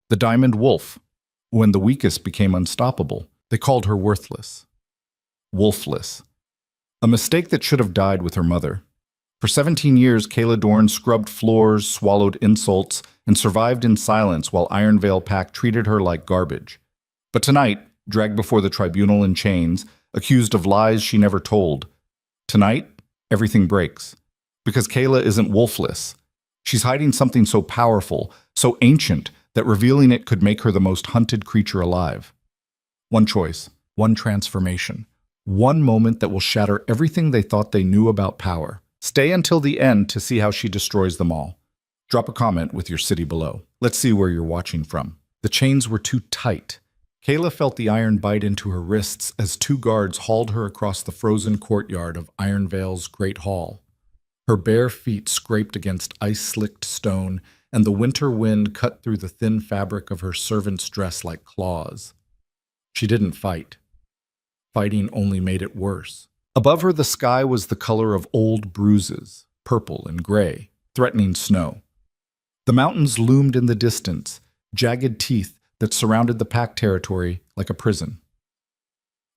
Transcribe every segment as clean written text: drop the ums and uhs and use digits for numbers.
The diamond wolf. When the weakest became unstoppable, they called her worthless. Wolfless. A mistake that should have died with her mother. For 17 years, Kayla Dorn scrubbed floors, swallowed insults, and survived in silence while Ironvale Pack treated her like garbage. But tonight, dragged before the tribunal in chains, accused of lies she never told. Tonight, everything breaks. Because Kayla isn't wolfless. She's hiding something so powerful, so ancient, that revealing it could make her the most hunted creature alive. One choice, one transformation, one moment that will shatter everything they thought they knew about power. Stay until the end to see how she destroys them all. Drop a comment with your city below. Let's see where you're watching from. The chains were too tight. Kayla felt the iron bite into her wrists as two guards hauled her across the frozen courtyard of Ironvale's Great Hall. Her bare feet scraped against ice-slicked stone, and the winter wind cut through the thin fabric of her servant's dress like claws. She didn't fight. Fighting only made it worse. Above her, the sky was the color of old bruises, purple and gray, threatening snow. The mountains loomed in the distance, jagged teeth that surrounded the pack territory like a prison.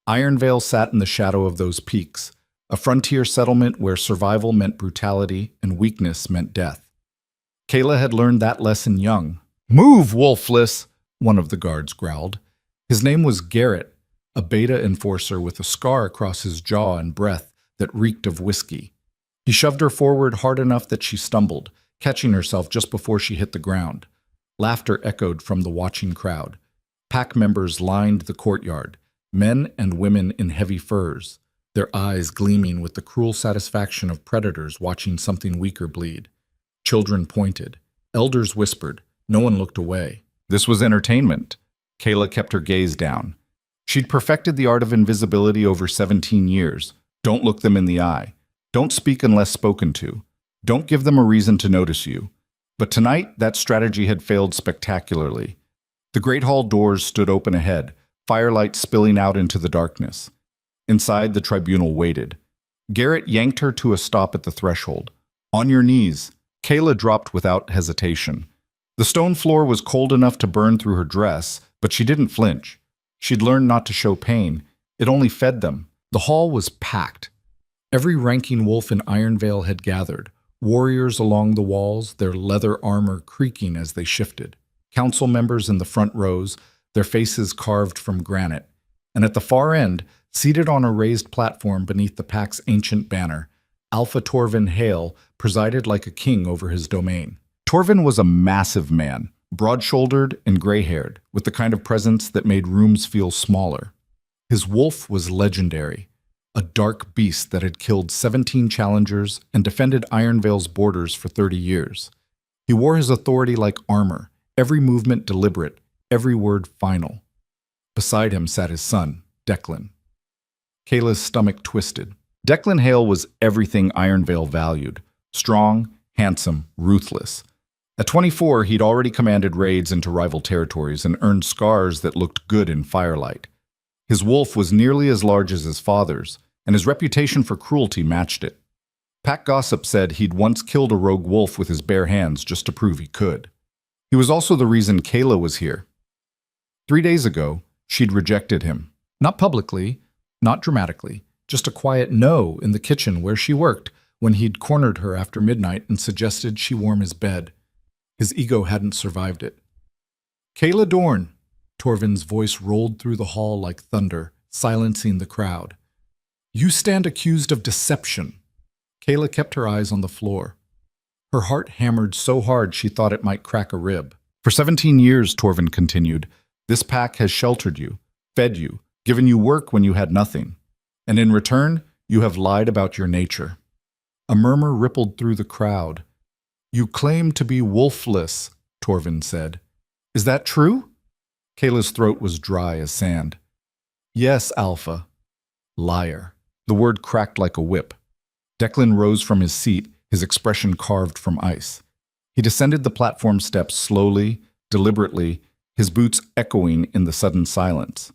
Ironvale sat in the shadow of those peaks, a frontier settlement where survival meant brutality and weakness meant death. Kayla had learned that lesson young. "Move, wolfless!" one of the guards growled. His name was Garrett, a beta enforcer with a scar across his jaw and breath that reeked of whiskey. He shoved her forward hard enough that she stumbled, catching herself just before she hit the ground. Laughter echoed from the watching crowd. Pack members lined the courtyard, men and women in heavy furs, their eyes gleaming with the cruel satisfaction of predators watching something weaker bleed. Children pointed. Elders whispered. No one looked away. This was entertainment. Kayla kept her gaze down. She'd perfected the art of invisibility over 17 years. Don't look them in the eye. Don't speak unless spoken to. Don't give them a reason to notice you. But tonight, that strategy had failed spectacularly. The Great Hall doors stood open ahead, firelight spilling out into the darkness. Inside, the tribunal waited. Garrett yanked her to a stop at the threshold. On your knees. Kayla dropped without hesitation. The stone floor was cold enough to burn through her dress, but she didn't flinch. She'd learned not to show pain. It only fed them. The hall was packed. Every ranking wolf in Ironvale had gathered, warriors along the walls, their leather armor creaking as they shifted. Council members in the front rows, their faces carved from granite. And at the far end, seated on a raised platform beneath the pack's ancient banner, Alpha Torvin Hale presided like a king over his domain. Torvin was a massive man, broad-shouldered and gray-haired, with the kind of presence that made rooms feel smaller. His wolf was legendary, a dark beast that had killed 17 challengers and defended Ironvale's borders for 30 years. He wore his authority like armor, every movement deliberate, every word final. Beside him sat his son, Declan. Kayla's stomach twisted. Declan Hale was everything Ironvale valued. Strong, handsome, ruthless. At 24, he'd already commanded raids into rival territories and earned scars that looked good in firelight. His wolf was nearly as large as his father's, and his reputation for cruelty matched it. Pack gossip said he'd once killed a rogue wolf with his bare hands just to prove he could. He was also the reason Kayla was here. 3 days ago, she'd rejected him. Not publicly, not dramatically, just a quiet no in the kitchen where she worked when he'd cornered her after midnight and suggested she warm his bed. His ego hadn't survived it. "Kayla Dorn," Torvin's voice rolled through the hall like thunder, silencing the crowd. "You stand accused of deception." Kayla kept her eyes on the floor. Her heart hammered so hard she thought it might crack a rib. "For 17 years, Torvin continued, this pack has sheltered you, fed you, given you work when you had nothing. And in return, you have lied about your nature." A murmur rippled through the crowd. "You claim to be wolfless," Torvin said. "Is that true?" Kayla's throat was dry as sand. "Yes, Alpha." "Liar." The word cracked like a whip. Declan rose from his seat, his expression carved from ice. He descended the platform steps slowly, deliberately, his boots echoing in the sudden silence.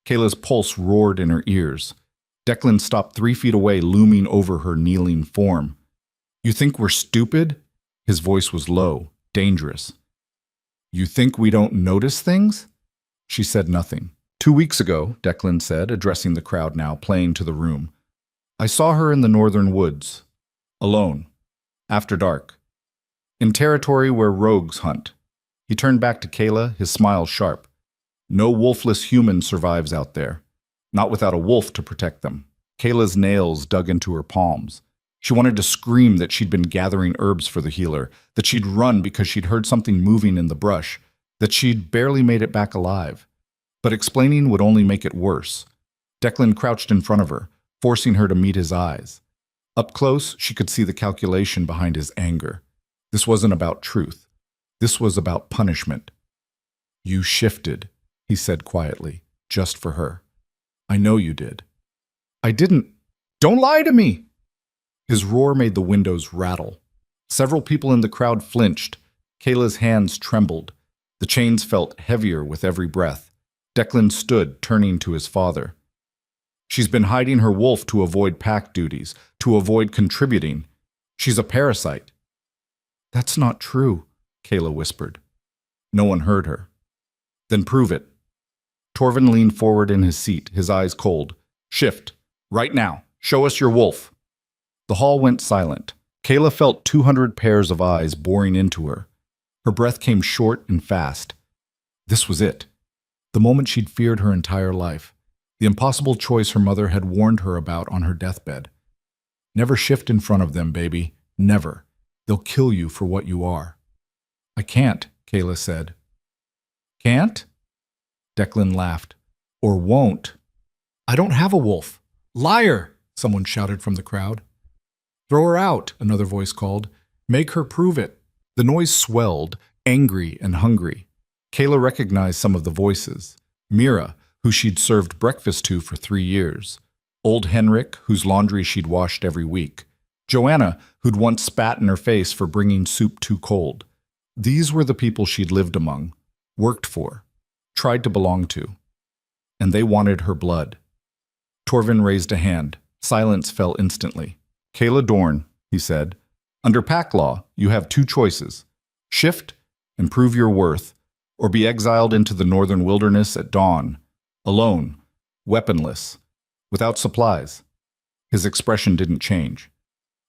Kayla's pulse roared in her ears. Declan stopped 3 feet away, looming over her kneeling form. "You think we're stupid?" His voice was low, dangerous. You think we don't notice things? She said nothing. 2 weeks ago, Declan said, addressing the crowd now, playing to the room. I saw her in the northern woods. Alone. After dark. In territory where rogues hunt. He turned back to Kayla, his smile sharp. No wolfless human survives out there. Not without a wolf to protect them. Kayla's nails dug into her palms. She wanted to scream that she'd been gathering herbs for the healer, that she'd run because she'd heard something moving in the brush, that she'd barely made it back alive. But explaining would only make it worse. Declan crouched in front of her, forcing her to meet his eyes. Up close, she could see the calculation behind his anger. This wasn't about truth. This was about punishment. You shifted, he said quietly, just for her. I know you did. I didn't. Don't lie to me! His roar made the windows rattle. Several people in the crowd flinched. Kayla's hands trembled. The chains felt heavier with every breath. Declan stood, turning to his father. She's been hiding her wolf to avoid pack duties, to avoid contributing. She's a parasite. That's not true, Kayla whispered. No one heard her. Then prove it. Torvin leaned forward in his seat, his eyes cold. Shift. Right now. Show us your wolf. The hall went silent. Kayla felt 200 pairs of eyes boring into her. Her breath came short and fast. This was it. The moment she'd feared her entire life. The impossible choice her mother had warned her about on her deathbed. Never shift in front of them, baby. Never. They'll kill you for what you are. I can't, Kayla said. Can't? Declan laughed. Or won't. I don't have a wolf. Liar, someone shouted from the crowd. Throw her out, another voice called. Make her prove it. The noise swelled, angry and hungry. Kayla recognized some of the voices. Mira, who she'd served breakfast to for 3 years. Old Henrik, whose laundry she'd washed every week. Joanna, who'd once spat in her face for bringing soup too cold. These were the people she'd lived among, worked for, tried to belong to. And they wanted her blood. Torvin raised a hand. Silence fell instantly. Kayla Dorn, he said, under pack law, you have 2 choices. Shift and prove your worth, or be exiled into the northern wilderness at dawn, alone, weaponless, without supplies. His expression didn't change.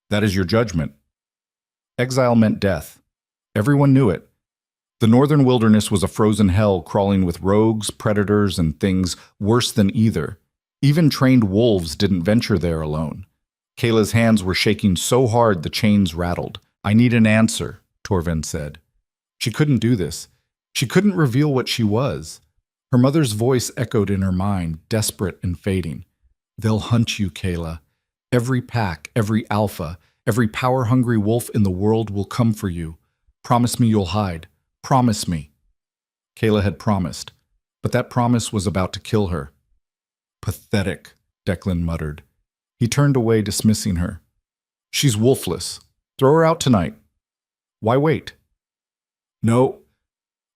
That is your judgment. Exile meant death. Everyone knew it. The northern wilderness was a frozen hell crawling with rogues, predators, and things worse than either. Even trained wolves didn't venture there alone. Kayla's hands were shaking so hard the chains rattled. I need an answer, Torvin said. She couldn't do this. She couldn't reveal what she was. Her mother's voice echoed in her mind, desperate and fading. They'll hunt you, Kayla. Every pack, every alpha, every power-hungry wolf in the world will come for you. Promise me you'll hide. Promise me. Kayla had promised, but that promise was about to kill her. Pathetic, Declan muttered. He turned away, dismissing her. She's wolfless. Throw her out tonight. Why wait? No.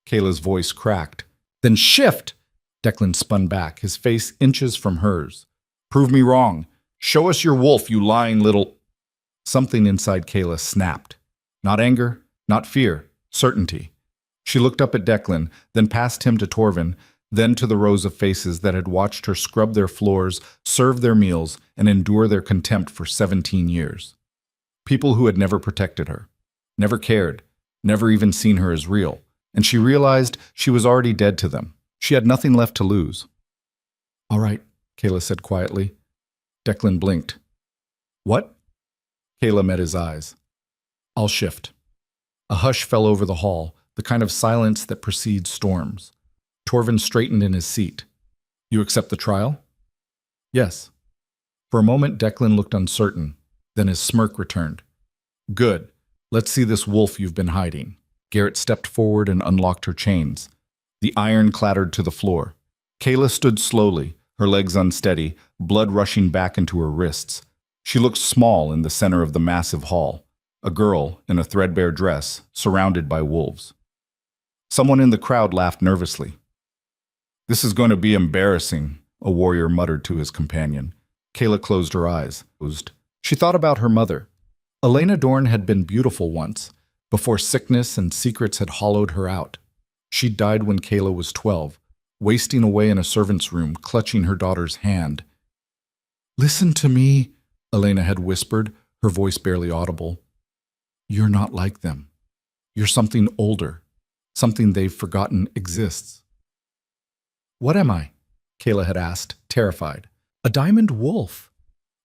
Kayla's voice cracked. Then shift! Declan spun back, his face inches from hers. Prove me wrong. Show us your wolf, you lying little... Something inside Kayla snapped. Not anger, not fear, certainty. She looked up at Declan, then past him to Torvin, then to the rows of faces that had watched her scrub their floors, serve their meals, and endure their contempt for 17 years. People who had never protected her, never cared, never even seen her as real, and she realized she was already dead to them. She had nothing left to lose. All right, Kayla said quietly. Declan blinked. What? Kayla met his eyes. I'll shift. A hush fell over the hall, the kind of silence that precedes storms. Torvin straightened in his seat. You accept the trial? Yes. For a moment, Declan looked uncertain. Then his smirk returned. Good. Let's see this wolf you've been hiding. Garrett stepped forward and unlocked her chains. The iron clattered to the floor. Kayla stood slowly, her legs unsteady, blood rushing back into her wrists. She looked small in the center of the massive hall, a girl in a threadbare dress, surrounded by wolves. Someone in the crowd laughed nervously. This is going to be embarrassing, a warrior muttered to his companion. Kayla closed her eyes. She thought about her mother. Elena Dorn had been beautiful once, before sickness and secrets had hollowed her out. She died when Kayla was 12, wasting away in a servant's room, clutching her daughter's hand. "Listen to me," Elena had whispered, her voice barely audible. "You're not like them. You're something older, something they've forgotten exists." "What am I?" Kayla had asked, terrified. "A diamond wolf."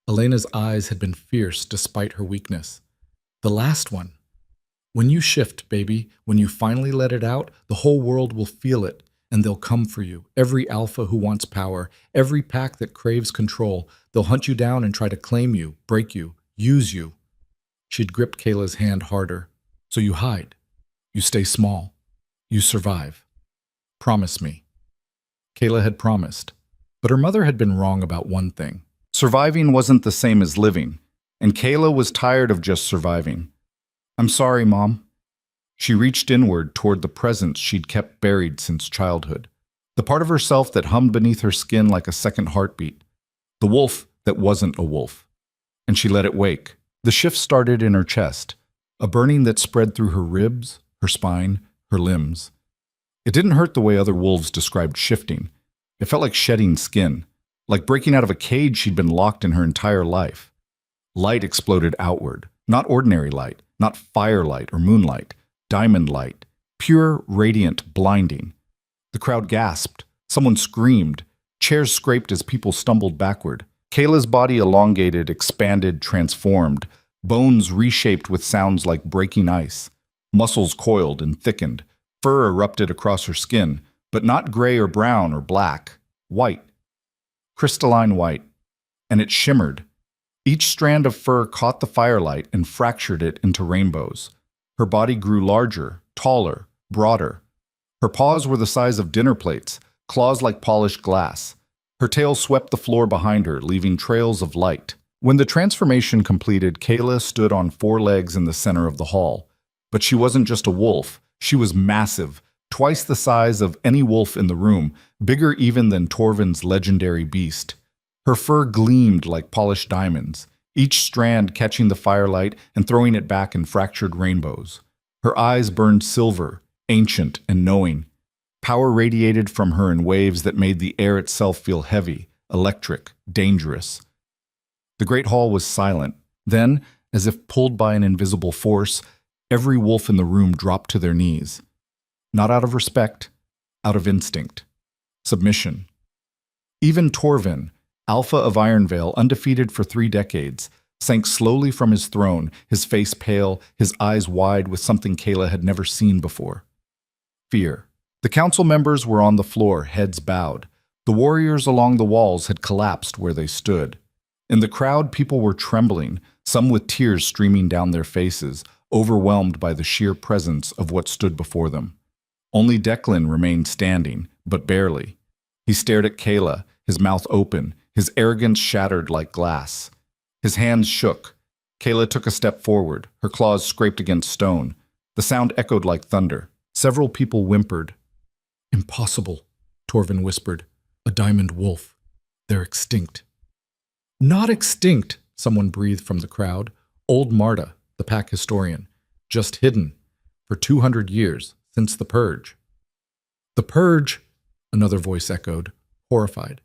Elena's eyes had been fierce despite her weakness. "The last one. When you shift, baby, when you finally let it out, the whole world will feel it, and they'll come for you. Every alpha who wants power, every pack that craves control, they'll hunt you down and try to claim you, break you, use you." She'd gripped Kayla's hand harder. "So you hide. You stay small. You survive. Promise me." Kayla had promised, but her mother had been wrong about one thing. Surviving wasn't the same as living, and Kayla was tired of just surviving. "I'm sorry, Mom." She reached inward toward the presence she'd kept buried since childhood, the part of herself that hummed beneath her skin like a second heartbeat, the wolf that wasn't a wolf. And she let it wake. The shift started in her chest, a burning that spread through her ribs, her spine, her limbs. It didn't hurt the way other wolves described shifting. It felt like shedding skin, like breaking out of a cage she'd been locked in her entire life. Light exploded outward, not ordinary light, not firelight or moonlight, diamond light, pure, radiant, blinding. The crowd gasped. Someone screamed. Chairs scraped as people stumbled backward. Kayla's body elongated, expanded, transformed. Bones reshaped with sounds like breaking ice. Muscles coiled and thickened. Fur erupted across her skin, but not gray or brown or black. White. Crystalline white. And it shimmered. Each strand of fur caught the firelight and fractured it into rainbows. Her body grew larger, taller, broader. Her paws were the size of dinner plates, claws like polished glass. Her tail swept the floor behind her, leaving trails of light. When the transformation completed, Kayla stood on 4 legs in the center of the hall. But she wasn't just a wolf. She was massive, twice the size of any wolf in the room, bigger even than Torvin's legendary beast. Her fur gleamed like polished diamonds, each strand catching the firelight and throwing it back in fractured rainbows. Her eyes burned silver, ancient and knowing. Power radiated from her in waves that made the air itself feel heavy, electric, dangerous. The great hall was silent. Then, as if pulled by an invisible force, every wolf in the room dropped to their knees. Not out of respect, out of instinct. Submission. Even Torvin, Alpha of Ironvale, undefeated for 3 decades, sank slowly from his throne, his face pale, his eyes wide with something Kayla had never seen before. Fear. The council members were on the floor, heads bowed. The warriors along the walls had collapsed where they stood. In the crowd, people were trembling, some with tears streaming down their faces, overwhelmed by the sheer presence of what stood before them. Only Declan remained standing, but barely. He stared at Kayla, his mouth open, his arrogance shattered like glass. His hands shook. Kayla took a step forward, her claws scraped against stone. The sound echoed like thunder. Several people whimpered. "Impossible," Torvin whispered. "A diamond wolf. They're extinct." "Not extinct," someone breathed from the crowd. Old Marta, the pack historian. "Just hidden. For 200 years, since the Purge." "The Purge," another voice echoed, horrified.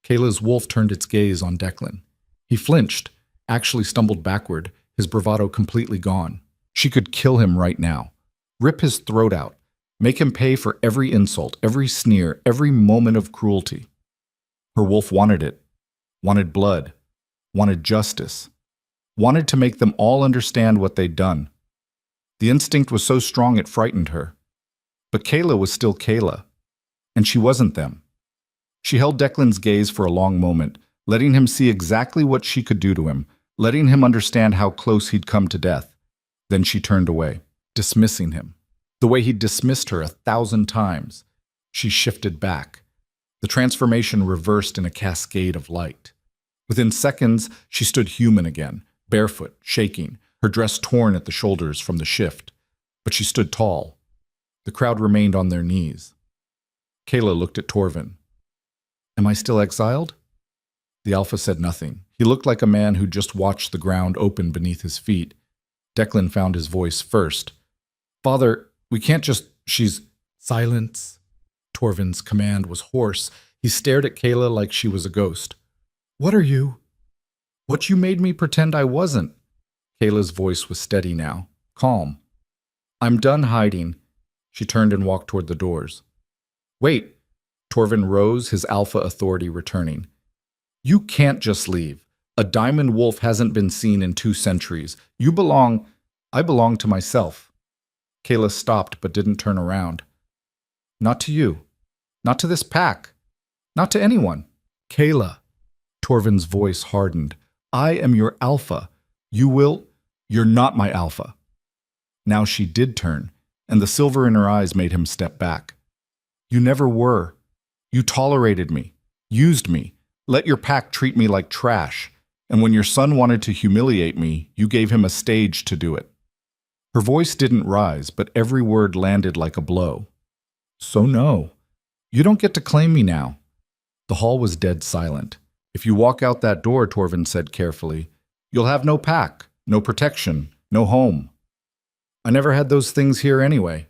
Kayla's wolf turned its gaze on Declan. He flinched, actually stumbled backward, his bravado completely gone. She could kill him right now. Rip his throat out. Make him pay for every insult, every sneer, every moment of cruelty. Her wolf wanted it. Wanted blood. Wanted justice. Wanted to make them all understand what they'd done. The instinct was so strong it frightened her. But Kayla was still Kayla. And she wasn't them. She held Declan's gaze for a long moment, letting him see exactly what she could do to him, letting him understand how close he'd come to death. Then she turned away, dismissing him. The way he'd dismissed her 1,000 times. She shifted back. The transformation reversed in a cascade of light. Within seconds, she stood human again, barefoot, shaking, her dress torn at the shoulders from the shift. But she stood tall. The crowd remained on their knees. Kayla looked at Torvin. "Am I still exiled?" The Alpha said nothing. He looked like a man who just watched the ground open beneath his feet. Declan found his voice first. "Father, we can't just..." "She's Silence. Torvin's command was hoarse. He stared at Kayla like she was a ghost. What are you? What you made me pretend I wasn't. Kayla's voice was steady now, calm. I'm done hiding. She turned and walked toward the doors. Wait. Torvin rose, his alpha authority returning. You can't just leave. A diamond wolf hasn't been seen in 2 centuries. I belong to myself. Kayla stopped but didn't turn around. Not to you. Not to this pack. Not to anyone. Kayla. Torvin's voice hardened. I am your alpha. You're not my alpha. Now she did turn, and the silver in her eyes made him step back. You never were. You tolerated me, used me, let your pack treat me like trash, and when your son wanted to humiliate me, you gave him a stage to do it. Her voice didn't rise, but every word landed like a blow. So no, you don't get to claim me now. The hall was dead silent. If you walk out that door, Torvin said carefully, you'll have no pack, no protection, no home. I never had those things here anyway.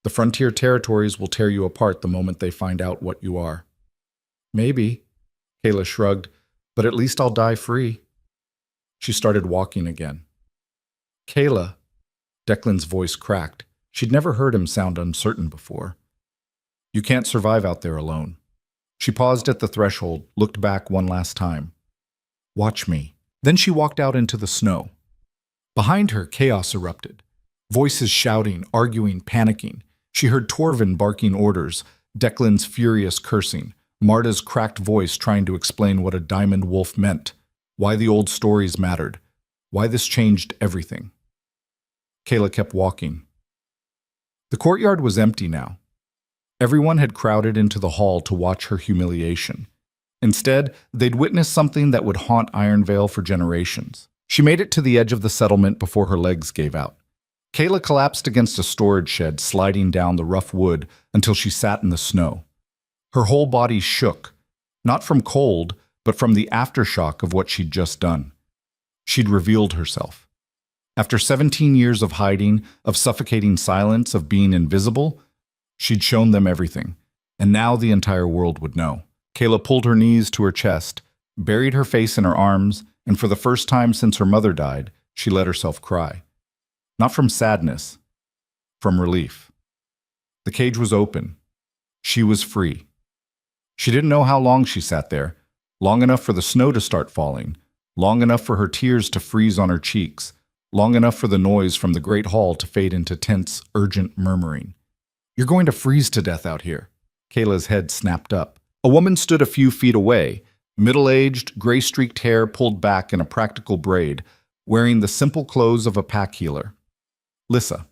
The frontier territories will tear you apart the moment they find out what you are. Maybe, Kayla shrugged, but at least I'll die free. She started walking again. Kayla, Declan's voice cracked. She'd never heard him sound uncertain before. You can't survive out there alone. She paused at the threshold, looked back one last time. Watch me. Then she walked out into the snow. Behind her, chaos erupted. Voices shouting, arguing, panicking. She heard Torvin barking orders, Declan's furious cursing, Marta's cracked voice trying to explain what a diamond wolf meant, why the old stories mattered, why this changed everything. Kayla kept walking. The courtyard was empty now. Everyone had crowded into the hall to watch her humiliation. Instead, they'd witnessed something that would haunt Ironvale for generations. She made it to the edge of the settlement before her legs gave out. Kayla collapsed against a storage shed, sliding down the rough wood until she sat in the snow. Her whole body shook, not from cold, but from the aftershock of what she'd just done. She'd revealed herself. After 17 years of hiding, of suffocating silence, of being invisible, she'd shown them everything, and now the entire world would know. Kayla pulled her knees to her chest, buried her face in her arms, and for the first time since her mother died, she let herself cry. Not from sadness, from relief. The cage was open. She was free. She didn't know how long she sat there, long enough for the snow to start falling, long enough for her tears to freeze on her cheeks, long enough for the noise from the great hall to fade into tense, urgent murmuring. You're going to freeze to death out here. Kayla's head snapped up. A woman stood a few feet away, middle-aged, gray-streaked hair pulled back in a practical braid, wearing the simple clothes of a pack healer. Lissa.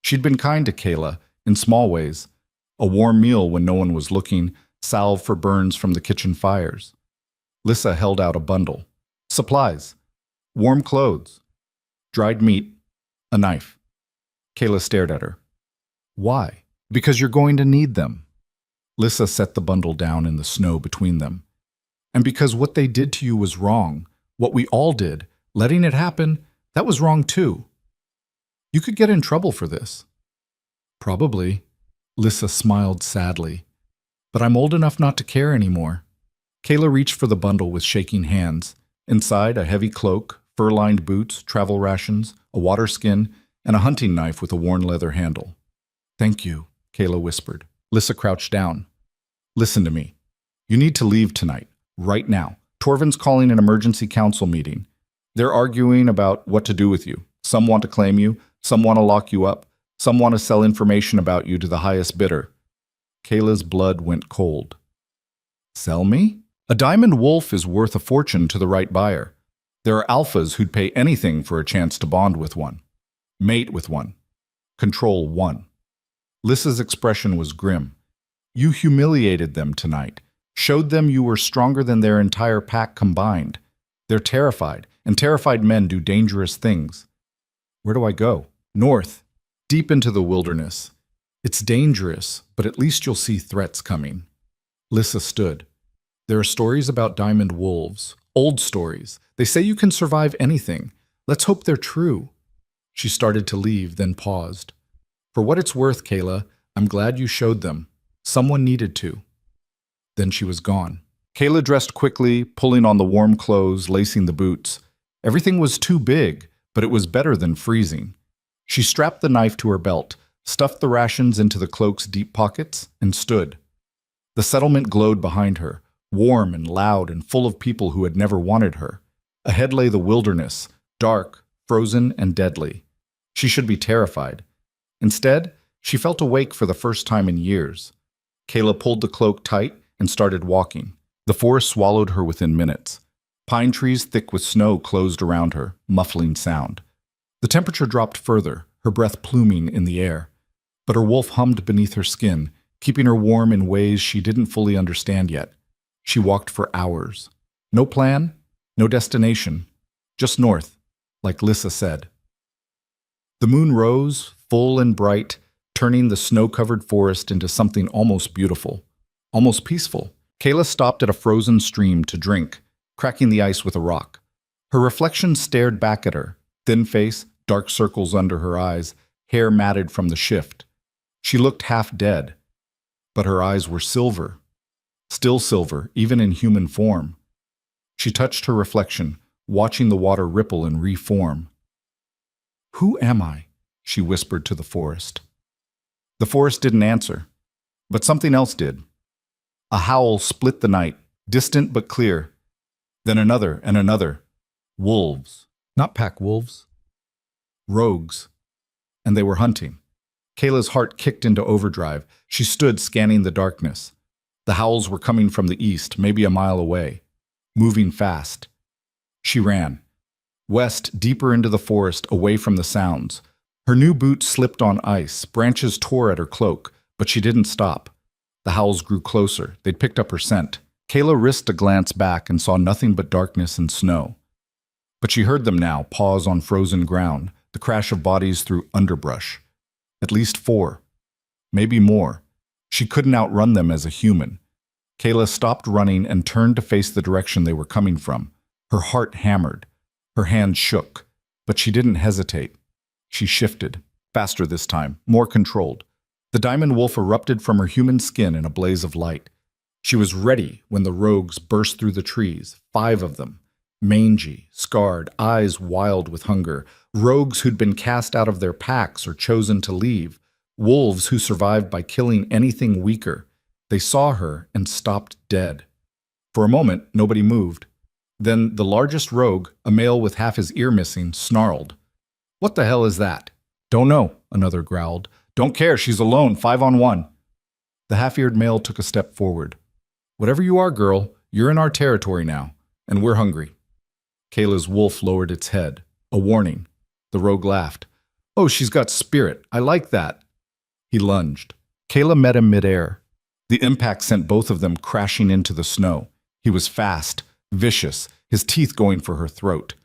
She'd been kind to Kayla, in small ways. A warm meal when no one was looking, salve for burns from the kitchen fires. Lissa held out a bundle. Supplies. Warm clothes. Dried meat. A knife. Kayla stared at her. Why? Because you're going to need them. Lissa set the bundle down in the snow between them. And because what they did to you was wrong, what we all did, letting it happen, that was wrong too. You could get in trouble for this. Probably. Lissa smiled sadly. But I'm old enough not to care anymore. Kayla reached for the bundle with shaking hands. Inside, a heavy cloak, fur-lined boots, travel rations, a water skin, and a hunting knife with a worn leather handle. Thank you, Kayla whispered. Lissa crouched down. Listen to me. You need to leave tonight, right now. Torvin's calling an emergency council meeting. They're arguing about what to do with you. Some want to claim you, some want to lock you up, some want to sell information about you to the highest bidder. Kayla's blood went cold. Sell me? A diamond wolf is worth a fortune to the right buyer. There are alphas who'd pay anything for a chance to bond with one, mate with one, control one. Lissa's expression was grim. You humiliated them tonight, showed them you were stronger than their entire pack combined. They're terrified, and terrified men do dangerous things. Where do I go? North, deep into the wilderness. It's dangerous, but at least you'll see threats coming. Lissa stood. There are stories about diamond wolves, old stories. They say you can survive anything. Let's hope they're true. She started to leave, then paused. For what it's worth, Kayla, I'm glad you showed them. Someone needed to. Then she was gone. Kayla dressed quickly, pulling on the warm clothes, lacing the boots. Everything was too big, but it was better than freezing. She strapped the knife to her belt, stuffed the rations into the cloak's deep pockets, and stood. The settlement glowed behind her, warm and loud and full of people who had never wanted her. Ahead lay the wilderness, dark, frozen, and deadly. She should be terrified. Instead, she felt awake for the first time in years. Kayla pulled the cloak tight and started walking. The forest swallowed her within minutes. Pine trees thick with snow closed around her, muffling sound. The temperature dropped further, her breath pluming in the air. But her wolf hummed beneath her skin, keeping her warm in ways she didn't fully understand yet. She walked for hours. No plan, no destination, just north, like Lissa said. The moon rose, full and bright, turning the snow-covered forest into something almost beautiful, almost peaceful. Kayla stopped at a frozen stream to drink, cracking the ice with a rock. Her reflection stared back at her, thin face, dark circles under her eyes, hair matted from the shift. She looked half dead, but her eyes were silver, still silver, even in human form. She touched her reflection, watching the water ripple and reform. "Who am I?" she whispered to the forest. The forest didn't answer, but something else did. A howl split the night, distant but clear. Then another and another. Wolves. Not pack wolves. Rogues. And they were hunting. Kayla's heart kicked into overdrive. She stood scanning the darkness. The howls were coming from the east, maybe a mile away. Moving fast. She ran. West, deeper into the forest, away from the sounds. Her new boots slipped on ice. Branches tore at her cloak, but she didn't stop. The howls grew closer. They'd picked up her scent. Kayla risked a glance back and saw nothing but darkness and snow. But she heard them now, paws on frozen ground, the crash of bodies through underbrush. At least 4. Maybe more. She couldn't outrun them as a human. Kayla stopped running and turned to face the direction they were coming from. Her heart hammered. Her hands shook. But she didn't hesitate. She shifted. Faster this time, more controlled. The diamond wolf erupted from her human skin in a blaze of light. She was ready when the rogues burst through the trees, 5 of them. Mangy, scarred, eyes wild with hunger. Rogues who'd been cast out of their packs or chosen to leave. Wolves who survived by killing anything weaker. They saw her and stopped dead. For a moment, nobody moved. Then the largest rogue, a male with half his ear missing, snarled. "What the hell is that?" "Don't know," another growled. "Don't care, she's alone, 5 on 1. The half-eared male took a step forward. "Whatever you are, girl, you're in our territory now, and we're hungry." Kayla's wolf lowered its head. A warning. The rogue laughed. "Oh, she's got spirit. I like that." He lunged. Kayla met him midair. The impact sent both of them crashing into the snow. He was fast, vicious, his teeth going for her throat.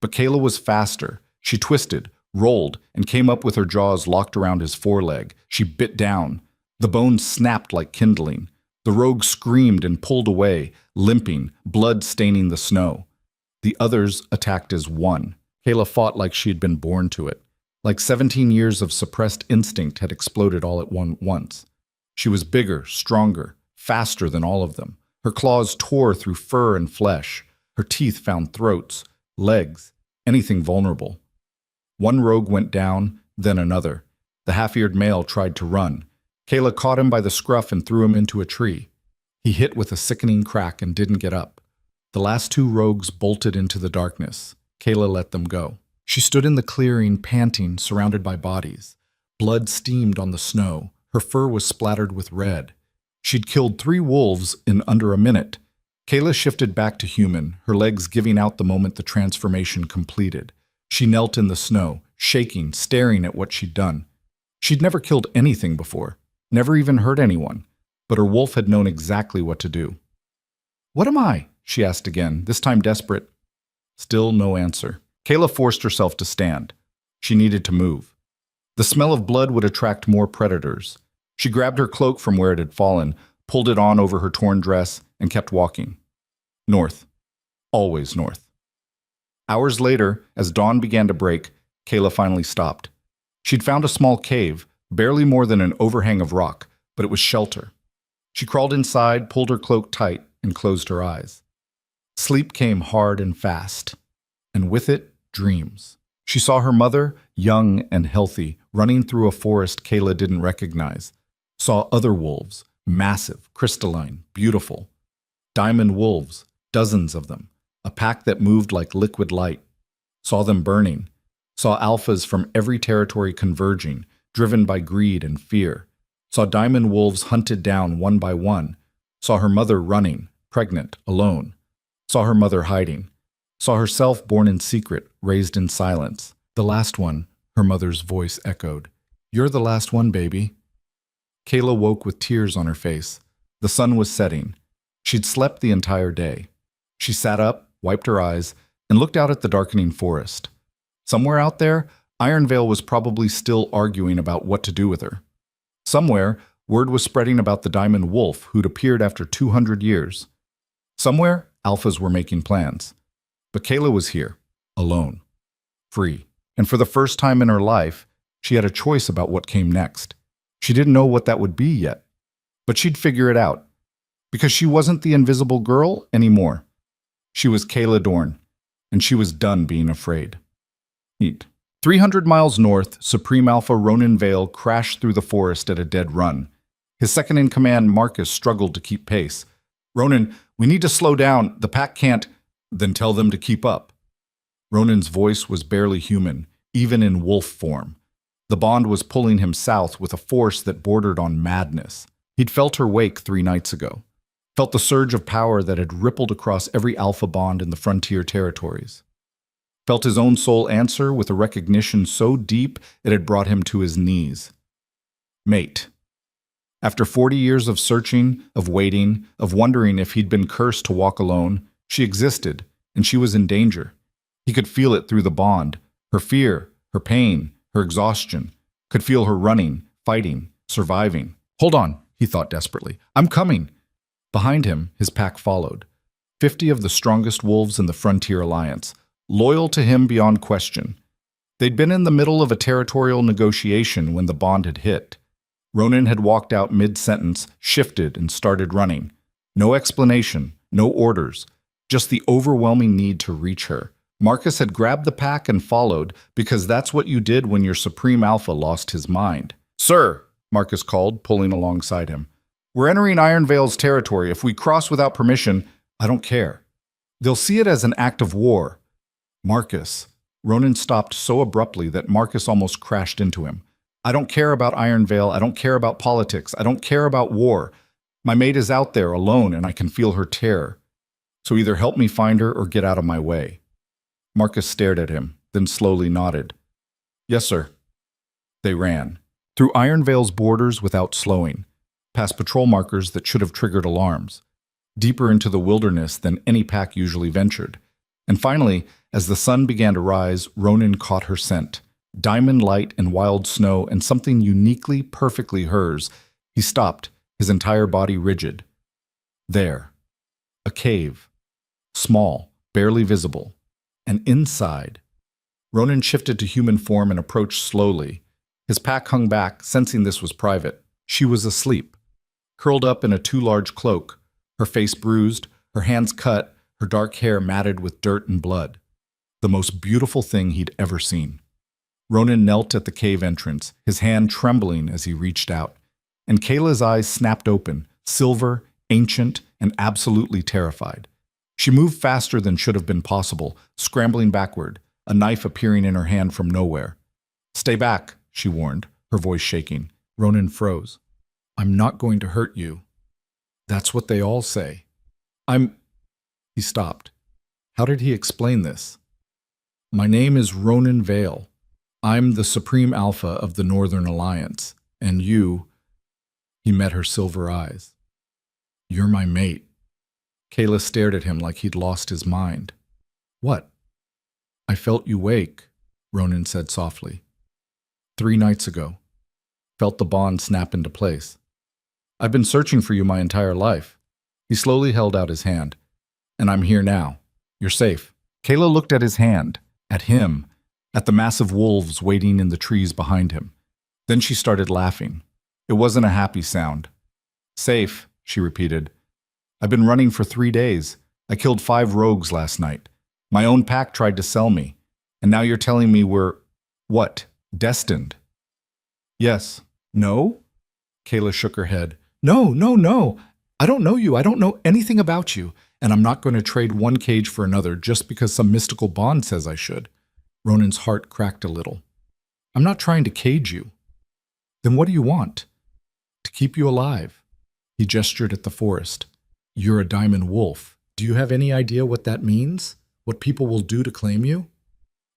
But Kayla was faster. She twisted, rolled, and came up with her jaws locked around his foreleg. She bit down. The bones snapped like kindling. The rogue screamed and pulled away, limping, blood staining the snow. The others attacked as one. Kayla fought like she had been born to it. Like 17 years of suppressed instinct had exploded all at once. She was bigger, stronger, faster than all of them. Her claws tore through fur and flesh. Her teeth found throats, legs, anything vulnerable. One rogue went down, then another. The half-eared male tried to run. Kayla caught him by the scruff and threw him into a tree. He hit with a sickening crack and didn't get up. The last 2 rogues bolted into the darkness. Kayla let them go. She stood in the clearing, panting, surrounded by bodies. Blood steamed on the snow. Her fur was splattered with red. She'd killed 3 wolves in under a minute. Kayla shifted back to human, her legs giving out the moment the transformation completed. She knelt in the snow, shaking, staring at what she'd done. She'd never killed anything before, never even hurt anyone, but her wolf had known exactly what to do. "What am I?" she asked again, this time desperate. Still no answer. Kayla forced herself to stand. She needed to move. The smell of blood would attract more predators. She grabbed her cloak from where it had fallen, pulled it on over her torn dress, and kept walking. North. Always north. Hours later, as dawn began to break, Kayla finally stopped. She'd found a small cave, barely more than an overhang of rock, but it was shelter. She crawled inside, pulled her cloak tight, and closed her eyes. Sleep came hard and fast, and with it, dreams. She saw her mother, young and healthy, running through a forest Kayla didn't recognize. Saw other wolves, massive, crystalline, beautiful. Diamond wolves, dozens of them, a pack that moved like liquid light. Saw them burning. Saw alphas from every territory converging, driven by greed and fear. Saw diamond wolves hunted down one by one. Saw her mother running, pregnant, alone. Saw her mother hiding. Saw herself born in secret, raised in silence. The last one, her mother's voice echoed. "You're the last one, baby." Kayla woke with tears on her face. The sun was setting. She'd slept the entire day. She sat up, wiped her eyes, and looked out at the darkening forest. Somewhere out there, Ironvale was probably still arguing about what to do with her. Somewhere, word was spreading about the diamond wolf who'd appeared after 200 years. Somewhere, alphas were making plans. But Kayla was here, alone, free. And for the first time in her life, she had a choice about what came next. She didn't know what that would be yet, but she'd figure it out. Because she wasn't the invisible girl anymore. She was Kayla Dorn, and she was done being afraid. Neat. 300 miles north, Supreme Alpha Ronan Vale crashed through the forest at a dead run. His second-in-command, Marcus, struggled to keep pace. "Ronan, we need to slow down. The pack can't." "Then tell them to keep up." Ronan's voice was barely human, even in wolf form. The bond was pulling him south with a force that bordered on madness. He'd felt her wake 3 nights ago. Felt the surge of power that had rippled across every alpha bond in the frontier territories. Felt his own soul answer with a recognition so deep it had brought him to his knees. Mate. After 40 years of searching, of waiting, of wondering if he'd been cursed to walk alone, she existed, and she was in danger. He could feel it through the bond, her fear, her pain, her exhaustion, could feel her running, fighting, surviving. "Hold on," he thought desperately. "I'm coming." Behind him, his pack followed. 50 of the strongest wolves in the Frontier Alliance, loyal to him beyond question. They'd been in the middle of a territorial negotiation when the bond had hit. Ronan had walked out mid-sentence, shifted, and started running. No explanation, no orders, just the overwhelming need to reach her. Marcus had grabbed the pack and followed, because that's what you did when your Supreme Alpha lost his mind. "Sir," Marcus called, pulling alongside him. "We're entering Ironvale's territory. If we cross without permission, I don't care. They'll see it as an act of war." "Marcus." Ronan stopped so abruptly that Marcus almost crashed into him. "I don't care about Ironvale. I don't care about politics. I don't care about war. My mate is out there alone, and I can feel her terror. So either help me find her or get out of my way." Marcus stared at him, then slowly nodded. "Yes, sir." They ran. Through Ironvale's borders without slowing, past patrol markers that should have triggered alarms, deeper into the wilderness than any pack usually ventured. And finally, as the sun began to rise, Ronan caught her scent. Diamond light and wild snow and something uniquely, perfectly hers. He stopped, his entire body rigid. There. A cave. Small, barely visible. And inside. Ronan shifted to human form and approached slowly. His pack hung back, sensing this was private. She was asleep, curled up in a too large cloak, her face bruised, her hands cut, her dark hair matted with dirt and blood. The most beautiful thing he'd ever seen. Ronan knelt at the cave entrance, his hand trembling as he reached out. And Kayla's eyes snapped open, silver, ancient, and absolutely terrified. She moved faster than should have been possible, scrambling backward, a knife appearing in her hand from nowhere. "Stay back," she warned, her voice shaking. Ronan froze. "I'm not going to hurt you." "That's what they all say." He stopped. How did he explain this? "My name is Ronan Vale. I'm the Supreme Alpha of the Northern Alliance, and you..." He met her silver eyes. "You're my mate." Kayla stared at him like he'd lost his mind. "What?" "I felt you wake," Ronan said softly. 3 nights ago. Felt the bond snap into place. "I've been searching for you my entire life." He slowly held out his hand. "And I'm here now. You're safe." Kayla looked at his hand, at him, at the massive wolves waiting in the trees behind him. Then she started laughing. It wasn't a happy sound. Safe, she repeated. I've been running for 3 days. I killed 5 rogues last night. My own pack tried to sell me. And now you're telling me we're, what, destined? Yes. No? Kayla shook her head. No. I don't know you. I don't know anything about you. And I'm not going to trade one cage for another just because some mystical bond says I should. Ronan's heart cracked a little. I'm not trying to cage you. Then what do you want? To keep you alive. He gestured at the forest. You're a diamond wolf. Do you have any idea what that means? What people will do to claim you?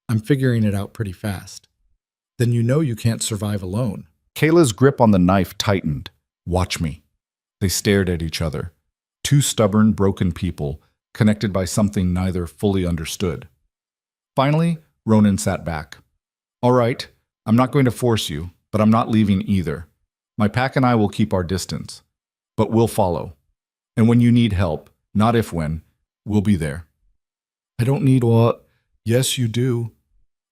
I'm figuring it out pretty fast. Then you know you can't survive alone. Kayla's grip on the knife tightened. Watch me. They stared at each other. 2 stubborn, broken people, connected by something neither fully understood. Finally, Ronan sat back. All right, I'm not going to force you, but I'm not leaving either. My pack and I will keep our distance, but we'll follow. And when you need help, not if when, we'll be there. I don't need what? Yes, you do.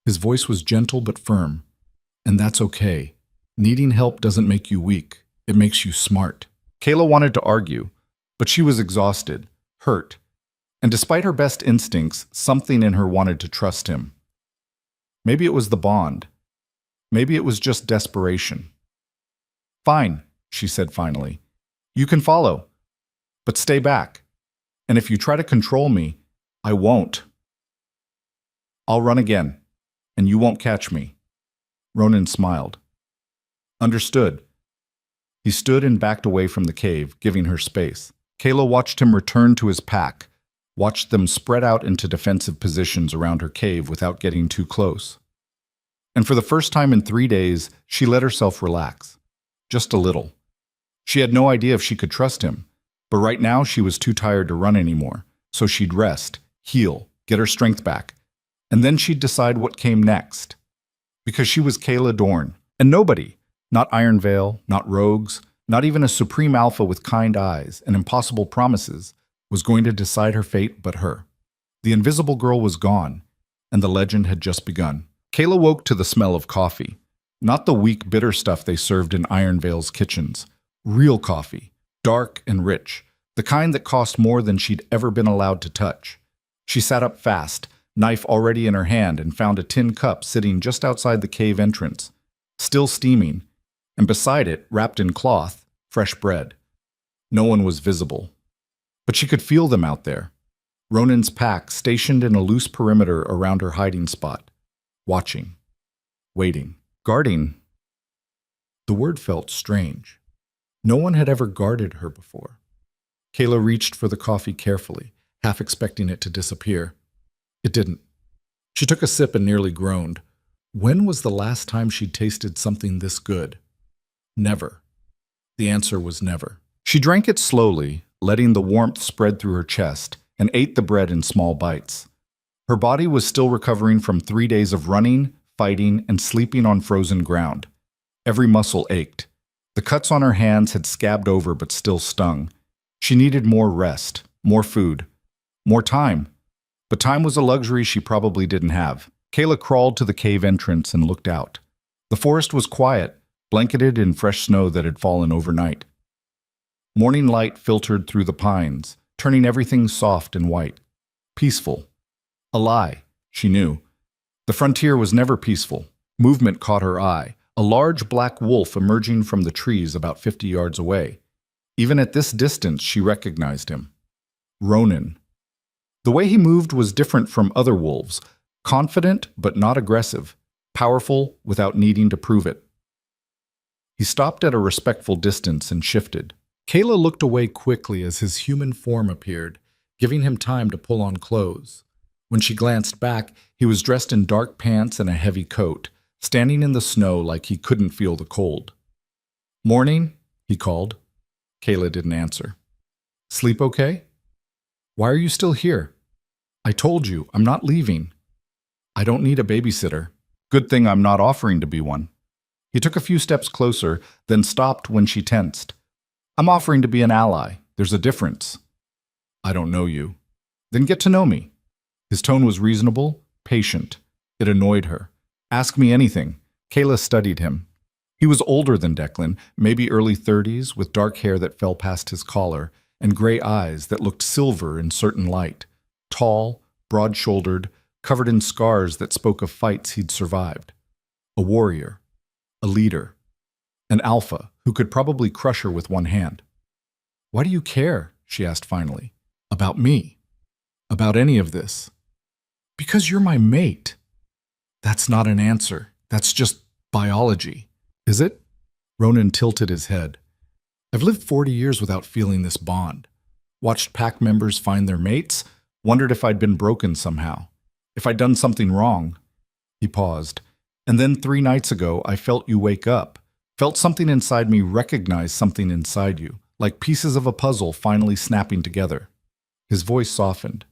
His voice was gentle but firm. And that's okay. Needing help doesn't make you weak. It makes you smart. Kayla wanted to argue, but she was exhausted, hurt, and despite her best instincts, something in her wanted to trust him. Maybe it was the bond. Maybe it was just desperation. Fine, she said finally. You can follow, but stay back. And if you try to control me, I won't. I'll run again, and you won't catch me. Ronan smiled. Understood. He stood and backed away from the cave, giving her space. Kayla watched him return to his pack, watched them spread out into defensive positions around her cave without getting too close. And for the first time in 3 days, she let herself relax. Just a little. She had no idea if she could trust him, but right now she was too tired to run anymore, so she'd rest, heal, get her strength back, and then she'd decide what came next. Because she was Kayla Dorn, and nobody, not Iron Veil, not rogues, not even a supreme alpha with kind eyes and impossible promises, was going to decide her fate but her. The invisible girl was gone, and the legend had just begun. Kayla woke to the smell of coffee. Not the weak, bitter stuff they served in Iron Veil's kitchens. Real coffee, dark and rich, the kind that cost more than she'd ever been allowed to touch. She sat up fast, knife already in her hand, and found a tin cup sitting just outside the cave entrance, still steaming, and beside it, wrapped in cloth, fresh bread. No one was visible. But she could feel them out there. Ronan's pack stationed in a loose perimeter around her hiding spot. Watching. Waiting. Guarding. The word felt strange. No one had ever guarded her before. Kayla reached for the coffee carefully, half expecting it to disappear. It didn't. She took a sip and nearly groaned. When was the last time she'd tasted something this good? Never. The answer was never. She drank it slowly, letting the warmth spread through her chest, and ate the bread in small bites. Her body was still recovering from 3 days of running, fighting, and sleeping on frozen ground. Every muscle ached. The cuts on her hands had scabbed over but still stung. She needed more rest, more food, more time. But time was a luxury she probably didn't have. Kayla crawled to the cave entrance and looked out. The forest was quiet, blanketed in fresh snow that had fallen overnight. Morning light filtered through the pines, turning everything soft and white. Peaceful. A lie, she knew. The frontier was never peaceful. Movement caught her eye, a large black wolf emerging from the trees about 50 yards away. Even at this distance, she recognized him. Ronan. The way he moved was different from other wolves, confident but not aggressive, powerful without needing to prove it. He stopped at a respectful distance and shifted. Kayla looked away quickly as his human form appeared, giving him time to pull on clothes. When she glanced back, he was dressed in dark pants and a heavy coat, standing in the snow like he couldn't feel the cold. "Morning," he called. Kayla didn't answer. "Sleep okay? Why are you still here? I told you, I'm not leaving. I don't need a babysitter. Good thing I'm not offering to be one." He took a few steps closer, then stopped when she tensed. "I'm offering to be an ally. There's a difference." "I don't know you." "Then get to know me." His tone was reasonable, patient. It annoyed her. "Ask me anything." Kayla studied him. He was older than Declan, maybe early 30s, with dark hair that fell past his collar, and gray eyes that looked silver in certain light. Tall, broad-shouldered, covered in scars that spoke of fights he'd survived. A warrior. A leader. An alpha who could probably crush her with one hand. "Why do you care?" she asked finally. "About me? About any of this?" "Because you're my mate." "That's not an answer. That's just biology." "Is it?" Ronan tilted his head. "I've lived 40 years without feeling this bond. Watched pack members find their mates, wondered if I'd been broken somehow. If I'd done something wrong." He paused. "And then 3 nights ago, I felt you wake up. Felt something inside me recognize something inside you, like pieces of a puzzle finally snapping together." His voice softened.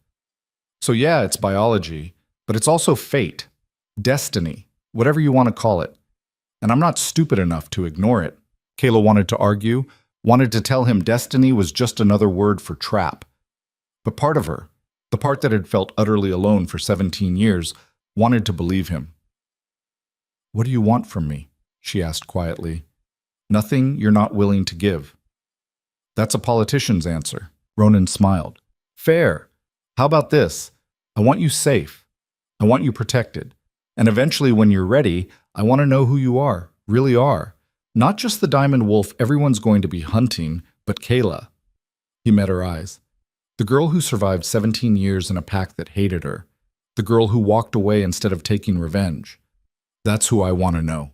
"So yeah, it's biology, but it's also fate, destiny, whatever you want to call it. And I'm not stupid enough to ignore it." Kayla wanted to argue, wanted to tell him destiny was just another word for trap. But part of her, the part that had felt utterly alone for 17 years, wanted to believe him. "What do you want from me?" she asked quietly. "Nothing you're not willing to give." "That's a politician's answer." Ronan smiled. "Fair. How about this? I want you safe. I want you protected. And eventually, when you're ready, I want to know who you are, really are. Not just the diamond wolf everyone's going to be hunting, but Kayla." He met her eyes. The girl who survived 17 years in a pack that hated her. The girl who walked away instead of taking revenge. "That's who I want to know."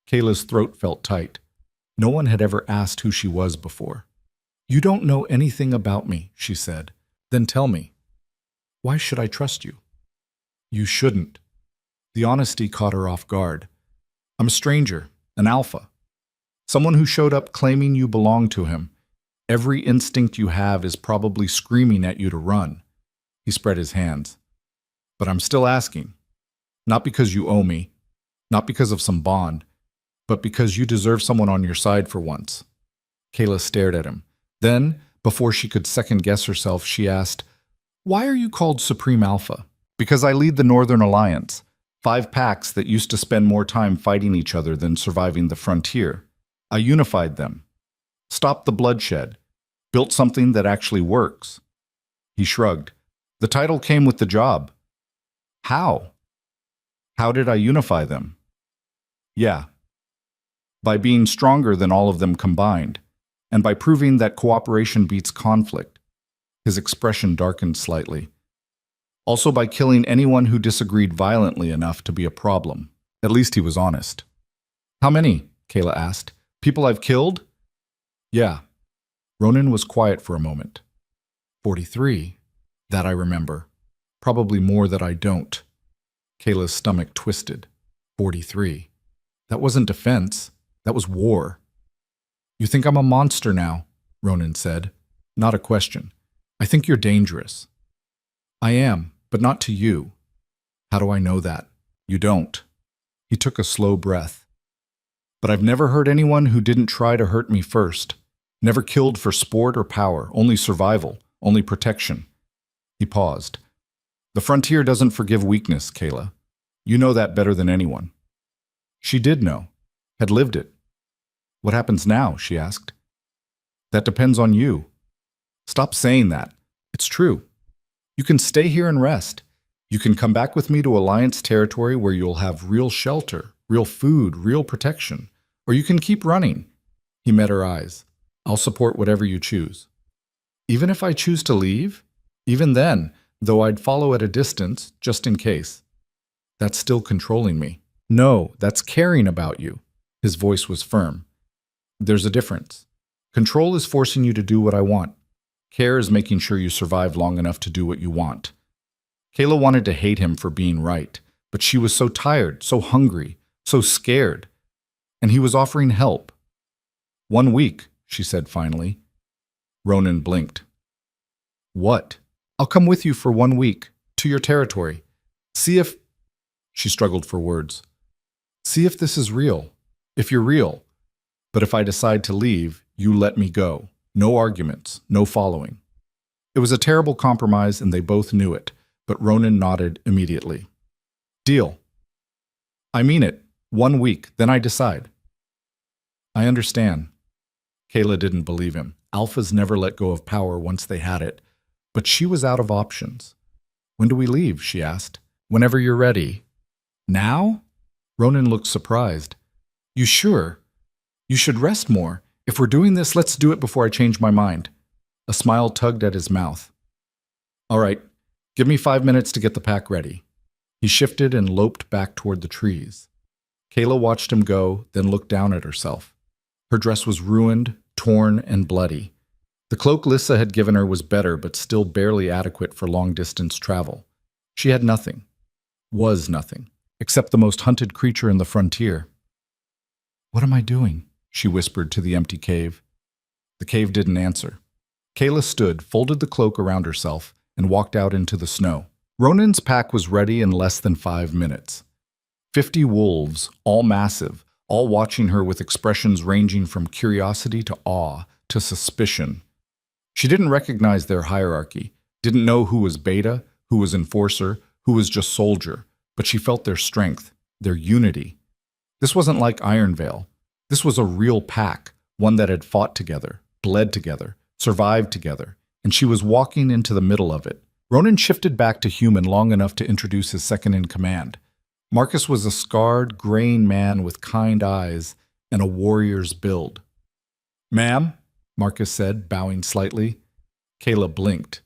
Kayla's throat felt tight. No one had ever asked who she was before. "You don't know anything about me," she said. "Then tell me. Why should I trust you?" "You shouldn't." The honesty caught her off guard. "I'm a stranger, an alpha. Someone who showed up claiming you belong to him. Every instinct you have is probably screaming at you to run." He spread his hands. "But I'm still asking. Not because you owe me, not because of some bond, but because you deserve someone on your side for once." Kayla stared at him. Then, before she could second-guess herself, she asked, "Why are you called Supreme Alpha?" "Because I lead the Northern Alliance. 5 packs that used to spend more time fighting each other than surviving the frontier. I unified them. Stopped the bloodshed. Built something that actually works." He shrugged. "The title came with the job." "How?" "How did I unify them?" "Yeah. By being stronger than all of them combined, and by proving that cooperation beats conflict." His expression darkened slightly. "Also by killing anyone who disagreed violently enough to be a problem." At least he was honest. "How many?" Kayla asked. "People I've killed?" "Yeah." Ronan was quiet for a moment. 43. That I remember. Probably more that I don't." Kayla's stomach twisted. 43. That wasn't defense. That was war. "You think I'm a monster now," Ronan said. "Not a question. I think you're dangerous." "I am, but not to you." "How do I know that?" "You don't." He took a slow breath. "But I've never hurt anyone who didn't try to hurt me first. Never killed for sport or power, only survival, only protection." He paused. "The frontier doesn't forgive weakness, Kayla. You know that better than anyone." She did know, had lived it. "What happens now?" she asked. "That depends on you." "Stop saying that. It's true. You can stay here and rest. You can come back with me to Alliance territory where you'll have real shelter, real food, real protection. Or you can keep running." He met her eyes. "I'll support whatever you choose." "Even if I choose to leave?" "Even then, though I'd follow at a distance, just in case." "That's still controlling me." "No, that's caring about you." His voice was firm. "There's a difference. Control is forcing you to do what I want. Care is making sure you survive long enough to do what you want." Kayla wanted to hate him for being right, but she was so tired, so hungry, so scared. And he was offering help. 1 week, she said finally. Ronan blinked. "What?" "I'll come with you for 1 week, to your territory. See if—" She struggled for words. "See if this is real. If you're real. But if I decide to leave, you let me go. No arguments, no following." It was a terrible compromise, and they both knew it, but Ronan nodded immediately. "Deal." "I mean it. 1 week, then I decide." I understand. Kayla didn't believe him. Alphas never let go of power once they had it. But she was out of options. When do we leave? She asked. Whenever you're ready. Now? Ronan looked surprised. You sure? You should rest more. If we're doing this, let's do it before I change my mind. A smile tugged at his mouth. All right, give me 5 minutes to get the pack ready. He shifted and loped back toward the trees. Kayla watched him go, then looked down at herself. Her dress was ruined, torn, and bloody. The cloak Lissa had given her was better, but still barely adequate for long-distance travel. She had nothing, was nothing, except the most hunted creature in the frontier. What am I doing? She whispered to the empty cave. The cave didn't answer. Kayla stood, folded the cloak around herself, and walked out into the snow. Ronan's pack was ready in less than 5 minutes. 50 wolves, all massive, all watching her with expressions ranging from curiosity to awe to suspicion. She didn't recognize their hierarchy, didn't know who was beta, who was enforcer, who was just soldier, but she felt their strength, their unity. This wasn't like Iron Veil. This was a real pack, one that had fought together, bled together, survived together, and she was walking into the middle of it. Ronan shifted back to human long enough to introduce his second-in-command. Marcus was a scarred, graying man with kind eyes and a warrior's build. Ma'am, Marcus said, bowing slightly. Kayla blinked.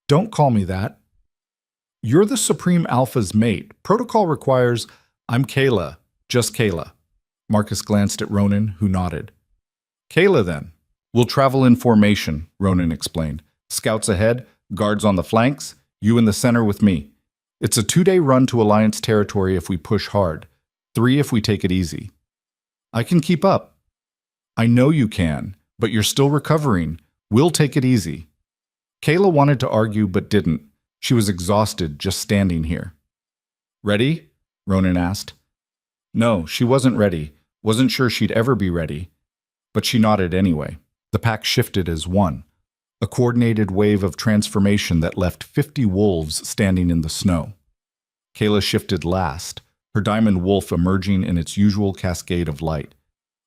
Don't call me that. You're the Supreme Alpha's mate. Protocol requires, I'm Kayla, just Kayla. Marcus glanced at Ronan, who nodded. Kayla, then. We'll travel in formation, Ronan explained. Scouts ahead, guards on the flanks, you in the center with me. It's a 2-day run to Alliance territory if we push hard, 3 if we take it easy. I can keep up. I know you can, but you're still recovering. We'll take it easy. Kayla wanted to argue but didn't. She was exhausted just standing here. Ready? Ronan asked. No, she wasn't ready. Wasn't sure she'd ever be ready. But she nodded anyway. The pack shifted as one. A coordinated wave of transformation that left 50 wolves standing in the snow. Kayla shifted last, her diamond wolf emerging in its usual cascade of light.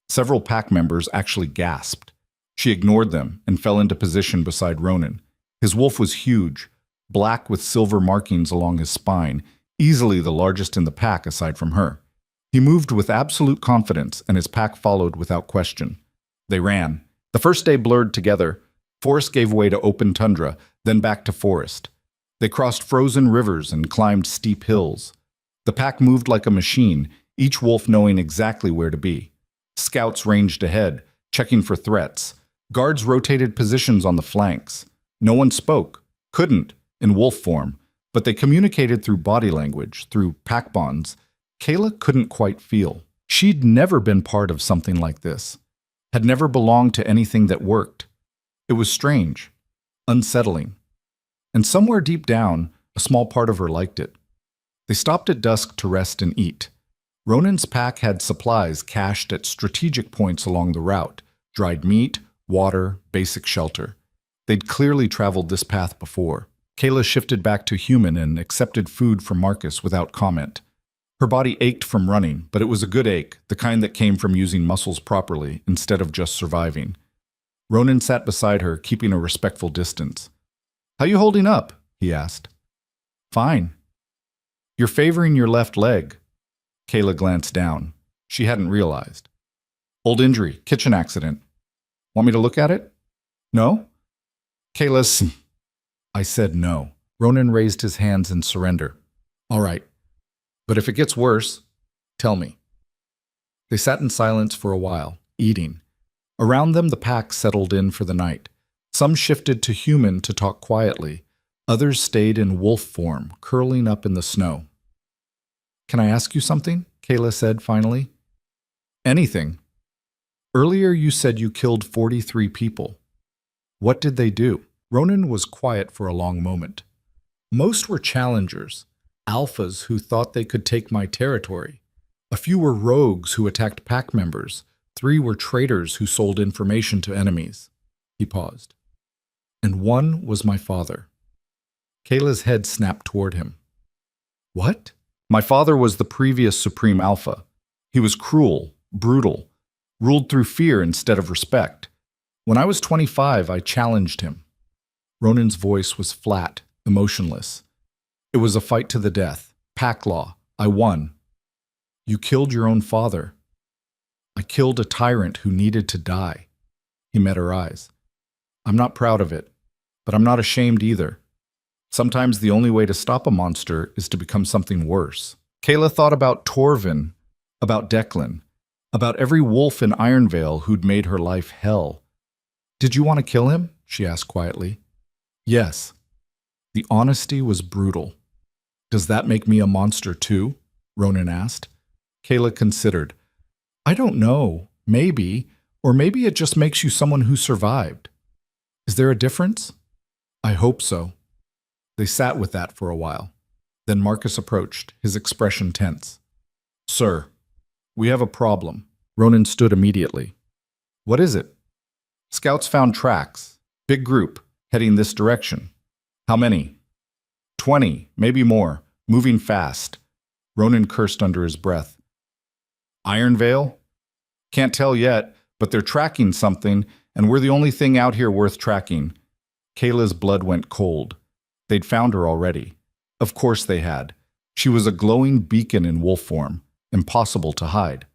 Several pack members actually gasped. She ignored them and fell into position beside Ronan. His wolf was huge, black with silver markings along his spine, easily the largest in the pack aside from her. He moved with absolute confidence, and his pack followed without question. They ran. The first day blurred together. Forest gave way to open tundra, then back to forest. They crossed frozen rivers and climbed steep hills. The pack moved like a machine, each wolf knowing exactly where to be. Scouts ranged ahead, checking for threats. Guards rotated positions on the flanks. No one spoke, couldn't, in wolf form, but they communicated through body language, through pack bonds. Kayla couldn't quite feel. She'd never been part of something like this, had never belonged to anything that worked. It was strange, unsettling. And somewhere deep down, a small part of her liked it. They stopped at dusk to rest and eat. Ronan's pack had supplies cached at strategic points along the route, dried meat, water, basic shelter. They'd clearly traveled this path before. Kayla shifted back to human and accepted food from Marcus without comment. Her body ached from running, but it was a good ache, the kind that came from using muscles properly instead of just surviving. Ronan sat beside her, keeping a respectful distance. How you holding up? He asked. Fine. You're favoring your left leg. Kayla glanced down. She hadn't realized. Old injury, kitchen accident. Want me to look at it? No? Kayla's... I said no. Ronan raised his hands in surrender. All right. But if it gets worse, tell me. They sat in silence for a while, eating. Around them, the pack settled in for the night. Some shifted to human to talk quietly. Others stayed in wolf form, curling up in the snow. Can I ask you something? Kayla said finally. Anything. Earlier you said you killed 43 people. What did they do? Ronan was quiet for a long moment. Most were challengers, alphas who thought they could take my territory. A few were rogues who attacked pack members. 3 were traitors who sold information to enemies. He paused. And 1 was my father. Kayla's head snapped toward him. What? My father was the previous Supreme Alpha. He was cruel, brutal, ruled through fear instead of respect. When I was 25, I challenged him. Ronan's voice was flat, emotionless. It was a fight to the death. Pack law. I won. You killed your own father. I killed a tyrant who needed to die. He met her eyes. I'm not proud of it, but I'm not ashamed either. Sometimes the only way to stop a monster is to become something worse. Kayla thought about Torvin, about Declan, about every wolf in Ironvale who'd made her life hell. Did you want to kill him? She asked quietly. Yes. The honesty was brutal. Does that make me a monster too? Ronan asked. Kayla considered. I don't know. Maybe. Or maybe it just makes you someone who survived. Is there a difference? I hope so. They sat with that for a while. Then Marcus approached, his expression tense. Sir, we have a problem. Ronan stood immediately. What is it? Scouts found tracks. Big group, heading this direction. How many? 20, maybe more, moving fast. Ronan cursed under his breath. Ironvale? Can't tell yet, but they're tracking something, and we're the only thing out here worth tracking. Kayla's blood went cold. They'd found her already. Of course they had. She was a glowing beacon in wolf form, impossible to hide.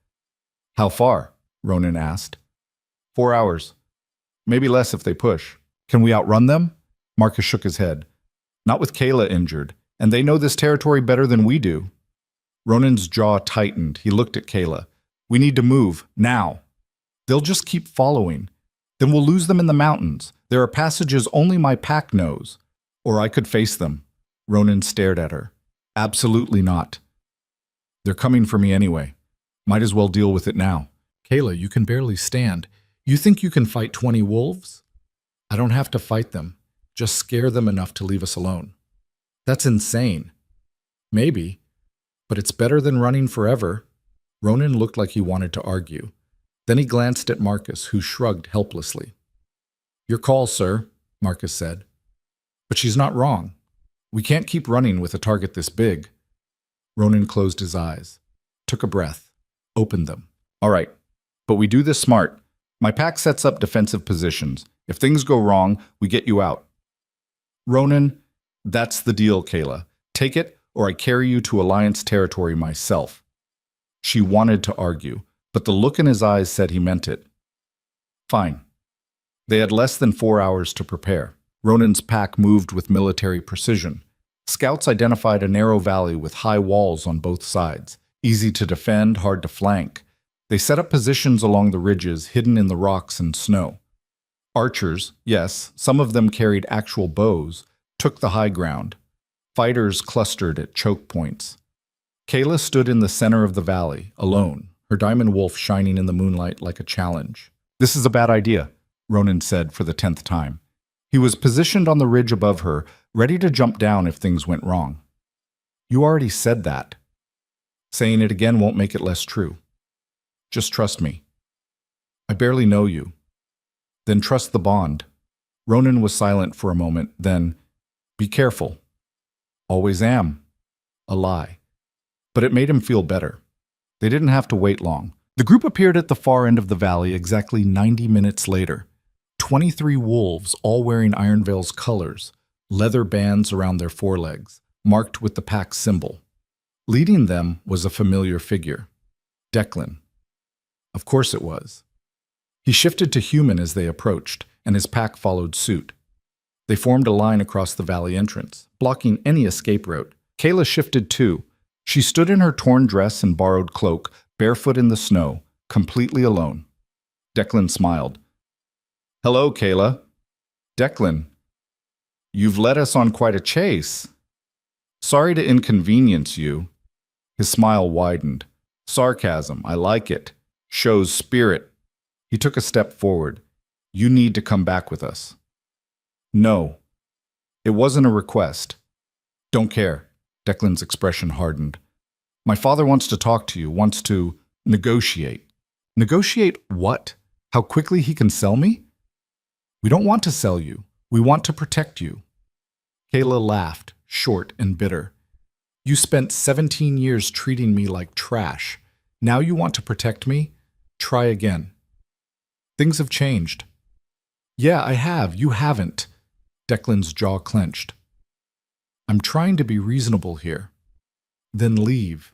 How far? Ronan asked. 4 hours. Maybe less if they push. Can we outrun them? Marcus shook his head. Not with Kayla injured, and they know this territory better than we do. Ronan's jaw tightened. He looked at Kayla. We need to move, now. They'll just keep following. Then we'll lose them in the mountains. There are passages only my pack knows. Or I could face them. Ronan stared at her. Absolutely not. They're coming for me anyway. Might as well deal with it now. Kayla, you can barely stand. You think you can fight 20 wolves? I don't have to fight them. Just scare them enough to leave us alone. That's insane. Maybe. But it's better than running forever. Ronan looked like he wanted to argue. Then he glanced at Marcus, who shrugged helplessly. Your call, sir, Marcus said. But she's not wrong. We can't keep running with a target this big. Ronan closed his eyes, took a breath, opened them. All right, but we do this smart. My pack sets up defensive positions. If things go wrong, we get you out. Ronan, that's the deal, Kayla. Take it, or I carry you to Alliance territory myself. She wanted to argue, but the look in his eyes said he meant it. Fine. They had less than 4 hours to prepare. Ronan's pack moved with military precision. Scouts identified a narrow valley with high walls on both sides. Easy to defend, hard to flank. They set up positions along the ridges, hidden in the rocks and snow. Archers, yes, some of them carried actual bows, took the high ground. Fighters clustered at choke points. Kayla stood in the center of the valley, alone, her diamond wolf shining in the moonlight like a challenge. This is a bad idea, Ronan said for the 10th time. He was positioned on the ridge above her, ready to jump down if things went wrong. You already said that. Saying it again won't make it less true. Just trust me. I barely know you. Then trust the bond. Ronan was silent for a moment, then, be careful. Always am. A lie. But it made him feel better. They didn't have to wait long. The group appeared at the far end of the valley exactly 90 minutes later. 23 wolves, all wearing Ironvale's colors, leather bands around their forelegs, marked with the pack symbol. Leading them was a familiar figure. Declan. Of course it was. He shifted to human as they approached, and his pack followed suit. They formed a line across the valley entrance, blocking any escape route. Kayla shifted too. She stood in her torn dress and borrowed cloak, barefoot in the snow, completely alone. Declan smiled. Hello, Kayla. Declan. You've led us on quite a chase. Sorry to inconvenience you. His smile widened. Sarcasm, I like it. Shows spirit. He took a step forward. You need to come back with us. No. It wasn't a request. Don't care. Declan's expression hardened. My father wants to talk to you, wants to negotiate. Negotiate what? How quickly he can sell me? We don't want to sell you. We want to protect you. Kayla laughed, short and bitter. You spent 17 years treating me like trash. Now you want to protect me? Try again. Things have changed. Yeah, I have. You haven't. Declan's jaw clenched. I'm trying to be reasonable here. Then leave.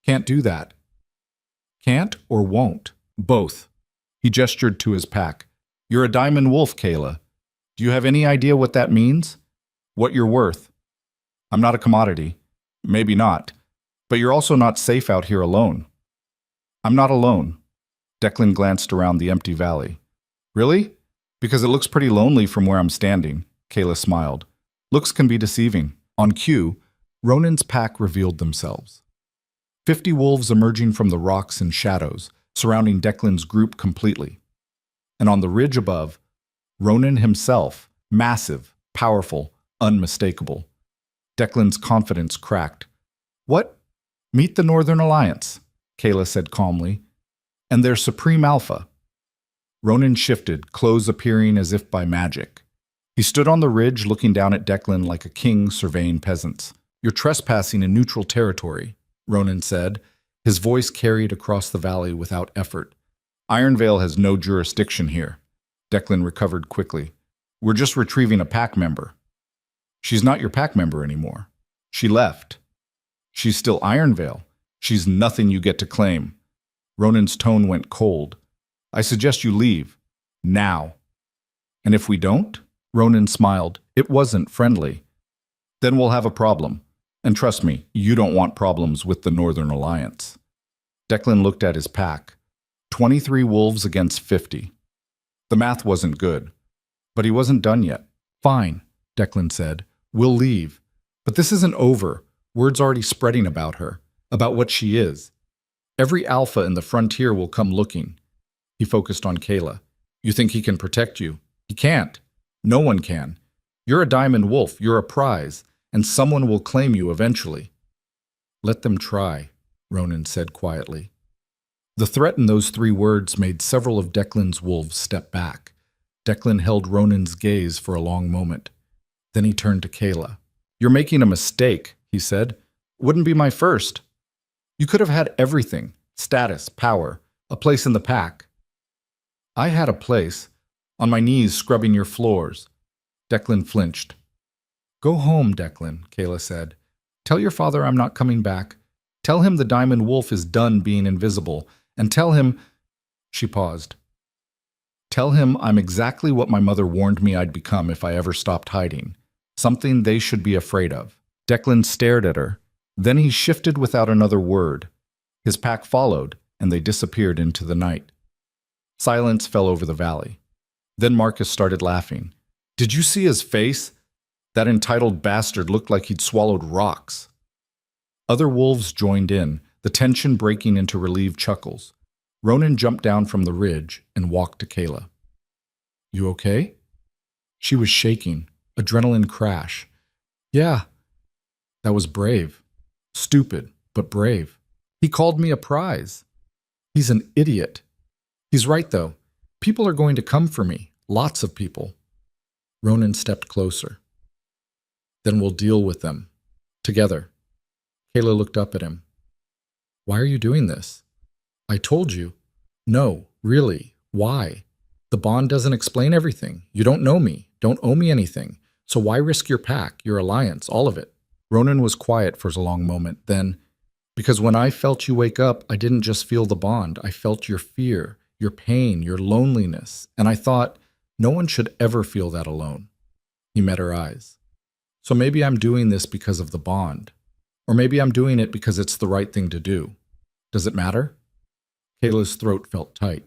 Can't do that. Can't or won't? Both. He gestured to his pack. You're a diamond wolf, Kayla. Do you have any idea what that means? What you're worth? I'm not a commodity. Maybe not. But you're also not safe out here alone. I'm not alone. Declan glanced around the empty valley. Really? Because it looks pretty lonely from where I'm standing, Kayla smiled. Looks can be deceiving. On cue, Ronan's pack revealed themselves. 50 wolves emerging from the rocks and shadows, surrounding Declan's group completely. And on the ridge above, Ronan himself, massive, powerful, unmistakable. Declan's confidence cracked. What? Meet the Northern Alliance, Kayla said calmly. And their supreme alpha. Ronan shifted, clothes appearing as if by magic. He stood on the ridge looking down at Declan like a king surveying peasants. You're trespassing in neutral territory, Ronan said. His voice carried across the valley without effort. Ironvale has no jurisdiction here. Declan recovered quickly. We're just retrieving a pack member. She's not your pack member anymore. She left. She's still Ironvale. She's nothing you get to claim. Ronan's tone went cold. I suggest you leave. Now. And if we don't? Ronan smiled. It wasn't friendly. Then we'll have a problem. And trust me, you don't want problems with the Northern Alliance. Declan looked at his pack. 23 wolves against 50. The math wasn't good. But he wasn't done yet. Fine, Declan said. We'll leave. But this isn't over. Word's already spreading about her, about what she is. Every alpha in the frontier will come looking. He focused on Kayla. You think he can protect you? He can't. No one can. You're a diamond wolf. You're a prize. And someone will claim you eventually. Let them try, Ronan said quietly. The threat in those 3 words made several of Declan's wolves step back. Declan held Ronan's gaze for a long moment. Then he turned to Kayla. You're making a mistake, he said. Wouldn't be my first. You could have had everything. Status, power, a place in the pack. I had a place. On my knees scrubbing your floors. Declan flinched. Go home, Declan, Kayla said. Tell your father I'm not coming back. Tell him the diamond wolf is done being invisible. And tell him... She paused. Tell him I'm exactly what my mother warned me I'd become if I ever stopped hiding. Something they should be afraid of. Declan stared at her. Then he shifted without another word. His pack followed, and they disappeared into the night. Silence fell over the valley. Then Marcus started laughing. Did you see his face? That entitled bastard looked like he'd swallowed rocks. Other wolves joined in, the tension breaking into relieved chuckles. Ronan jumped down from the ridge and walked to Kayla. You okay? She was shaking, adrenaline crash. Yeah. That was brave. Stupid, but brave. He called me a prize. He's an idiot. He's right, though. People are going to come for me. Lots of people. Ronan stepped closer. Then we'll deal with them. Together. Kayla looked up at him. Why are you doing this? I told you. No, really. Why? The bond doesn't explain everything. You don't know me. Don't owe me anything. So why risk your pack, your alliance, all of it? Ronan was quiet for a long moment. Then, because when I felt you wake up, I didn't just feel the bond. I felt your fear, your pain, your loneliness. And I thought, no one should ever feel that alone. He met her eyes. So maybe I'm doing this because of the bond. Or maybe I'm doing it because it's the right thing to do. Does it matter? Kayla's throat felt tight.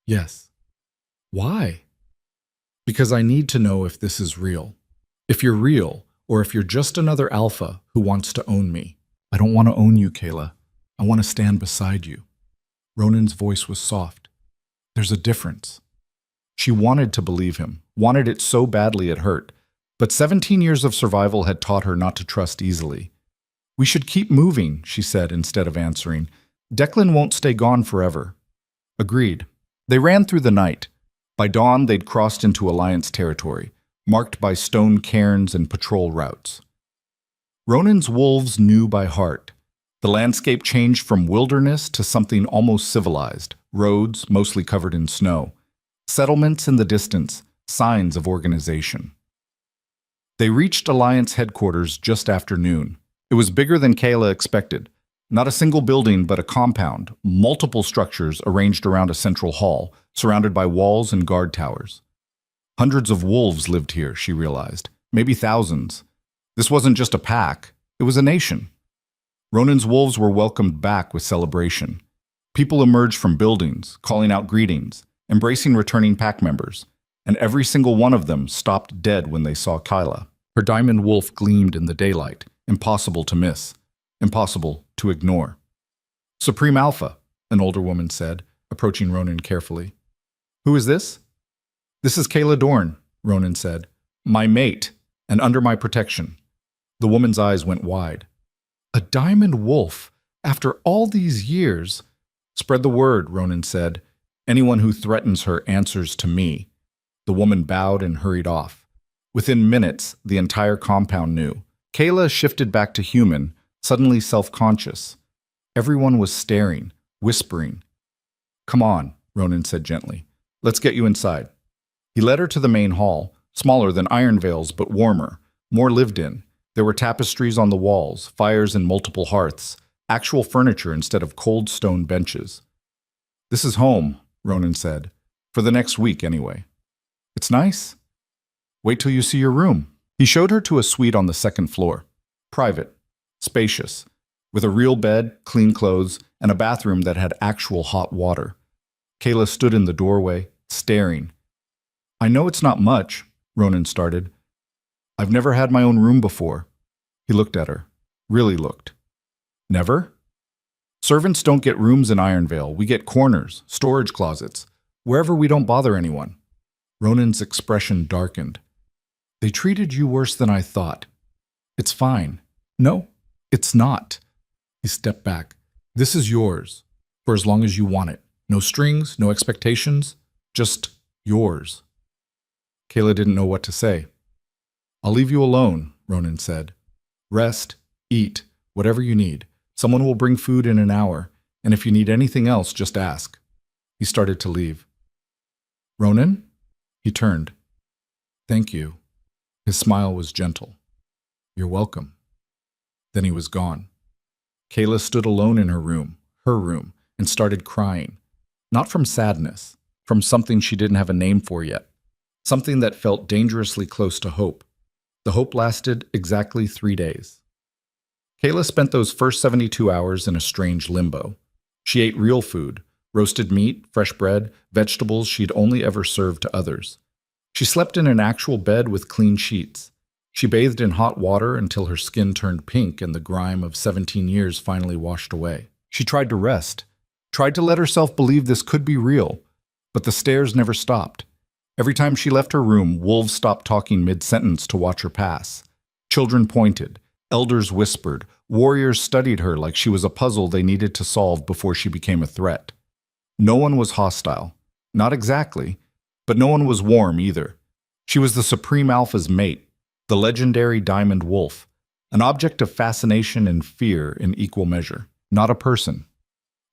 Yes. Why? Because I need to know if this is real. If you're real, or if you're just another alpha who wants to own me. I don't want to own you, Kayla. I want to stand beside you. Ronan's voice was soft. There's a difference. She wanted to believe him, wanted it so badly it hurt. But 17 years of survival had taught her not to trust easily. We should keep moving, she said instead of answering. Declan won't stay gone forever. Agreed. They ran through the night. By dawn, they'd crossed into Alliance territory, marked by stone cairns and patrol routes. Ronan's wolves knew by heart. The landscape changed from wilderness to something almost civilized, roads mostly covered in snow, settlements in the distance, signs of organization. They reached Alliance headquarters just after noon. It was bigger than Kayla expected. Not a single building, but a compound, multiple structures arranged around a central hall, surrounded by walls and guard towers. Hundreds of wolves lived here, she realized. Maybe thousands. This wasn't just a pack, it was a nation. Ronan's wolves were welcomed back with celebration. People emerged from buildings, calling out greetings, embracing returning pack members, and every single one of them stopped dead when they saw Kyla. Her diamond wolf gleamed in the daylight, impossible to miss, impossible to ignore. Supreme Alpha, an older woman said, approaching Ronan carefully. Who is this? This is Kayla Dorn, Ronan said. My mate, and under my protection. The woman's eyes went wide. A diamond wolf, after all these years. Spread the word, Ronan said. Anyone who threatens her answers to me. The woman bowed and hurried off. Within minutes, the entire compound knew. Kayla shifted back to human, suddenly self-conscious. Everyone was staring, whispering. Come on, Ronan said gently. Let's get you inside. He led her to the main hall, smaller than Ironvale's but warmer, more lived in. There were tapestries on the walls, fires in multiple hearths, actual furniture instead of cold stone benches. This is home, Ronan said. For the next week, anyway. It's nice. Wait till you see your room. He showed her to a suite on the second floor. Private, spacious, with a real bed, clean clothes, and a bathroom that had actual hot water. Kayla stood in the doorway, staring. I know it's not much, Ronan started. I've never had my own room before. He looked at her. Really looked. Never? Servants don't get rooms in Ironvale. We get corners, storage closets, wherever we don't bother anyone. Ronan's expression darkened. They treated you worse than I thought. It's fine. No, it's not. He stepped back. This is yours, for as long as you want it. No strings, no expectations, just yours. Kayla didn't know what to say. I'll leave you alone, Ronan said. Rest, eat, whatever you need. Someone will bring food in an hour, and if you need anything else, just ask. He started to leave. Ronan? He turned. Thank you. His smile was gentle. You're welcome. Then he was gone. Kayla stood alone in her room, and started crying. Not from sadness, from something she didn't have a name for yet. Something that felt dangerously close to hope. The hope lasted exactly 3 days. Kayla spent those first 72 hours in a strange limbo. She ate real food, roasted meat, fresh bread, vegetables she'd only ever served to others. She slept in an actual bed with clean sheets. She bathed in hot water until her skin turned pink and the grime of 17 years finally washed away. She tried to rest, tried to let herself believe this could be real, but the stares never stopped. Every time she left her room, wolves stopped talking mid-sentence to watch her pass. Children pointed, elders whispered, warriors studied her like she was a puzzle they needed to solve before she became a threat. No one was hostile. Not exactly, but no one was warm either. She was the Supreme Alpha's mate, the legendary diamond wolf, an object of fascination and fear in equal measure. Not a person.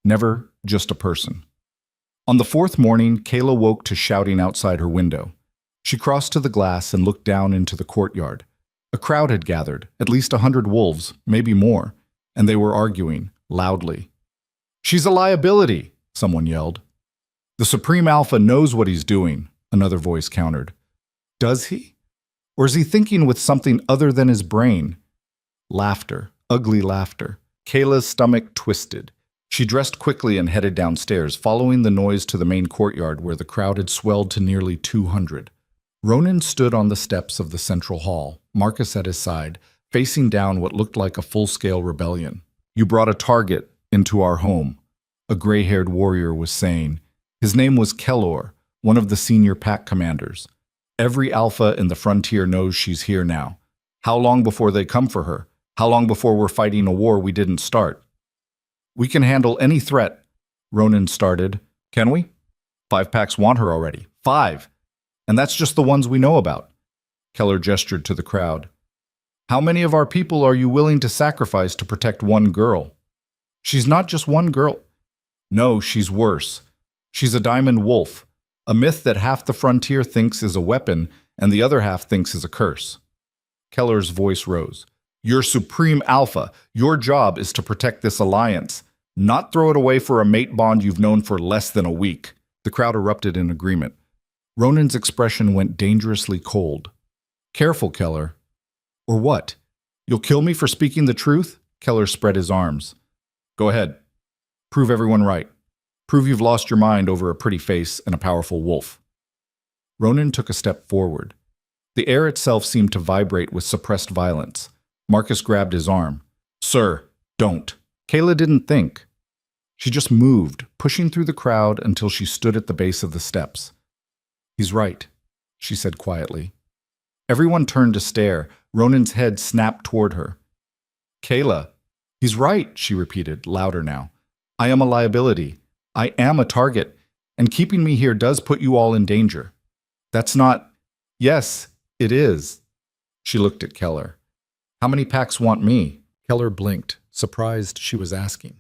Never just a person. On the fourth morning, Kayla woke to shouting outside her window. She crossed to the glass and looked down into the courtyard. A crowd had gathered, at least 100 wolves, maybe more, and they were arguing, loudly. She's a liability, someone yelled. The Supreme Alpha knows what he's doing, another voice countered. Does he? Or is he thinking with something other than his brain? Laughter, ugly laughter. Kayla's stomach twisted. She dressed quickly and headed downstairs, following the noise to the main courtyard where the crowd had swelled to nearly 200. Ronan stood on the steps of the central hall, Marcus at his side, facing down what looked like a full-scale rebellion. You brought a target into our home, a gray-haired warrior was saying. His name was Kellor, one of the senior pack commanders. Every alpha in the frontier knows she's here now. How long before they come for her? How long before we're fighting a war we didn't start? We can handle any threat, Ronan started. Can we? 5 packs want her already. 5! And that's just the ones we know about. Keller gestured to the crowd. How many of our people are you willing to sacrifice to protect one girl? She's not just one girl. No, she's worse. She's a diamond wolf, a myth that half the frontier thinks is a weapon and the other half thinks is a curse. Keller's voice rose. You're supreme alpha. Your job is to protect this alliance, not throw it away for a mate bond you've known for less than a week. The crowd erupted in agreement. Ronan's expression went dangerously cold. Careful, Keller. Or what? You'll kill me for speaking the truth? Keller spread his arms. Go ahead. Prove everyone right. Prove you've lost your mind over a pretty face and a powerful wolf. Ronan took a step forward. The air itself seemed to vibrate with suppressed violence. Marcus grabbed his arm. Sir, don't. Kayla didn't think. She just moved, pushing through the crowd until she stood at the base of the steps. He's right, she said quietly. Everyone turned to stare. Ronan's head snapped toward her. Kayla, he's right, she repeated, louder now. I am a liability. I am a target, and keeping me here does put you all in danger. That's not... Yes, it is. She looked at Keller. How many packs want me? Keller blinked, surprised she was asking.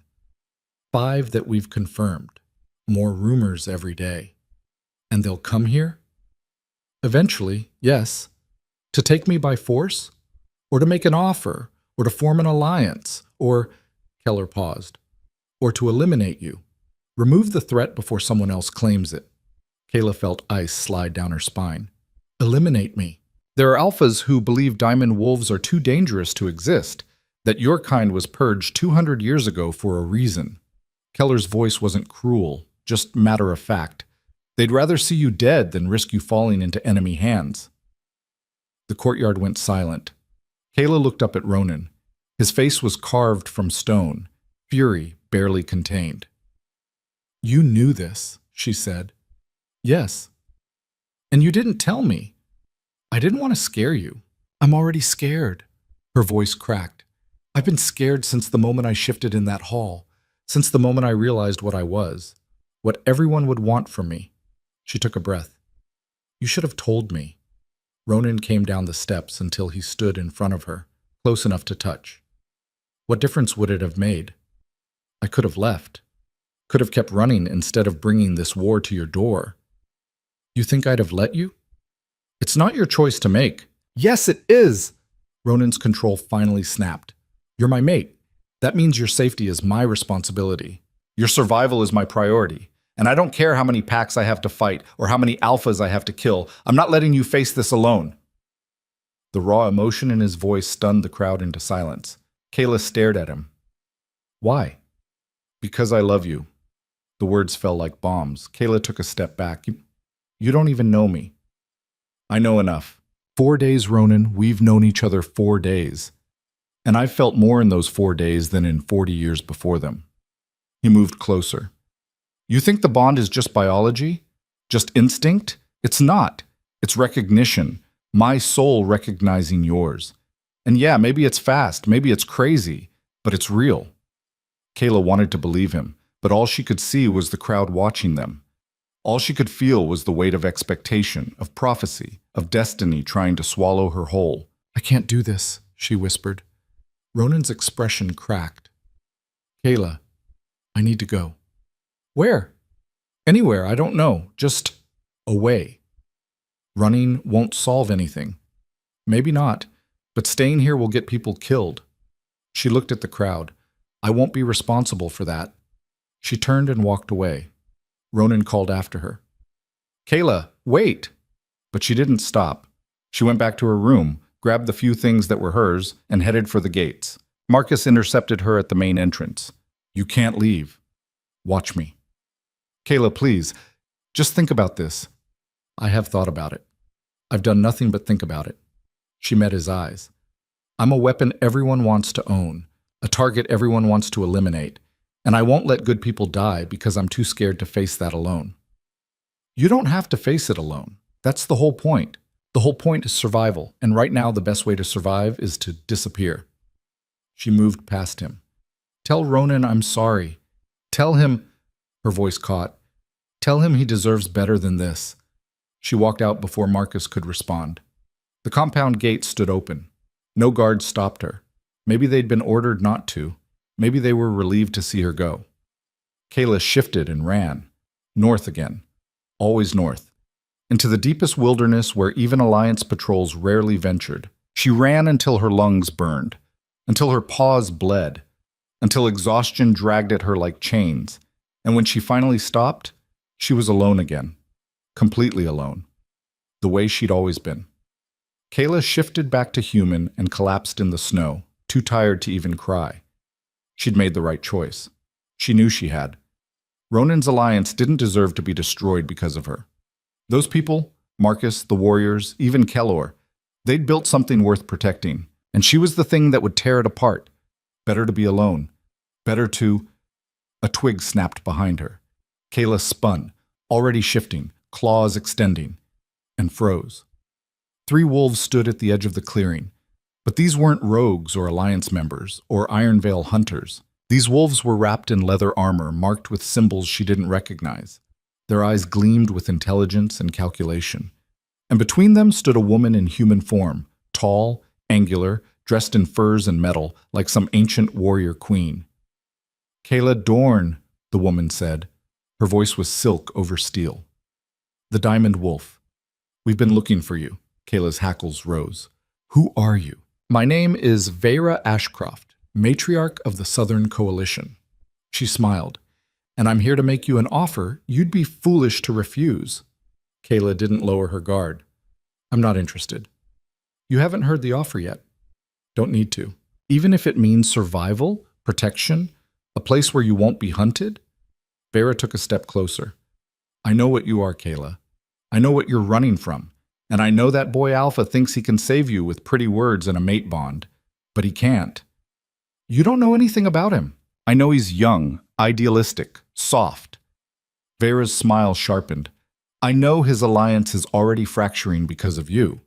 5 that we've confirmed. More rumors every day. And they'll come here? Eventually, yes. To take me by force? Or to make an offer? Or to form an alliance? Or, Keller paused, or to eliminate you. Remove the threat before someone else claims it. Kayla felt ice slide down her spine. Eliminate me. There are alphas who believe diamond wolves are too dangerous to exist, that your kind was purged 200 years ago for a reason. Keller's voice wasn't cruel, just matter of fact. They'd rather see you dead than risk you falling into enemy hands. The courtyard went silent. Kayla looked up at Ronan. His face was carved from stone, fury barely contained. You knew this, she said. Yes. And you didn't tell me. I didn't want to scare you. I'm already scared. Her voice cracked. I've been scared since the moment I shifted in that hall, since the moment I realized what I was, what everyone would want from me. She took a breath. You should have told me. Ronan came down the steps until he stood in front of her, close enough to touch. What difference would it have made? I could have left. Could have kept running instead of bringing this war to your door. You think I'd have let you? It's not your choice to make. Yes, it is! Ronan's control finally snapped. You're my mate. That means your safety is my responsibility. Your survival is my priority. And I don't care how many packs I have to fight or how many alphas I have to kill. I'm not letting you face this alone. The raw emotion in his voice stunned the crowd into silence. Kayla stared at him. Why? Because I love you. The words fell like bombs. Kayla took a step back. You don't even know me. I know enough. 4 days, Ronan. We've known each other 4 days. And I've felt more in those 4 days than in 40 years before them. He moved closer. You think the bond is just biology? Just instinct? It's not. It's recognition. My soul recognizing yours. And yeah, maybe it's fast, maybe it's crazy, but it's real. Kayla wanted to believe him, but all she could see was the crowd watching them. All she could feel was the weight of expectation, of prophecy, of destiny trying to swallow her whole. I can't do this, she whispered. Ronan's expression cracked. Kayla, I need to go. Where? Anywhere, I don't know. Just away. Running won't solve anything. Maybe not, but staying here will get people killed. She looked at the crowd. I won't be responsible for that. She turned and walked away. Ronan called after her. Kayla, wait! But she didn't stop. She went back to her room, grabbed the few things that were hers, and headed for the gates. Marcus intercepted her at the main entrance. You can't leave. Watch me. Kayla, please, just think about this. I have thought about it. I've done nothing but think about it. She met his eyes. I'm a weapon everyone wants to own, a target everyone wants to eliminate, and I won't let good people die because I'm too scared to face that alone. You don't have to face it alone. That's the whole point. The whole point is survival, and right now the best way to survive is to disappear. She moved past him. Tell Ronan I'm sorry. Tell him, her voice caught, tell him he deserves better than this. She walked out before Marcus could respond. The compound gate stood open. No guards stopped her. Maybe they'd been ordered not to. Maybe they were relieved to see her go. Kayla shifted and ran. North again. Always north. Into the deepest wilderness where even Alliance patrols rarely ventured. She ran until her lungs burned, until her paws bled, until exhaustion dragged at her like chains. And when she finally stopped, she was alone again. Completely alone. The way she'd always been. Kayla shifted back to human and collapsed in the snow, too tired to even cry. She'd made the right choice. She knew she had. Ronan's alliance didn't deserve to be destroyed because of her. Those people, Marcus, the warriors, even Kellor, they'd built something worth protecting, and she was the thing that would tear it apart. Better to be alone. Better to... A twig snapped behind her. Kayla spun, already shifting, claws extending, and froze. 3 wolves stood at the edge of the clearing, but these weren't rogues or alliance members or Ironvale hunters. These wolves were wrapped in leather armor marked with symbols she didn't recognize. Their eyes gleamed with intelligence and calculation. And between them stood a woman in human form, tall, angular, dressed in furs and metal, like some ancient warrior queen. "Kayla Dorn," the woman said. Her voice was silk over steel. "The Diamond Wolf. We've been looking for you." Kayla's hackles rose. "Who are you?" "My name is Vera Ashcroft, matriarch of the Southern Coalition." She smiled. "And I'm here to make you an offer you'd be foolish to refuse." Kayla didn't lower her guard. "I'm not interested." "You haven't heard the offer yet." "Don't need to. Even if it means survival, protection, a place where you won't be hunted?" Vera took a step closer. "I know what you are, Kayla. I know what you're running from. And I know that boy Alpha thinks he can save you with pretty words and a mate bond. But he can't. You don't know anything about him. I know he's young, idealistic, soft." Vera's smile sharpened. "I know his alliance is already fracturing because of you.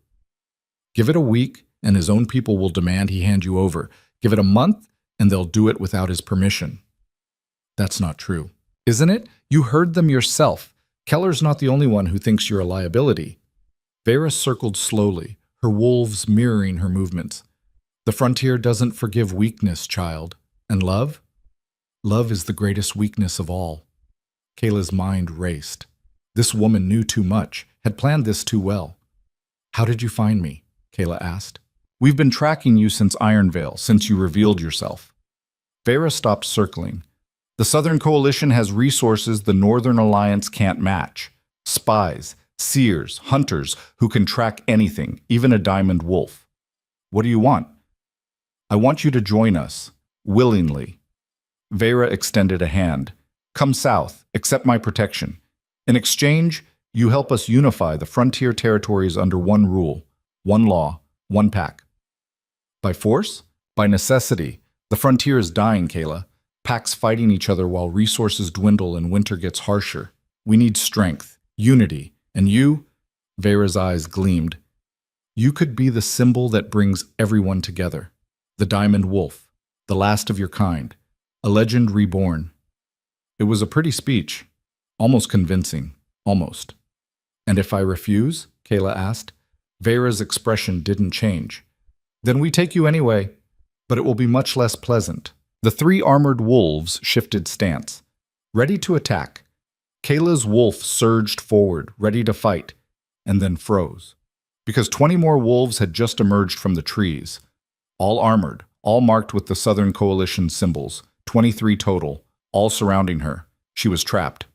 Give it a week, and his own people will demand he hand you over. Give it a month, and they'll do it without his permission." "That's not true." "Isn't it? You heard them yourself. Keller's not the only one who thinks you're a liability." Vera circled slowly, her wolves mirroring her movements. "The frontier doesn't forgive weakness, child. And love? Love is the greatest weakness of all." Kayla's mind raced. This woman knew too much, had planned this too well. "How did you find me?" Kayla asked. "We've been tracking you since Ironvale, since you revealed yourself." Vera stopped circling. "The Southern Coalition has resources the Northern Alliance can't match. Spies, seers, hunters who can track anything, even a diamond wolf. What do you want?" "I want you to join us, willingly." Vera extended a hand. "Come south, accept my protection. In exchange, you help us unify the frontier territories under one rule, one law, one pack." "By force? By necessity. The frontier is dying, Kayla. Packs fighting each other while resources dwindle and winter gets harsher. We need strength, unity, and you," Vera's eyes gleamed, "you could be the symbol that brings everyone together. The Diamond Wolf, the last of your kind, a legend reborn." It was a pretty speech, almost convincing, almost. "And if I refuse?" Kayla asked. Vera's expression didn't change. "Then we take you anyway, but it will be much less pleasant." The 3 armored wolves shifted stance, ready to attack. Kayla's wolf surged forward, ready to fight, and then froze. Because 20 more wolves had just emerged from the trees. All armored, all marked with the Southern Coalition symbols, 23 total, all surrounding her. She was trapped.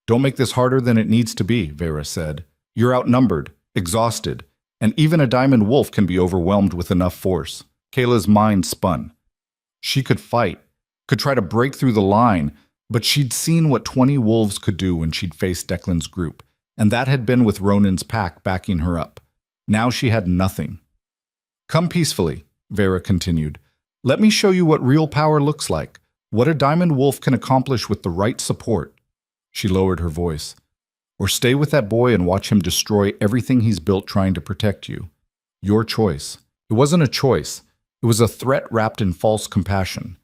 "Don't make this harder than it needs to be," Vera said. "You're outnumbered, exhausted, and even a diamond wolf can be overwhelmed with enough force." Kayla's mind spun. She could fight, could try to break through the line, but she'd seen what 20 wolves could do when she'd faced Declan's group, and that had been with Ronan's pack backing her up. Now she had nothing. "Come peacefully," Vera continued. "Let me show you what real power looks like, what a diamond wolf can accomplish with the right support." She lowered her voice. "Or stay with that boy and watch him destroy everything he's built trying to protect you. Your choice." It wasn't a choice. It was a threat wrapped in false compassion.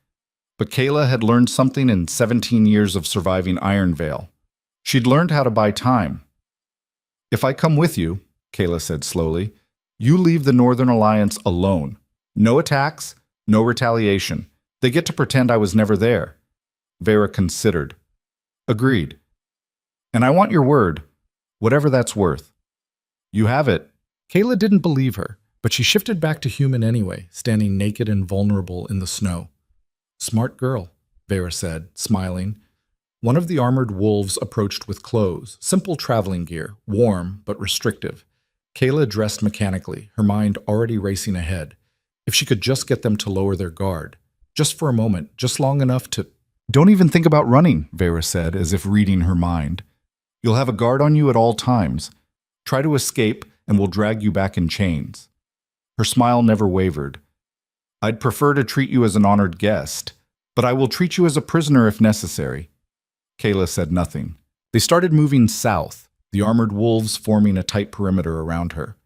But Kayla had learned something in 17 years of surviving Ironvale. She'd learned how to buy time. "If I come with you," Kayla said slowly, "you leave the Northern Alliance alone. No attacks, no retaliation. They get to pretend I was never there. Vera considered. Agreed. And I want your word, whatever that's worth. You have it. Kayla didn't believe her, but she shifted back to human anyway, standing naked and vulnerable in the snow. Smart girl, Vera said, smiling. One of the armored wolves approached with clothes, simple traveling gear, warm but restrictive. Kayla dressed mechanically, her mind already racing ahead. If she could just get them to lower their guard. Just for a moment, just long enough to... Don't even think about running, Vera said, as if reading her mind. You'll have a guard on you at all times. Try to escape, and we'll drag you back in chains. Her smile never wavered. I'd prefer to treat you as an honored guest, but I will treat you as a prisoner if necessary. Kayla said nothing. They started moving south, the armored wolves forming a tight perimeter around her.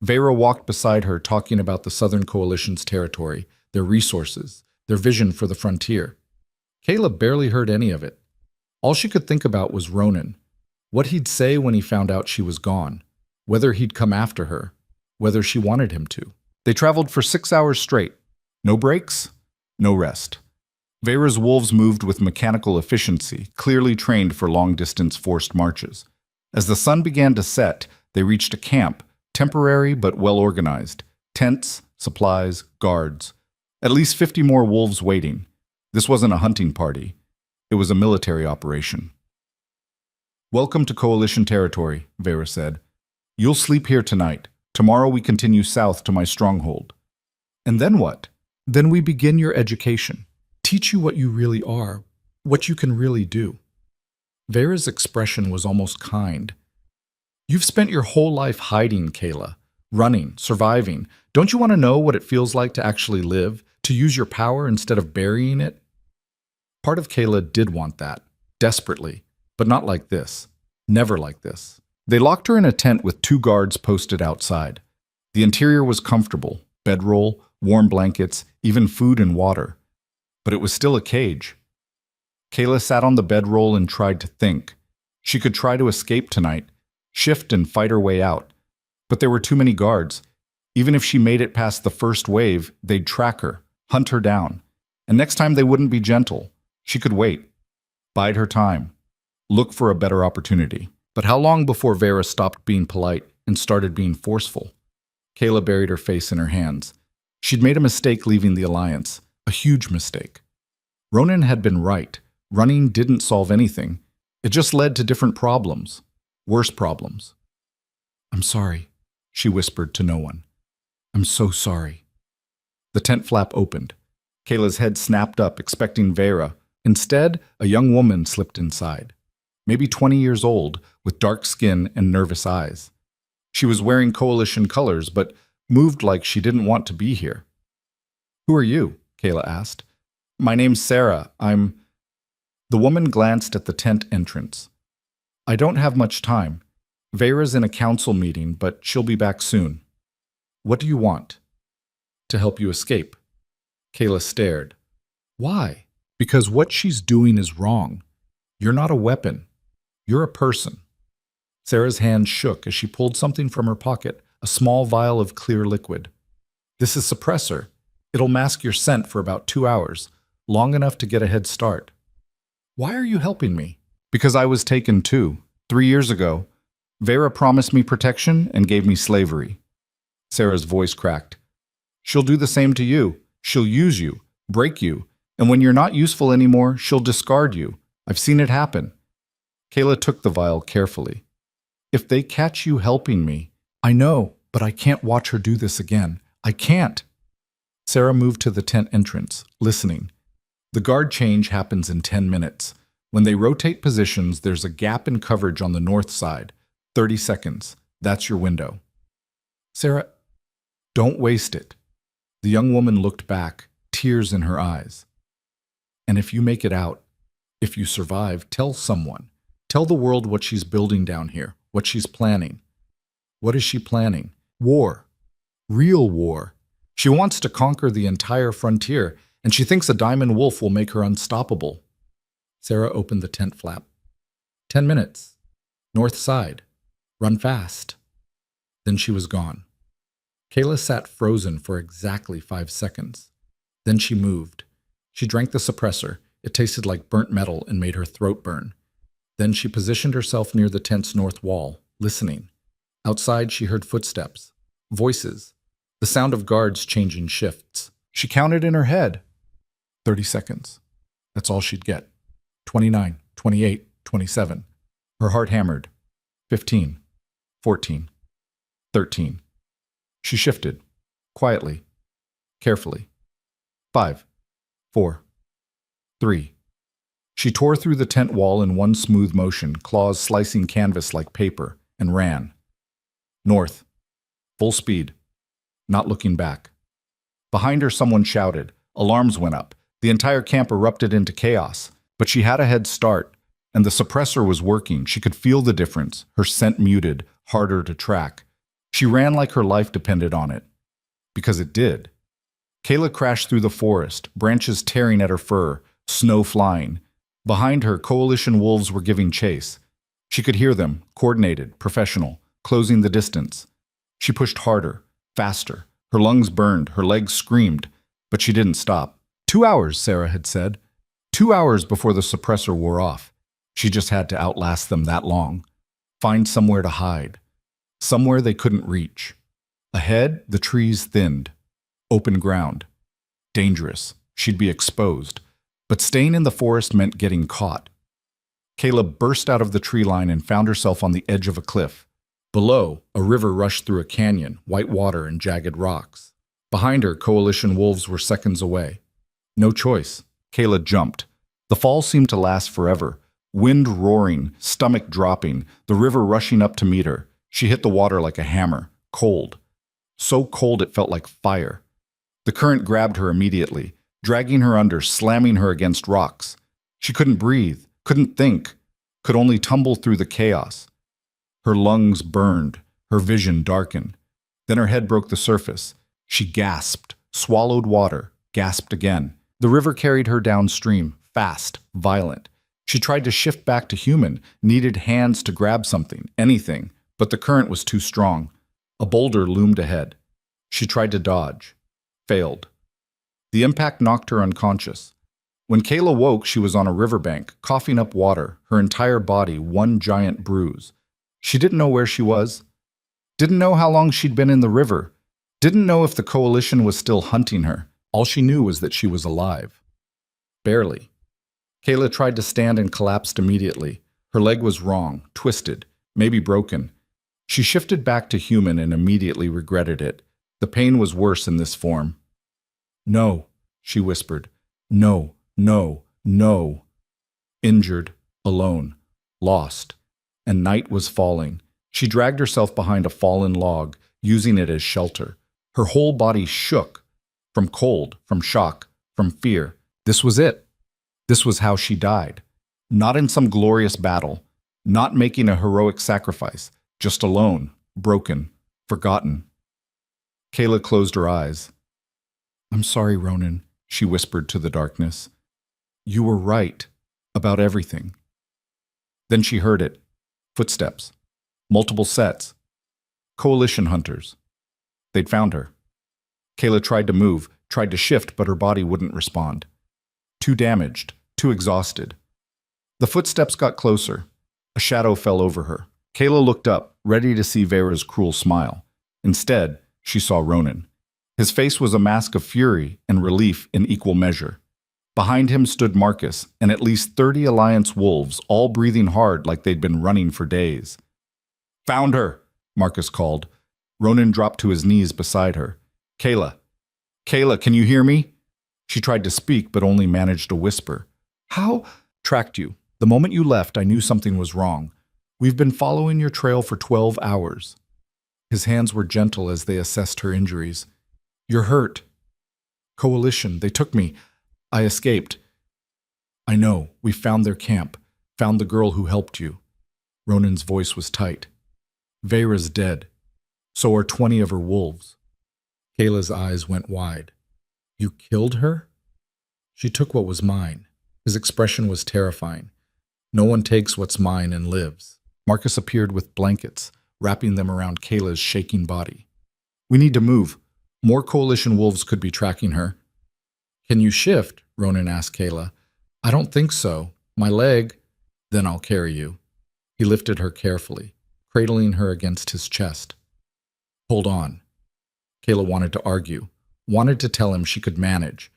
Vera walked beside her, talking about the Southern Coalition's territory, their resources, their vision for the frontier. Kayla barely heard any of it. All she could think about was Ronan, what he'd say when he found out she was gone, whether he'd come after her, whether she wanted him to. They traveled for 6 hours straight. No breaks, no rest. Vera's wolves moved with mechanical efficiency, clearly trained for long-distance forced marches. As the sun began to set, they reached a camp, temporary but well-organized. Tents, supplies, guards. At least 50 more wolves waiting. This wasn't a hunting party. It was a military operation. Welcome to Coalition territory, Vera said. You'll sleep here tonight. Tomorrow we continue south to my stronghold. And then what? Then we begin your education. Teach you what you really are, what you can really do. Vera's expression was almost kind. You've spent your whole life hiding, Kayla, running, surviving. Don't you want to know what it feels like to actually live, to use your power instead of burying it? Part of Kayla did want that, desperately, but not like this. Never like this. They locked her in a tent with 2 guards posted outside. The interior was comfortable, bedroll, warm blankets, even food and water. But it was still a cage. Kayla sat on the bedroll and tried to think. She could try to escape tonight, shift and fight her way out. But there were too many guards. Even if she made it past the first wave, they'd track her, hunt her down. And next time they wouldn't be gentle. She could wait. Bide her time. Look for a better opportunity. But how long before Vera stopped being polite and started being forceful? Kayla buried her face in her hands. She'd made a mistake leaving the Alliance. A huge mistake. Ronan had been right. Running didn't solve anything. It just led to different problems. Worse problems. I'm sorry, she whispered to no one. I'm so sorry. The tent flap opened. Kayla's head snapped up, expecting Vera. Instead, a young woman slipped inside. Maybe 20 years old, with dark skin and nervous eyes. She was wearing Coalition colors, but moved like she didn't want to be here. Who are you? Kayla asked. My name's Sarah. The woman glanced at the tent entrance. I don't have much time. Vera's in a council meeting, but she'll be back soon. What do you want? To help you escape. Kayla stared. Why? Because what she's doing is wrong. You're not a weapon. You're a person. Sarah's hand shook as she pulled something from her pocket, a small vial of clear liquid. This is suppressor. It'll mask your scent for about 2 hours, long enough to get a head start. Why are you helping me? Because I was taken too, 3 years ago. Vera promised me protection and gave me slavery. Sarah's voice cracked. She'll do the same to you. She'll use you, break you, and when you're not useful anymore, she'll discard you. I've seen it happen. Kayla took the vial carefully. If they catch you helping me, I know, but I can't watch her do this again. I can't. Sarah moved to the tent entrance, listening. The guard change happens in 10 minutes. When they rotate positions, there's a gap in coverage on the north side. 30 seconds. That's your window. Sarah, don't waste it. The young woman looked back, tears in her eyes. And if you make it out, if you survive, tell someone. Tell the world what she's building down here, what she's planning. What is she planning? War. Real war. She wants to conquer the entire frontier, and she thinks a diamond wolf will make her unstoppable. Sarah opened the tent flap. 10 minutes. North side. Run fast. Then she was gone. Kayla sat frozen for exactly 5 seconds. Then she moved. She drank the suppressor. It tasted like burnt metal and made her throat burn. Then she positioned herself near the tent's north wall, listening. Outside, she heard footsteps, voices, the sound of guards changing shifts. She counted in her head. 30 seconds. That's all she'd get. 29, 28, 27. Her heart hammered. 15, 14, 13. She shifted, quietly, carefully. 5, 4, 3. She tore through the tent wall in one smooth motion, claws slicing canvas like paper, and ran. North. Full speed. Not looking back. Behind her, someone shouted. Alarms went up. The entire camp erupted into chaos. But she had a head start, and the suppressor was working. She could feel the difference, her scent muted, harder to track. She ran like her life depended on it. Because it did. Kayla crashed through the forest, branches tearing at her fur, snow flying. Behind her, coalition wolves were giving chase. She could hear them, coordinated, professional, closing the distance. She pushed harder, faster. Her lungs burned, her legs screamed, but she didn't stop. 2 hours, Sarah had said. 2 hours before the suppressor wore off. She just had to outlast them that long. Find somewhere to hide. Somewhere they couldn't reach. Ahead, the trees thinned. Open ground. Dangerous. She'd be exposed. But staying in the forest meant getting caught. Kayla burst out of the tree line and found herself on the edge of a cliff. Below, a river rushed through a canyon, white water and jagged rocks. Behind her, coalition wolves were seconds away. No choice. Kayla jumped. The fall seemed to last forever. Wind roaring, stomach dropping, the river rushing up to meet her. She hit the water like a hammer, cold. So cold it felt like fire. The current grabbed her immediately, dragging her under, slamming her against rocks. She couldn't breathe, couldn't think, could only tumble through the chaos. Her lungs burned, her vision darkened. Then her head broke the surface. She gasped, swallowed water, gasped again. The river carried her downstream, fast, violent. She tried to shift back to human, needed hands to grab something, anything, but the current was too strong. A boulder loomed ahead. She tried to dodge, failed. The impact knocked her unconscious. When Kayla woke, she was on a riverbank, coughing up water, her entire body one giant bruise. She didn't know where she was, didn't know how long she'd been in the river, didn't know if the coalition was still hunting her. All she knew was that she was alive. Barely. Kayla tried to stand and collapsed immediately. Her leg was wrong, twisted, maybe broken. She shifted back to human and immediately regretted it. The pain was worse in this form. No, she whispered. No, no, no. Injured, alone, lost. And night was falling. She dragged herself behind a fallen log, using it as shelter. Her whole body shook. From cold, from shock, from fear. This was it. This was how she died. Not in some glorious battle. Not making a heroic sacrifice. Just alone, broken, forgotten. Kayla closed her eyes. I'm sorry, Ronan, she whispered to the darkness. You were right about everything. Then she heard it. Footsteps. Multiple sets. Coalition hunters. They'd found her. Kayla tried to move, tried to shift, but her body wouldn't respond. Too damaged, too exhausted. The footsteps got closer. A shadow fell over her. Kayla looked up, ready to see Vera's cruel smile. Instead, she saw Ronan. His face was a mask of fury and relief in equal measure. Behind him stood Marcus and at least 30 Alliance wolves, all breathing hard like they'd been running for days. Found her, Marcus called. Ronan dropped to his knees beside her. Kayla, can you hear me? She tried to speak, but only managed a whisper. How? Tracked you. The moment you left, I knew something was wrong. We've been following your trail for 12 hours. His hands were gentle as they assessed her injuries. You're hurt. Coalition, they took me. I escaped. I know. We found their camp. Found the girl who helped you. Ronan's voice was tight. Vera's dead. So are 20 of her wolves. Kayla's eyes went wide. You killed her? She took what was mine. His expression was terrifying. No one takes what's mine and lives. Marcus appeared with blankets, wrapping them around Kayla's shaking body. We need to move. More coalition wolves could be tracking her. Can you shift? Ronan asked Kayla. I don't think so. My leg. Then I'll carry you. He lifted her carefully, cradling her against his chest. Hold on. Kayla wanted to argue, wanted to tell him she could manage.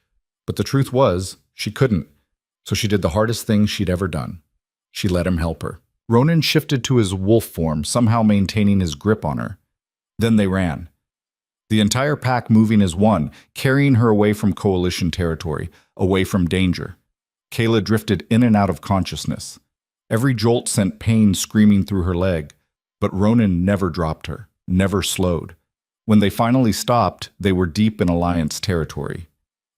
But the truth was, she couldn't. So she did the hardest thing she'd ever done. She let him help her. Ronan shifted to his wolf form, somehow maintaining his grip on her. Then they ran. The entire pack moving as one, carrying her away from coalition territory, away from danger. Kayla drifted in and out of consciousness. Every jolt sent pain screaming through her leg, but Ronan never dropped her, never slowed. When they finally stopped, they were deep in Alliance territory.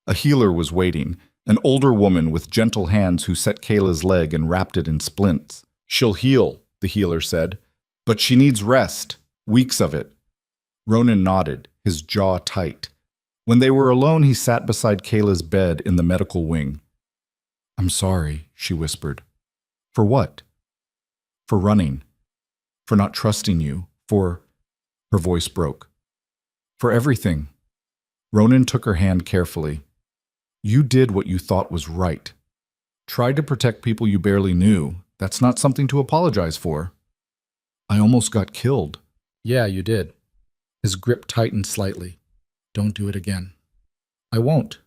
A healer was waiting, an older woman with gentle hands who set Kayla's leg and wrapped it in splints. She'll heal, the healer said, but she needs rest, weeks of it. Ronan nodded, his jaw tight. When they were alone, he sat beside Kayla's bed in the medical wing. I'm sorry, she whispered. For what? For running. For not trusting you. For... Her voice broke. For everything. Ronan took her hand carefully. You did what you thought was right. Tried to protect people you barely knew. That's not something to apologize for. I almost got killed. Yeah, you did. His grip tightened slightly. Don't do it again. I won't.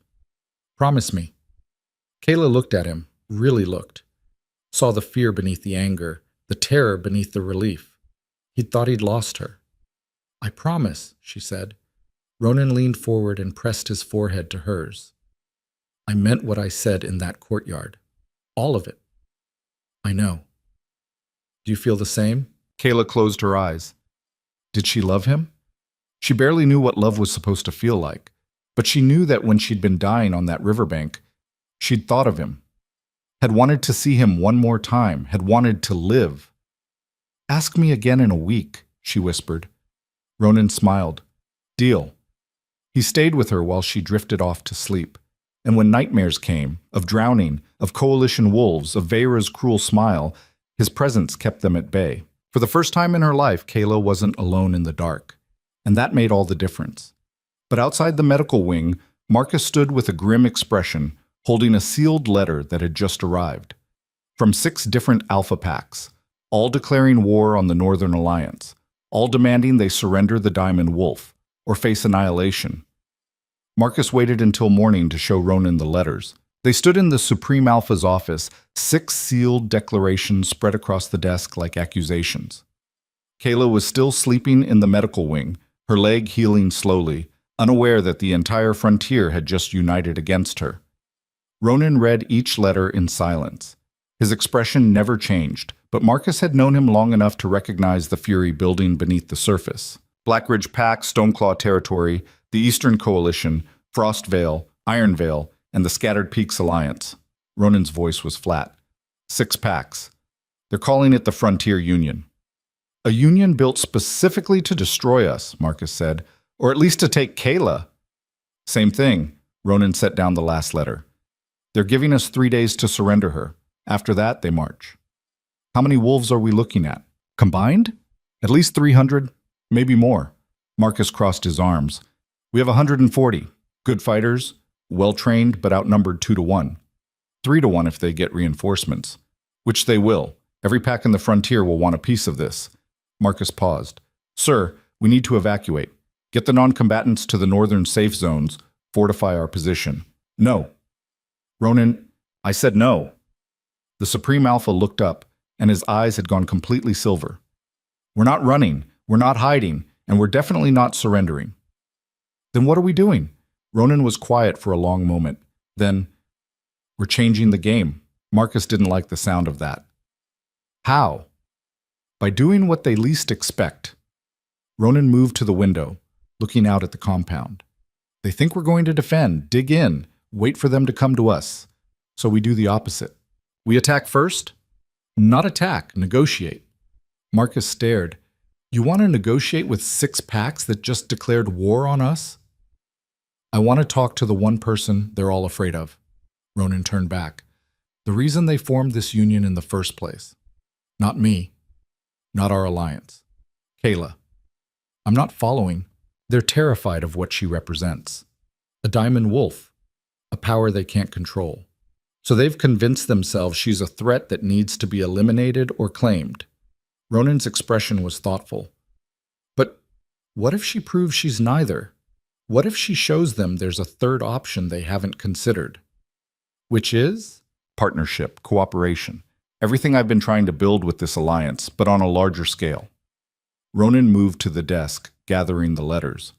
Promise me. Kayla looked at him, really looked. Saw the fear beneath the anger, the terror beneath the relief. He'd thought he'd lost her. I promise, she said. Ronan leaned forward and pressed his forehead to hers. I meant what I said in that courtyard. All of it. I know. Do you feel the same? Kayla closed her eyes. Did she love him? She barely knew what love was supposed to feel like, but she knew that when she'd been dying on that riverbank, she'd thought of him, had wanted to see him one more time, had wanted to live. Ask me again in a week, she whispered. Ronan smiled. Deal. He stayed with her while she drifted off to sleep. And when nightmares came, of drowning, of coalition wolves, of Veyra's cruel smile, his presence kept them at bay. For the first time in her life, Kayla wasn't alone in the dark. And that made all the difference. But outside the medical wing, Marcus stood with a grim expression, holding a sealed letter that had just arrived. From 6 different Alpha packs, all declaring war on the Northern Alliance, all demanding they surrender the Diamond Wolf, or face annihilation. Marcus waited until morning to show Ronan the letters. They stood in the Supreme Alpha's office, 6 sealed declarations spread across the desk like accusations. Kayla was still sleeping in the medical wing, her leg healing slowly, unaware that the entire frontier had just united against her. Ronan read each letter in silence. His expression never changed, but Marcus had known him long enough to recognize the fury building beneath the surface. Blackridge Pack, Stoneclaw Territory, the Eastern Coalition, Frost Vale, Iron Vale, and the Scattered Peaks Alliance. Ronan's voice was flat. 6 packs. They're calling it the Frontier Union. A union built specifically to destroy us, Marcus said, or at least to take Kayla. Same thing. Ronan set down the last letter. They're giving us 3 days to surrender her. After that, they march. How many wolves are we looking at? Combined? At least 300, maybe more. Marcus crossed his arms. We have 140. Good fighters, well-trained but outnumbered 2 to 1. 3 to 1 if they get reinforcements. Which they will. Every pack in the frontier will want a piece of this. Marcus paused. Sir, we need to evacuate. Get the non-combatants to the northern safe zones. Fortify our position. No. Ronan, I said no. The Supreme Alpha looked up, and his eyes had gone completely silver. We're not running, we're not hiding, and we're definitely not surrendering. Then what are we doing? Ronan was quiet for a long moment. Then, we're changing the game. Marcus didn't like the sound of that. How? By doing what they least expect. Ronan moved to the window, looking out at the compound. They think we're going to defend, dig in, wait for them to come to us. So we do the opposite. We attack first? Not attack, negotiate. Marcus stared. You want to negotiate with 6 packs that just declared war on us? I want to talk to the one person they're all afraid of. Ronan turned back. The reason they formed this union in the first place. Not me. Not our alliance. Kayla. I'm not following. They're terrified of what she represents. A diamond wolf. a power they can't control. So they've convinced themselves she's a threat that needs to be eliminated or claimed. Ronan's expression was thoughtful. But what if she proves she's neither? What if she shows them there's a third option they haven't considered? Which is? Partnership, cooperation. Everything I've been trying to build with this alliance, but on a larger scale. Ronan moved to the desk, gathering the letters.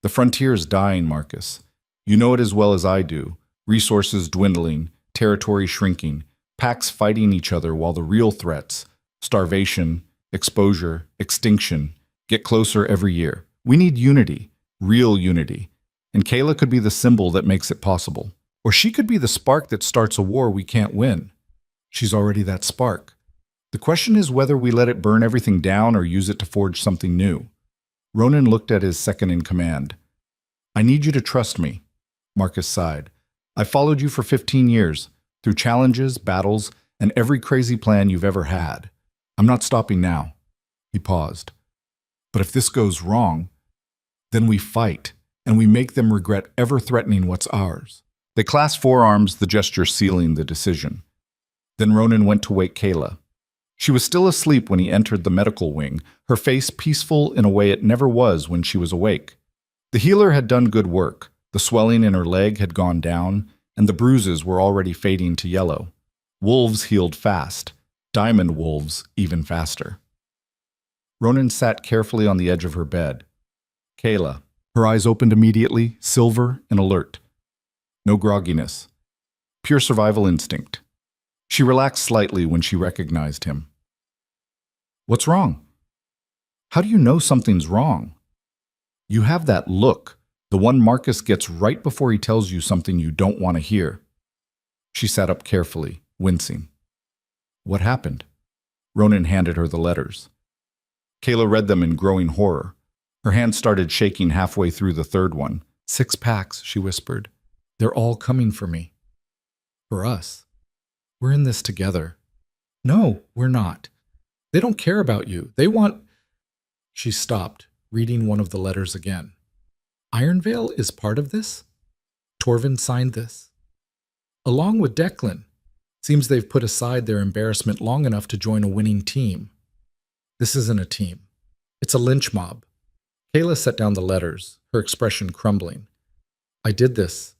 The frontier is dying, Marcus. You know it as well as I do. Resources dwindling, territory shrinking, packs fighting each other while the real threats, starvation, exposure, extinction, get closer every year. We need unity, real unity. And Kayla could be the symbol that makes it possible. Or she could be the spark that starts a war we can't win. She's already that spark. The question is whether we let it burn everything down or use it to forge something new. Ronan looked at his second-in-command. I need you to trust me, Marcus sighed. I followed you for 15 years, through challenges, battles, and every crazy plan you've ever had. I'm not stopping now. He paused. But if this goes wrong, then we fight, and we make them regret ever threatening what's ours. They clasped forearms, the gesture sealing the decision. Then Ronan went to wake Kayla. She was still asleep when he entered the medical wing, her face peaceful in a way it never was when she was awake. The healer had done good work. The swelling in her leg had gone down, and the bruises were already fading to yellow. Wolves healed fast, diamond wolves even faster. Ronan sat carefully on the edge of her bed. Kayla, her eyes opened immediately, silver and alert. No grogginess. Pure survival instinct. She relaxed slightly when she recognized him. What's wrong? How do you know something's wrong? You have that look, the one Marcus gets right before he tells you something you don't want to hear. She sat up carefully, wincing. What happened? Ronan handed her the letters. Kayla read them in growing horror. Her hand started shaking halfway through the third one. 6 packs, she whispered. They're all coming for me. For us. We're in this together. No, we're not. They don't care about you. They want... She stopped, reading one of the letters again. Ironvale is part of this? Torvin signed this. Along with Declan. Seems they've put aside their embarrassment long enough to join a winning team. This isn't a team. It's a lynch mob. Kayla set down the letters, her expression crumbling. I did this.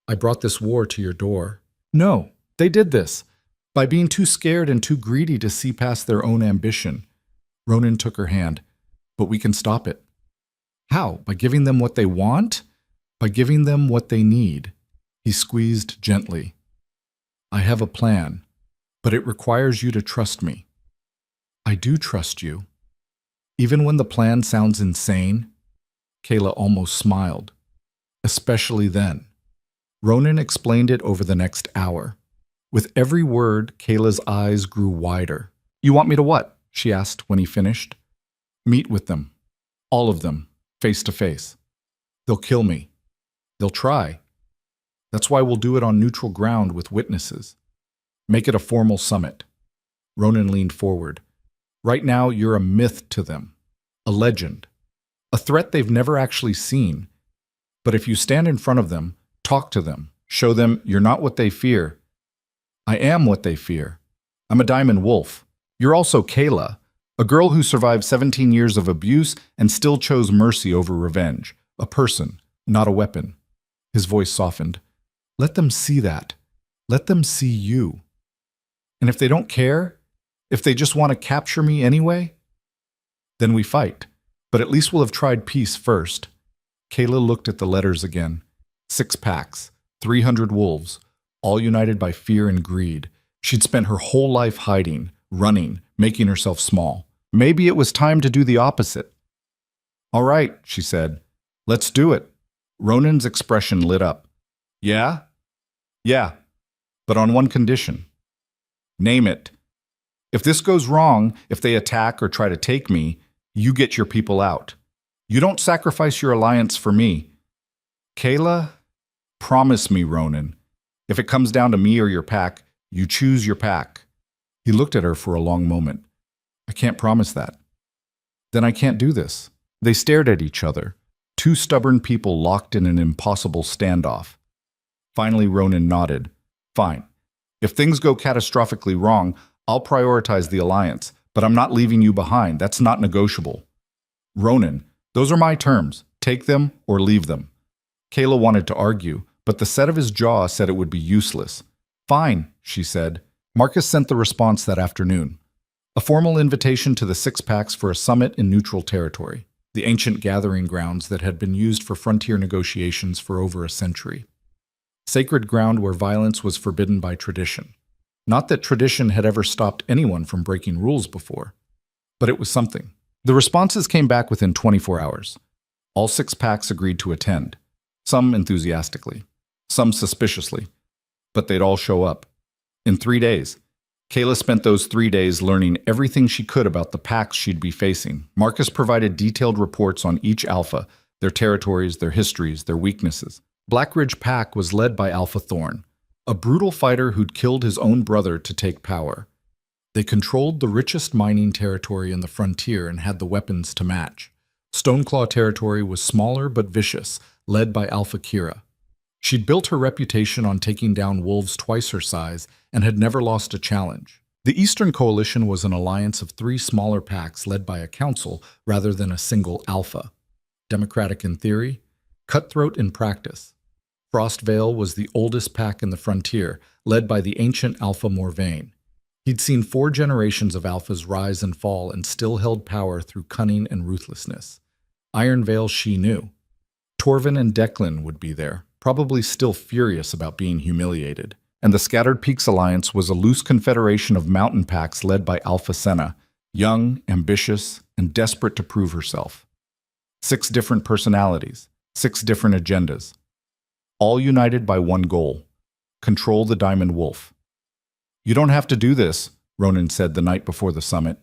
I brought this war to your door. No, they did this. By being too scared and too greedy to see past their own ambition. Ronan took her hand. But we can stop it. How? By giving them what they want? By giving them what they need. He squeezed gently. I have a plan, but it requires you to trust me. I do trust you. Even when the plan sounds insane, Kayla almost smiled. Especially then. Ronan explained it over the next hour. With every word, Kayla's eyes grew wider. You want me to what? She asked when he finished. Meet with them. All of them. Face to face. They'll kill me. They'll try. That's why we'll do it on neutral ground with witnesses. Make it a formal summit. Ronan leaned forward. Right now, you're a myth to them. A legend. A threat they've never actually seen. But if you stand in front of them, talk to them, show them you're not what they fear. I am what they fear. I'm a diamond wolf. You're also Kayla, a girl who survived 17 years of abuse and still chose mercy over revenge. A person, not a weapon. His voice softened. Let them see that. Let them see you. And if they don't care, if they just want to capture me anyway, then we fight. But at least we'll have tried peace first. Kayla looked at the letters again. 6 packs, 300 wolves, all united by fear and greed. She'd spent her whole life hiding, running, making herself small. Maybe it was time to do the opposite. All right, she said. Let's do it. Ronan's expression lit up. Yeah? Yeah, but on one condition. Name it. If this goes wrong, if they attack or try to take me, you get your people out. You don't sacrifice your alliance for me. Kayla, promise me, Ronan. If it comes down to me or your pack, you choose your pack. He looked at her for a long moment. I can't promise that. Then I can't do this. They stared at each other, 2 stubborn people locked in an impossible standoff. Finally, Ronan nodded. Fine. If things go catastrophically wrong, I'll prioritize the alliance, but I'm not leaving you behind. That's not negotiable. Ronan, those are my terms. Take them or leave them. Kayla wanted to argue, but the set of his jaw said it would be useless. Fine, she said. Marcus sent the response that afternoon. A formal invitation to the Six Packs for a summit in neutral territory, the ancient gathering grounds that had been used for frontier negotiations for over a century. Sacred ground where violence was forbidden by tradition. Not that tradition had ever stopped anyone from breaking rules before, but it was something. The responses came back within 24 hours. All 6 packs agreed to attend, some enthusiastically, some suspiciously, but they'd all show up. In 3 days. Kayla spent those 3 days learning everything she could about the packs she'd be facing. Marcus provided detailed reports on each alpha, their territories, their histories, their weaknesses. Blackridge Pack was led by Alpha Thorn, a brutal fighter who'd killed his own brother to take power. They controlled the richest mining territory in the frontier and had the weapons to match. Stoneclaw territory was smaller but vicious, led by Alpha Kira. She'd built her reputation on taking down wolves twice her size and had never lost a challenge. The Eastern Coalition was an alliance of 3 smaller packs led by a council rather than a single alpha. Democratic in theory, cutthroat in practice. Frostvale was the oldest pack in the frontier, led by the ancient Alpha Morvain. He'd seen 4 generations of alphas rise and fall and still held power through cunning and ruthlessness. Ironvale she knew. Torvin and Declan would be there, probably still furious about being humiliated. And the Scattered Peaks Alliance was a loose confederation of mountain packs led by Alpha Senna, young, ambitious, and desperate to prove herself. 6 different personalities, 6 different agendas, all united by one goal: control the Diamond Wolf. You don't have to do this, Ronan said the night before the summit.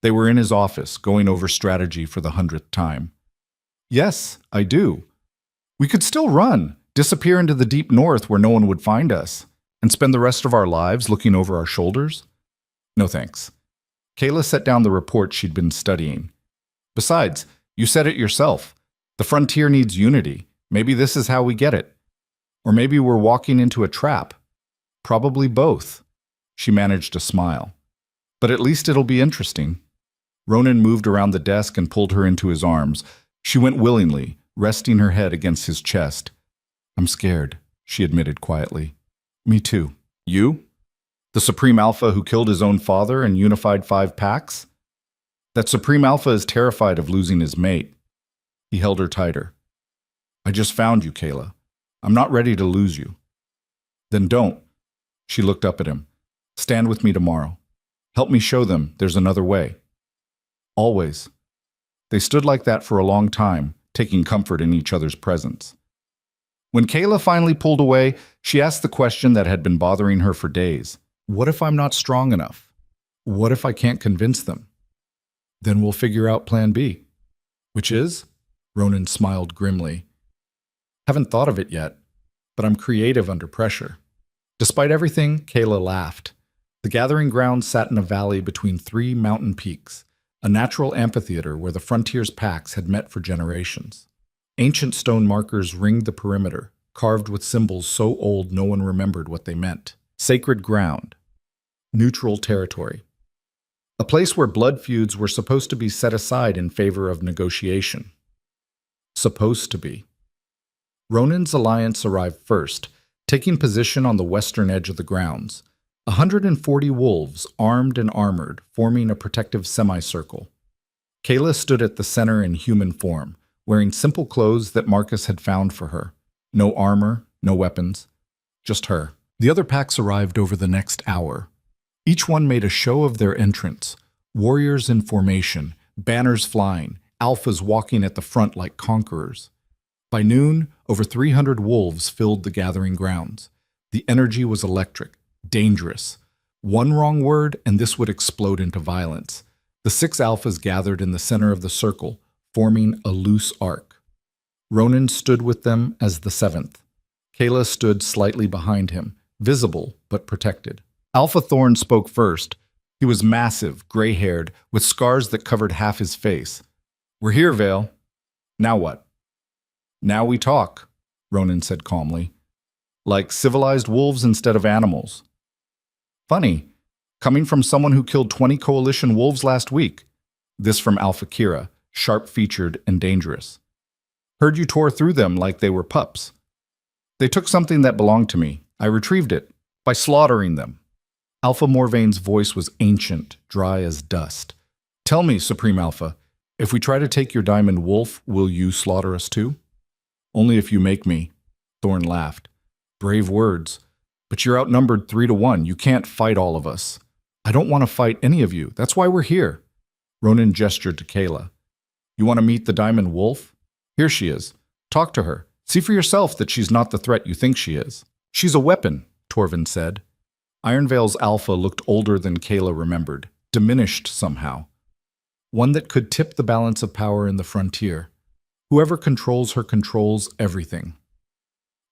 They were in his office, going over strategy for the 100th time. Yes, I do. We could still run, disappear into the deep north where no one would find us, and spend the rest of our lives looking over our shoulders? No thanks. Kayla set down the report she'd been studying. Besides, you said it yourself. The frontier needs unity. Maybe this is how we get it. Or maybe we're walking into a trap. Probably both. She managed to smile. But at least it'll be interesting. Ronan moved around the desk and pulled her into his arms. She went willingly, resting her head against his chest. I'm scared, she admitted quietly. Me too. You? The Supreme Alpha who killed his own father and unified 5 packs? That Supreme Alpha is terrified of losing his mate. He held her tighter. I just found you, Kayla. I'm not ready to lose you. Then don't. She looked up at him. Stand with me tomorrow. Help me show them there's another way. Always. They stood like that for a long time, taking comfort in each other's presence. When Kayla finally pulled away, she asked the question that had been bothering her for days. What if I'm not strong enough? What if I can't convince them? Then we'll figure out plan B. Which is? Ronan smiled grimly. Haven't thought of it yet, but I'm creative under pressure. Despite everything, Kayla laughed. The gathering ground sat in a valley between 3 mountain peaks, a natural amphitheater where the frontier's packs had met for generations. Ancient stone markers ringed the perimeter, carved with symbols so old no one remembered what they meant. Sacred ground. Neutral territory. A place where blood feuds were supposed to be set aside in favor of negotiation. Supposed to be. Ronan's alliance arrived first, taking position on the western edge of the grounds. 140 wolves, armed and armored, forming a protective semicircle. Kayla stood at the center in human form, wearing simple clothes that Marcus had found for her. No armor, no weapons, just her. The other packs arrived over the next hour. Each one made a show of their entrance, warriors in formation, banners flying, alphas walking at the front like conquerors. By noon, over 300 wolves filled the gathering grounds. The energy was electric, dangerous. One wrong word and this would explode into violence. The 6 alphas gathered in the center of the circle, forming a loose arc. Ronan stood with them as the 7th. Kayla stood slightly behind him, visible but protected. Alpha Thorn spoke first. He was massive, gray-haired, with scars that covered half his face. We're here, Vale. Now what? Now we talk, Ronan said calmly. like civilized wolves instead of animals. Funny, coming from someone who killed 20 coalition wolves last week. This from Alpha Kira, sharp-featured and dangerous. Heard you tore through them like they were pups. They took something that belonged to me. I retrieved it by slaughtering them. Alpha Morvain's voice was ancient, dry as dust. Tell me, Supreme Alpha, if we try to take your diamond wolf, will you slaughter us too? Only if you make me. Thorn laughed. Brave words. But you're outnumbered 3-1. You can't fight all of us. I don't want to fight any of you. That's why we're here. Ronan gestured to Kayla. You want to meet the diamond wolf? Here she is. Talk to her. See for yourself that she's not the threat you think she is. She's a weapon, Torvin said. Ironvale's Alpha looked older than Kayla remembered, diminished somehow. One that could tip the balance of power in the frontier. Whoever controls her controls everything.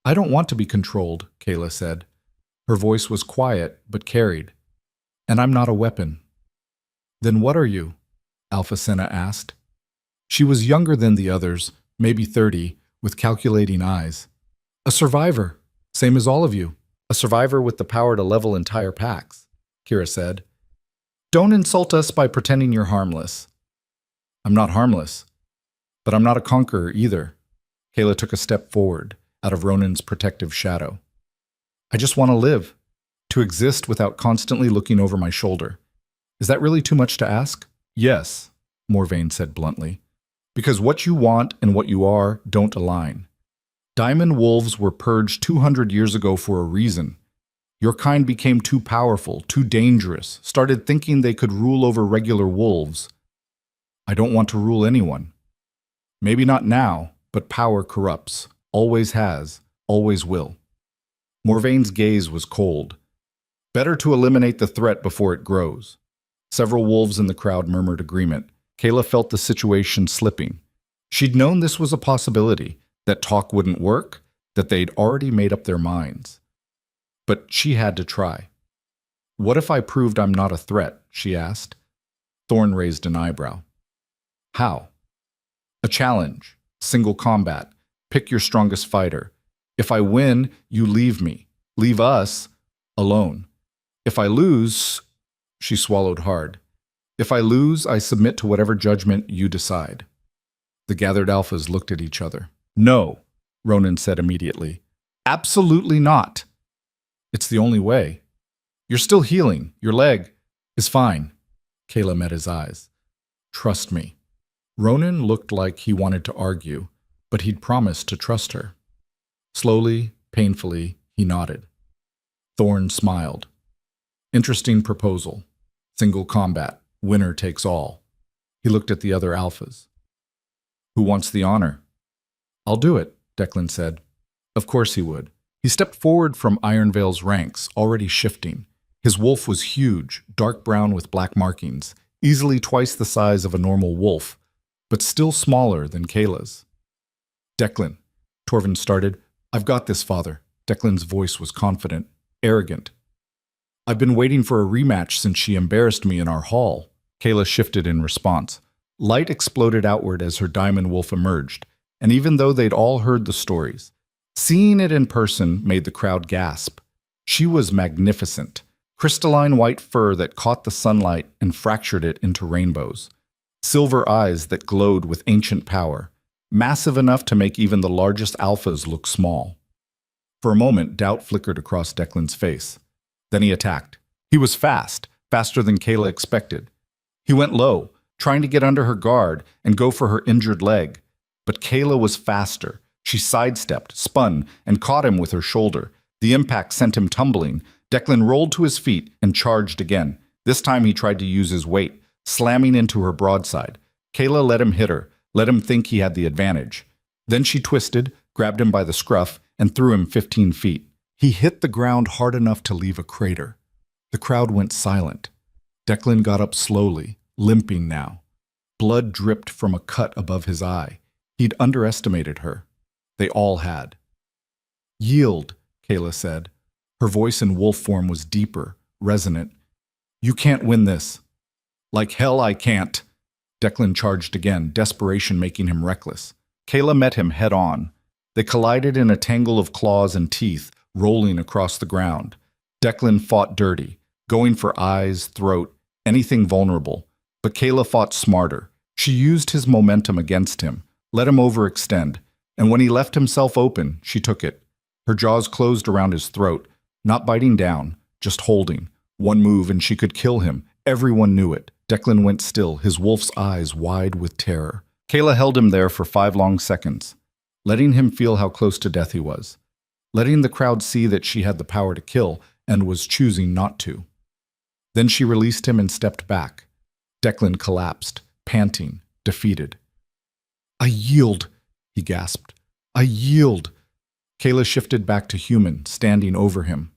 I don't want to be controlled, Kayla said. Her voice was quiet, but carried. And I'm not a weapon. Then what are you? Alpha Senna asked. She was younger than the others, maybe 30, with calculating eyes. A survivor, same as all of you. A survivor with the power to level entire packs, Kira said. Don't insult us by pretending you're harmless. I'm not harmless, but I'm not a conqueror either. Kayla took a step forward, out of Ronan's protective shadow. I just want to live, to exist without constantly looking over my shoulder. Is that really too much to ask? Yes, Morvain said bluntly, because what you want and what you are don't align. Diamond wolves were purged 200 years ago for a reason. Your kind became too powerful, too dangerous, started thinking they could rule over regular wolves. I don't want to rule anyone. Maybe not now, but power corrupts, always has, always will. Morvain's gaze was cold. Better to eliminate the threat before it grows. Several wolves in the crowd murmured agreement. Kayla felt the situation slipping. She'd known this was a possibility, that talk wouldn't work, that they'd already made up their minds. But she had to try. What if I proved I'm not a threat? She asked. Thorn raised an eyebrow. How? A challenge, single combat, pick your strongest fighter. If I win, you leave me, leave us, alone. If I lose, she swallowed hard. If I lose, I submit to whatever judgment you decide. The gathered alphas looked at each other. No, Ronan said immediately. Absolutely not. It's the only way. You're still healing. Your leg is fine. Kayla met his eyes. Trust me. Ronan looked like he wanted to argue, but he'd promised to trust her. Slowly, painfully, he nodded. Thorn smiled. Interesting proposal. Single combat. Winner takes all. He looked at the other alphas. Who wants the honor? I'll do it, Declan said. Of course he would. He stepped forward from Ironvale's ranks, already shifting. His wolf was huge, dark brown with black markings, easily twice the size of a normal wolf, but still smaller than Kayla's. Declan, Torvin started. I've got this, father. Declan's voice was confident, arrogant. I've been waiting for a rematch since she embarrassed me in our hall. Kayla shifted in response. Light exploded outward as her diamond wolf emerged, and even though they'd all heard the stories, seeing it in person made the crowd gasp. She was magnificent, crystalline white fur that caught the sunlight and fractured it into rainbows, silver eyes that glowed with ancient power, massive enough to make even the largest alphas look small. For a moment, doubt flickered across Declan's face. Then he attacked. He was fast, faster than Kayla expected. He went low, trying to get under her guard and go for her injured leg. But Kayla was faster. She sidestepped, spun, and caught him with her shoulder. The impact sent him tumbling. Declan rolled to his feet and charged again. This time he tried to use his weight, slamming into her broadside. Kayla let him hit her, let him think he had the advantage. Then she twisted, grabbed him by the scruff, and threw him 15 feet. He hit the ground hard enough to leave a crater. The crowd went silent. Declan got up slowly, limping now. Blood dripped from a cut above his eye. He'd underestimated her. They all had. Yield, Kayla said. Her voice in wolf form was deeper, resonant. You can't win this. Like hell I can't. Declan charged again, desperation making him reckless. Kayla met him head on. They collided in a tangle of claws and teeth, rolling across the ground. Declan fought dirty, going for eyes, throat, anything vulnerable. But Kayla fought smarter. She used his momentum against him, let him overextend, and when he left himself open, she took it. Her jaws closed around his throat, not biting down, just holding. One move and she could kill him. Everyone knew it. Declan went still, his wolf's eyes wide with terror. Kayla held him there for 5 long seconds, letting him feel how close to death he was, letting the crowd see that she had the power to kill and was choosing not to. Then she released him and stepped back. Declan collapsed, panting, defeated. "I yield," he gasped. "I yield." Kayla shifted back to human, standing over him.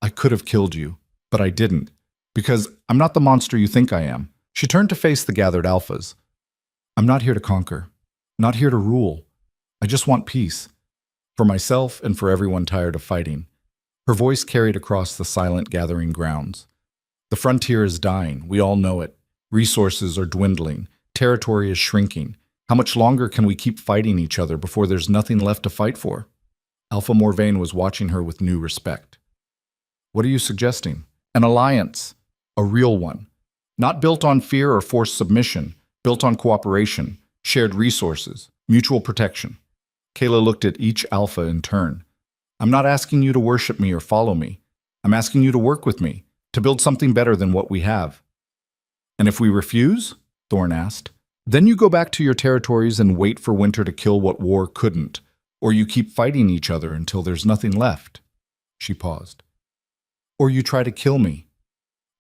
"I could have killed you, but I didn't, because I'm not the monster you think I am." She turned to face the gathered alphas. "I'm not here to conquer, not here to rule. I just want peace, for myself and for everyone tired of fighting." Her voice carried across the silent gathering grounds. "The frontier is dying, we all know it. Resources are dwindling, territory is shrinking. How much longer can we keep fighting each other before there's nothing left to fight for?" Alpha Morvain was watching her with new respect. "What are you suggesting?" "An alliance, a real one. Not built on fear or forced submission, built on cooperation, shared resources, mutual protection." Kayla looked at each alpha in turn. "I'm not asking you to worship me or follow me. I'm asking you to work with me, to build something better than what we have." "And if we refuse?" Thorn asked. "Then you go back to your territories and wait for winter to kill what war couldn't, or you keep fighting each other until there's nothing left." She paused. "Or you try to kill me,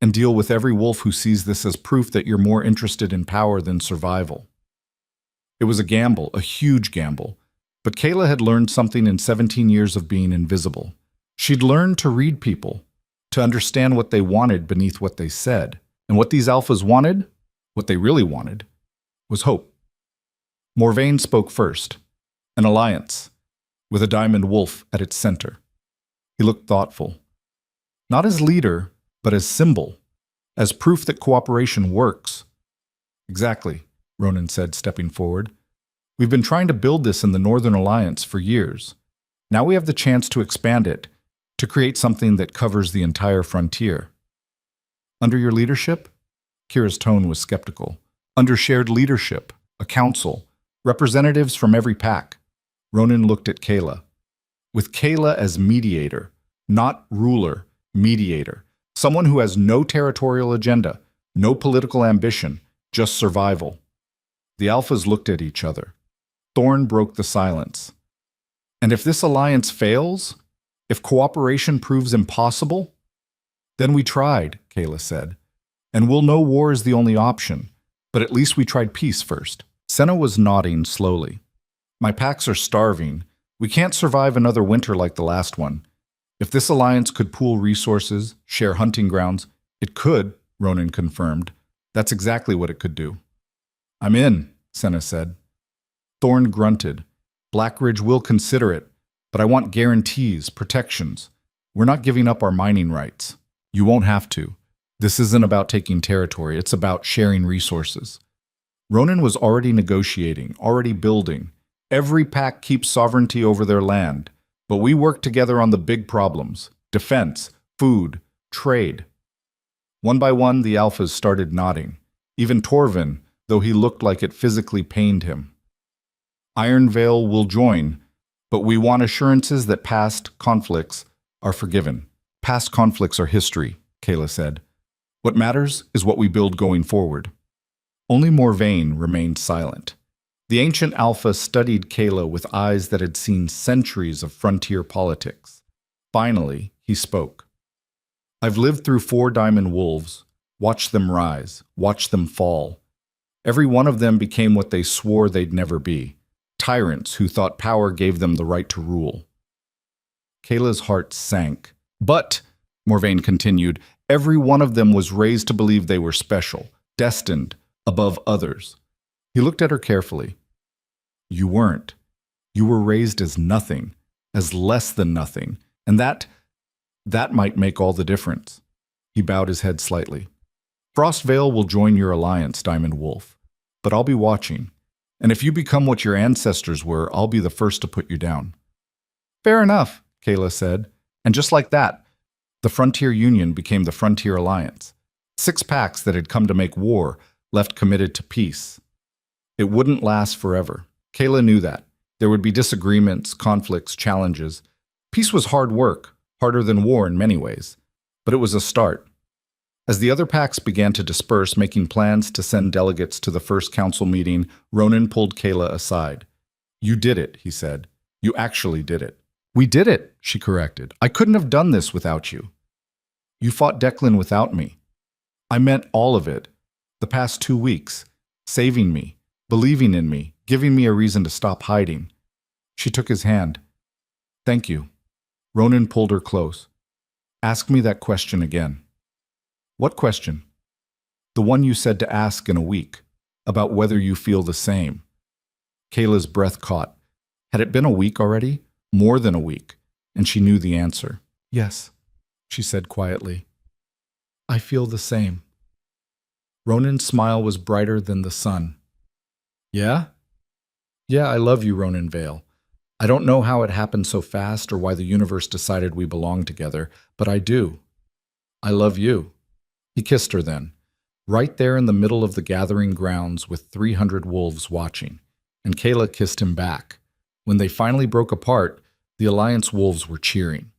and deal with every wolf who sees this as proof that you're more interested in power than survival." It was a gamble, a huge gamble, but Kayla had learned something in 17 years of being invisible. She'd learned to read people, to understand what they wanted beneath what they said, and what these alphas wanted, what they really wanted, was hope. Morvain spoke first. An alliance, with a diamond wolf at its center. He looked thoughtful. Not as leader, but as symbol, as proof that cooperation works. "Exactly," Ronan said, stepping forward. "We've been trying to build this in the Northern Alliance for years. Now we have the chance to expand it, to create something that covers the entire frontier." "Under your leadership?" Kira's tone was skeptical. "Under shared leadership, a council, representatives from every pack." Ronan looked at Kayla. "With Kayla as mediator, not ruler, mediator. Someone who has no territorial agenda, no political ambition, just survival." The alphas looked at each other. Thorn broke the silence. "And if this alliance fails, if cooperation proves impossible?" "Then we tried," Kayla said. "And we'll know war is the only option, but at least we tried peace first." Senna was nodding slowly. "My packs are starving. We can't survive another winter like the last one. If this alliance could pool resources, share hunting grounds, it could," Ronan confirmed. "That's exactly what it could do." "I'm in," Senna said. Thorn grunted. "Blackridge will consider it, but I want guarantees, protections. We're not giving up our mining rights. You won't have to. This isn't about taking territory, it's about sharing resources." Ronan was already negotiating, already building. Every pack keeps sovereignty over their land, but we work together on the big problems: defense, food, trade. One by one, the alphas started nodding. Even Torvin, though he looked like it physically pained him. "Ironvale will join, but we want assurances that past conflicts are forgiven." "Past conflicts are history," Kayla said. "What matters is what we build going forward." Only Morvain remained silent. The ancient alpha studied Kayla with eyes that had seen centuries of frontier politics. Finally, he spoke. "I've lived through 4 diamond wolves, watched them rise, watched them fall. Every one of them became what they swore they'd never be, tyrants who thought power gave them the right to rule." Kayla's heart sank. "But," Morvain continued, "every one of them was raised to believe they were special, destined, above others." He looked at her carefully. "You weren't. You were raised as nothing, as less than nothing, and that might make all the difference." He bowed his head slightly. "Frostvale will join your alliance, Diamond Wolf, but I'll be watching, and if you become what your ancestors were, I'll be the first to put you down." "Fair enough," Kayla said. And just like that, the Frontier Union became the Frontier Alliance. 6 packs that had come to make war left committed to peace. It wouldn't last forever. Kayla knew that. There would be disagreements, conflicts, challenges. Peace was hard work, harder than war in many ways. But it was a start. As the other packs began to disperse, making plans to send delegates to the first council meeting, Ronan pulled Kayla aside. "You did it," he said. "You actually did it." "We did it," she corrected. "I couldn't have done this without you." "You fought Declan without me." "I meant all of it. The past 2 weeks. Saving me, believing in me, giving me a reason to stop hiding." She took his hand. "Thank you." Ronan pulled her close. "Ask me that question again." "What question?" "The one you said to ask in a week, about whether you feel the same." Kayla's breath caught. Had it been a week already? More than a week, and she knew the answer. "Yes," she said quietly. "I feel the same." Ronan's smile was brighter than the sun. "Yeah? Yeah, I love you, Ronan Vale. I don't know how it happened so fast or why the universe decided we belong together, but I do. I love you." He kissed her then, right there in the middle of the gathering grounds with 300 wolves watching, and Kayla kissed him back. When they finally broke apart, the Alliance wolves were cheering.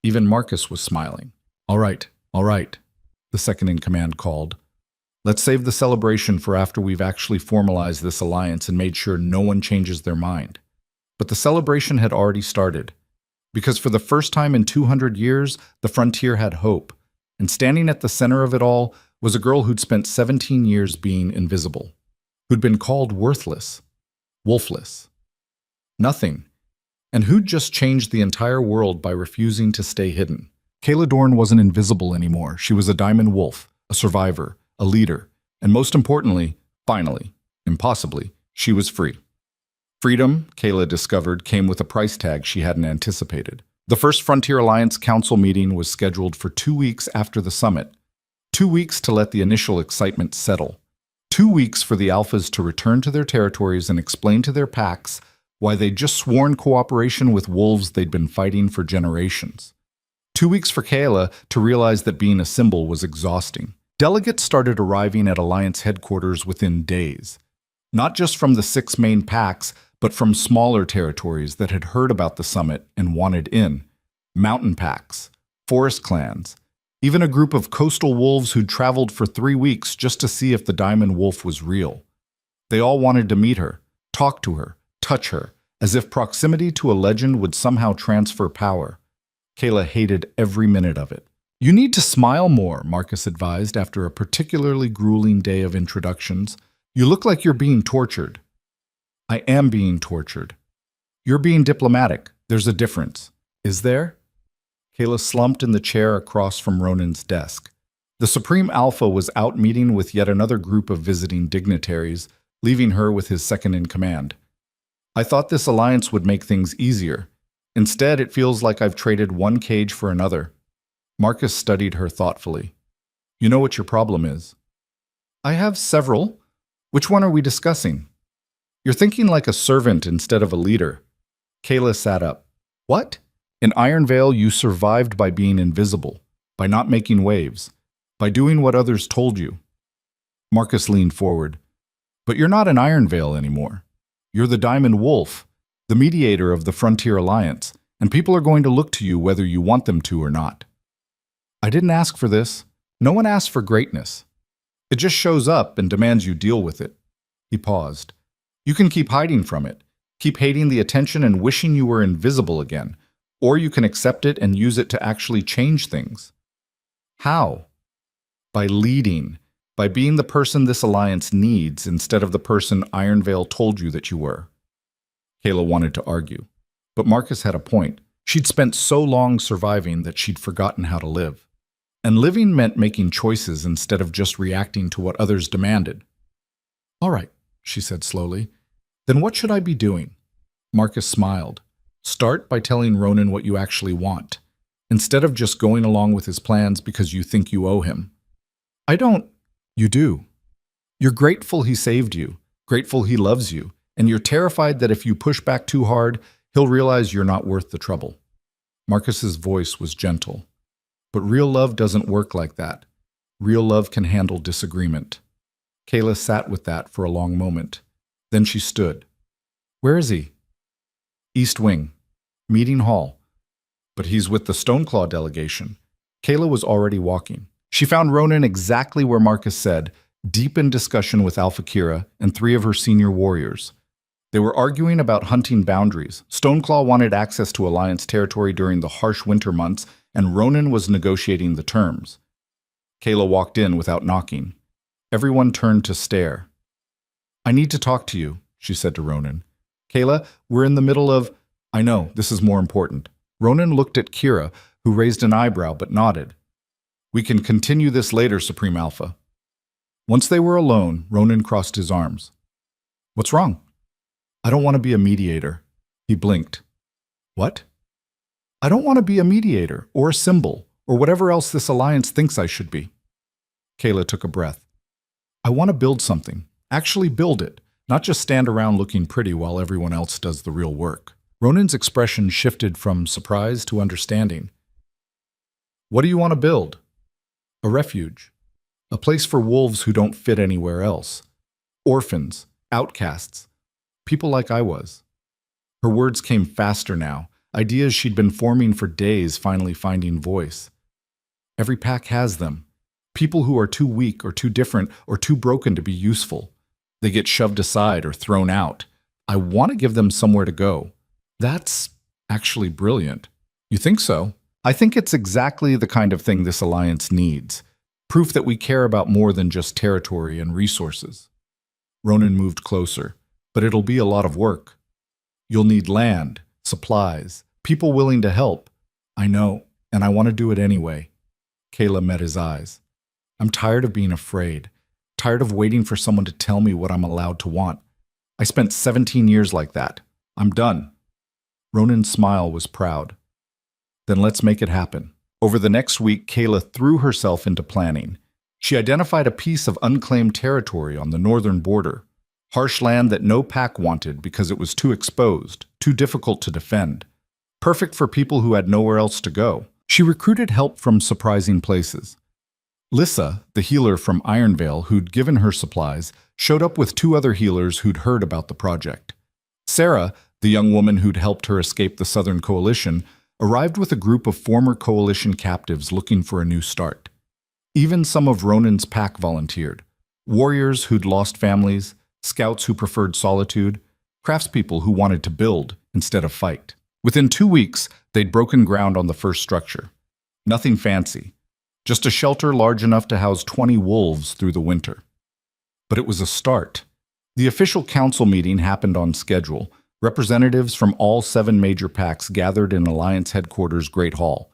Even Marcus was smiling. All right," the second-in-command called. "Let's save the celebration for after we've actually formalized this alliance and made sure no one changes their mind." But the celebration had already started. Because for the first time in 200 years, the frontier had hope. And standing at the center of it all was a girl who'd spent 17 years being invisible, who'd been called worthless, wolfless, nothing, and who'd just changed the entire world by refusing to stay hidden. Kayla Dorn wasn't invisible anymore. She was a diamond wolf, a survivor, a leader, and most importantly, finally, impossibly, she was free. Freedom, Kayla discovered, came with a price tag she hadn't anticipated. The first Frontier Alliance Council meeting was scheduled for 2 weeks after the summit. 2 weeks to let the initial excitement settle. 2 weeks for the Alphas to return to their territories and explain to their packs why they'd just sworn cooperation with wolves they'd been fighting for generations. 2 weeks for Kayla to realize that being a symbol was exhausting. Delegates started arriving at Alliance headquarters within days. Not just from the 6 main packs, but from smaller territories that had heard about the summit and wanted in. Mountain packs, forest clans, even a group of coastal wolves who'd traveled for 3 weeks just to see if the diamond wolf was real. They all wanted to meet her, talk to her, touch her, as if proximity to a legend would somehow transfer power. Kayla hated every minute of it. "You need to smile more," Marcus advised after a particularly grueling day of introductions. "You look like you're being tortured." "I am being tortured." "You're being diplomatic. There's a difference." "Is there?" Kayla slumped in the chair across from Ronan's desk. The Supreme Alpha was out meeting with yet another group of visiting dignitaries, leaving her with his second-in-command. "I thought this alliance would make things easier. Instead, it feels like I've traded one cage for another." Marcus studied her thoughtfully. "You know what your problem is?" "I have several. Which one are we discussing?" "You're thinking like a servant instead of a leader." Kayla sat up. "What?" "In Iron Vale, you survived by being invisible, by not making waves, by doing what others told you." Marcus leaned forward. "But you're not in Iron Vale anymore. You're the Diamond Wolf, the mediator of the Frontier Alliance, and people are going to look to you whether you want them to or not." "I didn't ask for this. No one asks for greatness. It just shows up and demands you deal with it." He paused. "You can keep hiding from it, keep hating the attention and wishing you were invisible again, or you can accept it and use it to actually change things." "How?" "By leading, by being the person this alliance needs instead of the person Iron Vale told you that you were." Kayla wanted to argue, but Marcus had a point. She'd spent so long surviving that she'd forgotten how to live. And living meant making choices instead of just reacting to what others demanded. "All right," she said slowly. "Then what should I be doing?" Marcus smiled. "Start by telling Ronan what you actually want, instead of just going along with his plans because you think you owe him." "I don't." "You do. You're grateful he saved you, grateful he loves you, and you're terrified that if you push back too hard, he'll realize you're not worth the trouble." Marcus's voice was gentle. But real love doesn't work like that. Real love can handle disagreement. Kayla sat with that for a long moment. Then she stood. Where is he? East Wing. Meeting hall. But he's with the Stoneclaw delegation. Kayla was already walking. She found Ronan exactly where Marcus said, deep in discussion with Alpha Kira and 3 of her senior warriors. They were arguing about hunting boundaries. Stoneclaw wanted access to Alliance territory during the harsh winter months, and Ronan was negotiating the terms. Kayla walked in without knocking. Everyone turned to stare. I need to talk to you, she said to Ronan. Kayla, we're in the middle of... I know, this is more important. Ronan looked at Kira, who raised an eyebrow but nodded. We can continue this later, Supreme Alpha. Once they were alone, Ronan crossed his arms. What's wrong? I don't want to be a mediator. He blinked. What? I don't want to be a mediator, or a symbol, or whatever else this alliance thinks I should be. Kayla took a breath. I want to build something. Actually build it, not just stand around looking pretty while everyone else does the real work. Ronan's expression shifted from surprise to understanding. What do you want to build? A refuge. A place for wolves who don't fit anywhere else. Orphans, outcasts, people like I was. Her words came faster now, ideas she'd been forming for days finally finding voice. Every pack has them. People who are too weak or too different or too broken to be useful. They get shoved aside or thrown out. I want to give them somewhere to go. That's actually brilliant. You think so? I think it's exactly the kind of thing this alliance needs. Proof that we care about more than just territory and resources. Ronan moved closer, but it'll be a lot of work. You'll need land, supplies, people willing to help. I know, and I want to do it anyway. Kayla met his eyes. I'm tired of being afraid, tired of waiting for someone to tell me what I'm allowed to want. I spent 17 years like that. I'm done. Ronan's smile was proud. Then let's make it happen. Over the next week, Kayla threw herself into planning. She identified a piece of unclaimed territory on the northern border, harsh land that no pack wanted because it was too exposed, too difficult to defend. Perfect for people who had nowhere else to go. She recruited help from surprising places. Lissa, the healer from Ironvale who'd given her supplies, showed up with 2 other healers who'd heard about the project. Sarah, the young woman who'd helped her escape the Southern Coalition, arrived with a group of former Coalition captives looking for a new start. Even some of Ronan's pack volunteered. Warriors who'd lost families, scouts who preferred solitude, craftspeople who wanted to build instead of fight. Within 2 weeks, they'd broken ground on the first structure. Nothing fancy, just a shelter large enough to house 20 wolves through the winter. But it was a start. The official council meeting happened on schedule. Representatives from all 7 major packs gathered in Alliance headquarters' Great Hall,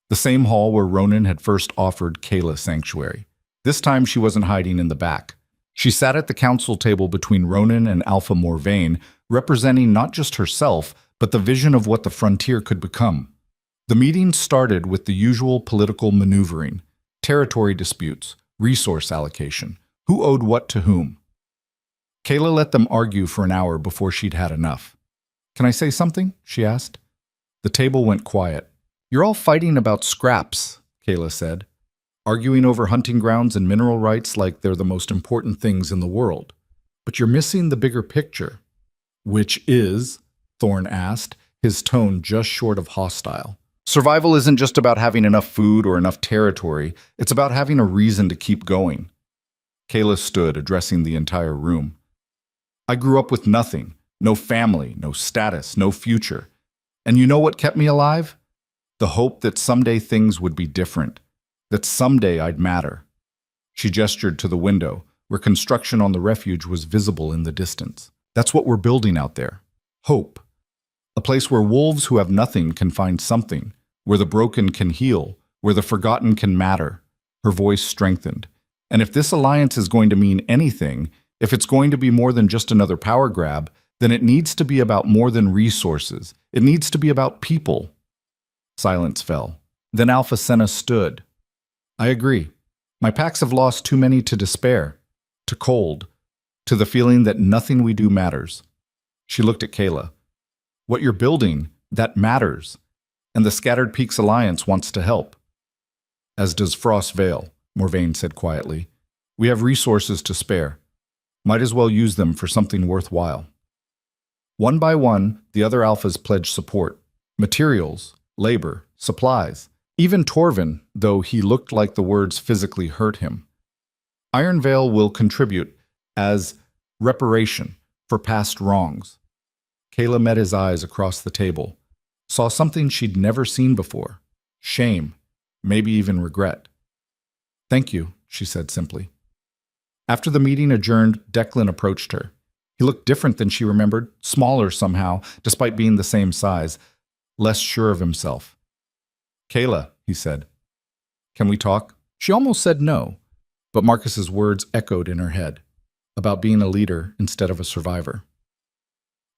the same hall where Ronan had first offered Kayla sanctuary. This time she wasn't hiding in the back. She sat at the council table between Ronan and Alpha Morvain, representing not just herself, but the vision of what the frontier could become. The meeting started with the usual political maneuvering, territory disputes, resource allocation, who owed what to whom. Kayla let them argue for an hour before she'd had enough. Can I say something? She asked. The table went quiet. You're all fighting about scraps, Kayla said, arguing over hunting grounds and mineral rights like they're the most important things in the world. But you're missing the bigger picture. Which is? Thorne asked, his tone just short of hostile. Survival isn't just about having enough food or enough territory. It's about having a reason to keep going. Kayla stood, addressing the entire room. I grew up with nothing, no family, no status, no future. And you know what kept me alive? The hope that someday things would be different, that someday I'd matter. She gestured to the window, where construction on the refuge was visible in the distance. That's what we're building out there. Hope. A place where wolves who have nothing can find something, where the broken can heal, where the forgotten can matter. Her voice strengthened. And if this alliance is going to mean anything, if it's going to be more than just another power grab, then it needs to be about more than resources. It needs to be about people. Silence fell. Then Alpha Senna stood. I agree. My packs have lost too many to despair, to cold, to the feeling that nothing we do matters. She looked at Kayla. What you're building, that matters. and the Scattered Peaks Alliance wants to help. As does Frost Vale, Morvain said quietly. We have resources to spare. Might as well use them for something worthwhile. One by one, the other alphas pledged support. Materials, labor, supplies. Even Torvin, though he looked like the words physically hurt him. Iron Vale will contribute as reparation for past wrongs. Kayla met his eyes across the table, saw something she'd never seen before. Shame, maybe even regret. Thank you, she said simply. After the meeting adjourned, Declan approached her. He looked different than she remembered, smaller somehow, despite being the same size, less sure of himself. Kayla, he said, can we talk? She almost said no, but Marcus's words echoed in her head, about being a leader instead of a survivor.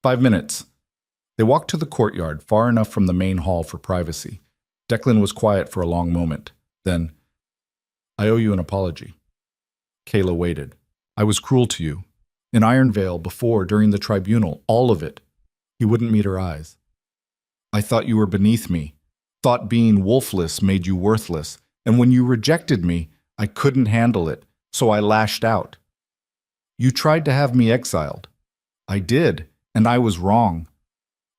5 minutes. They walked to the courtyard, far enough from the main hall for privacy. Declan was quiet for a long moment. Then, I owe you an apology. Kayla waited. I was cruel to you. In Iron Vale, before, during the tribunal, all of it. He wouldn't meet her eyes. I thought you were beneath me. Thought being wolfless made you worthless. And when you rejected me, I couldn't handle it, so I lashed out. You tried to have me exiled. I did, and I was wrong.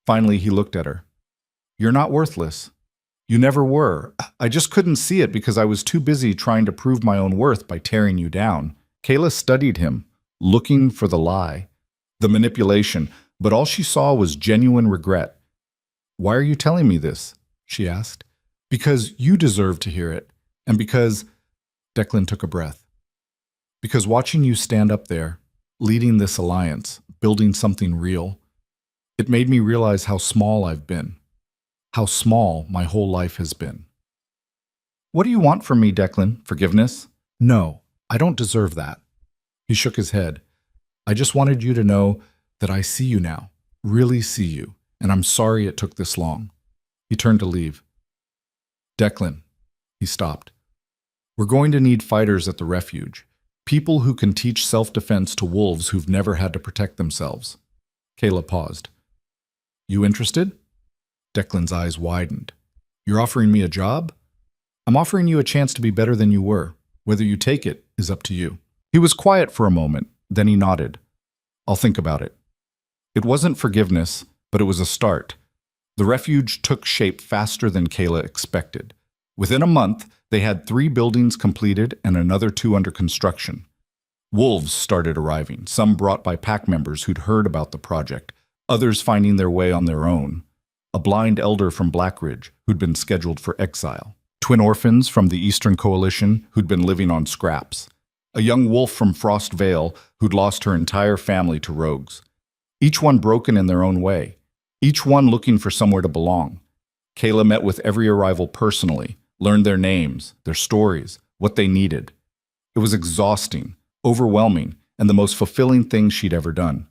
Finally, he looked at her. You're not worthless. You never were. I just couldn't see it because I was too busy trying to prove my own worth by tearing you down. Kayla studied him, looking for the lie, the manipulation, but all she saw was genuine regret. Why are you telling me this? She asked. Because you deserve to hear it, and because... Declan took a breath. Because watching you stand up there, leading this alliance, building something real, it made me realize how small I've been. How small my whole life has been. What do you want from me, Declan? Forgiveness? No, I don't deserve that. He shook his head. I just wanted you to know that I see you now, really see you, and I'm sorry it took this long. He turned to leave. Declan, he stopped. We're going to need fighters at the refuge, people who can teach self-defense to wolves who've never had to protect themselves. Kayla paused. You interested? Declan's eyes widened. You're offering me a job? I'm offering you a chance to be better than you were. Whether you take it is up to you. He was quiet for a moment, then he nodded. I'll think about it. It wasn't forgiveness, but it was a start. The refuge took shape faster than Kayla expected. Within a month, they had 3 buildings completed and another 2 under construction. Wolves started arriving, some brought by pack members who'd heard about the project, others finding their way on their own. A blind elder from Blackridge, who'd been scheduled for exile. Twin orphans from the Eastern Coalition, who'd been living on scraps. A young wolf from Frost Vale, who'd lost her entire family to rogues. Each one broken in their own way. Each one looking for somewhere to belong. Kayla met with every arrival personally, learned their names, their stories, what they needed. It was exhausting, overwhelming, and the most fulfilling thing she'd ever done.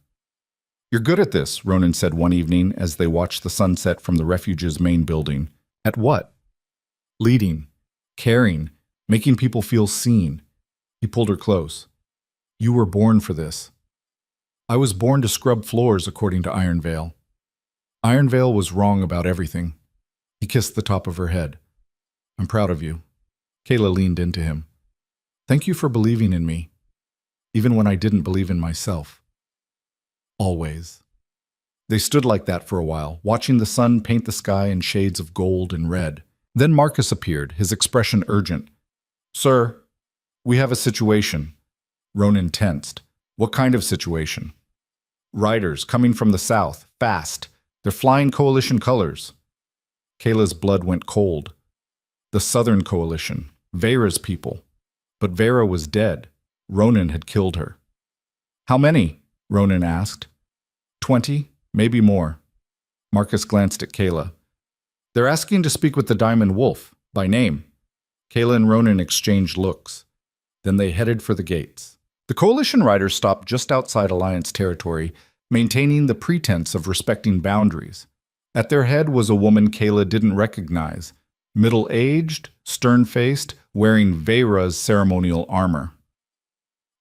You're good at this, Ronan said one evening as they watched the sunset from the refuge's main building. At what? Leading, caring, making people feel seen. He pulled her close. You were born for this. I was born to scrub floors, according to Iron Vale. Iron Vale was wrong about everything. He kissed the top of her head. I'm proud of you. Kayla leaned into him. Thank you for believing in me, even when I didn't believe in myself. Always. They stood like that for a while, watching the sun paint the sky in shades of gold and red. Then Marcus appeared, his expression urgent. Sir, we have a situation. Ronan tensed. What kind of situation? Riders coming from the south, fast. They're flying coalition colors. Kayla's blood went cold. The Southern Coalition, Vera's people. But Vera was dead. Ronan had killed her. How many? Ronan asked. 20, maybe more. Marcus glanced at Kayla. They're asking to speak with the Diamond Wolf, by name. Kayla and Ronan exchanged looks. Then they headed for the gates. The Coalition riders stopped just outside Alliance territory, maintaining the pretense of respecting boundaries. At their head was a woman Kayla didn't recognize, middle-aged, stern-faced, wearing Vera's ceremonial armor.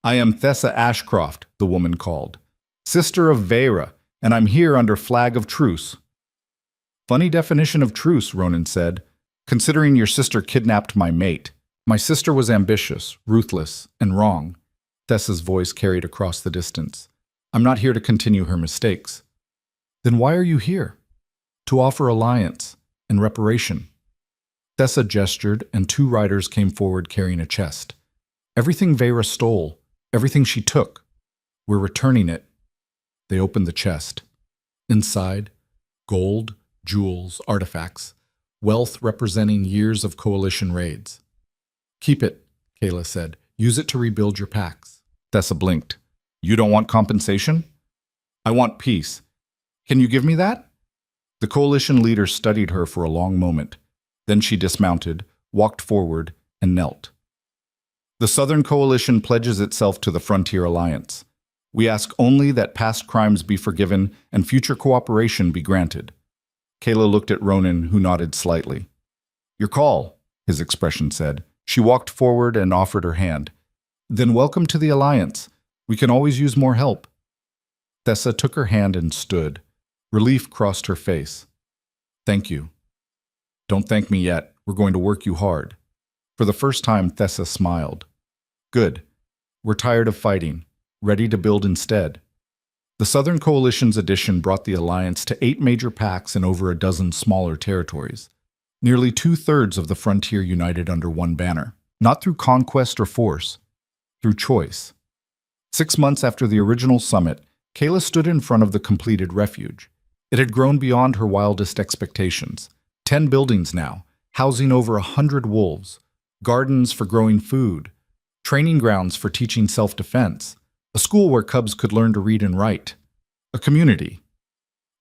I am Thessa Ashcroft, the woman called, sister of Vera, and I'm here under flag of truce. Funny definition of truce, Ronan said, considering your sister kidnapped my mate. My sister was ambitious, ruthless, and wrong. Tessa's voice carried across the distance. I'm not here to continue her mistakes. Then why are you here? To offer alliance and reparation. Tessa gestured, and 2 riders came forward carrying a chest. Everything Vera stole, everything she took. We're returning it. They opened the chest. Inside, gold, jewels, artifacts, wealth representing years of coalition raids. Keep it, Kayla said. Use it to rebuild your packs. Tessa blinked. You don't want compensation? I want peace. Can you give me that? The coalition leader studied her for a long moment. Then she dismounted, walked forward, and knelt. The Southern Coalition pledges itself to the Frontier Alliance. We ask only that past crimes be forgiven and future cooperation be granted. Kayla looked at Ronan, who nodded slightly. Your call, his expression said. She walked forward and offered her hand. Then welcome to the Alliance. We can always use more help. Tessa took her hand and stood. Relief crossed her face. Thank you. Don't thank me yet. We're going to work you hard. For the first time, Tessa smiled. Good. We're tired of fighting. Ready to build instead. The Southern Coalition's addition brought the Alliance to 8 major packs and over a dozen smaller territories. Nearly 2/3 of the frontier united under one banner. Not through conquest or force, through choice. 6 months after the original summit, Kayla stood in front of the completed refuge. It had grown beyond her wildest expectations. 10 buildings now, housing over 100 wolves, gardens for growing food, training grounds for teaching self-defense, a school where cubs could learn to read and write, a community.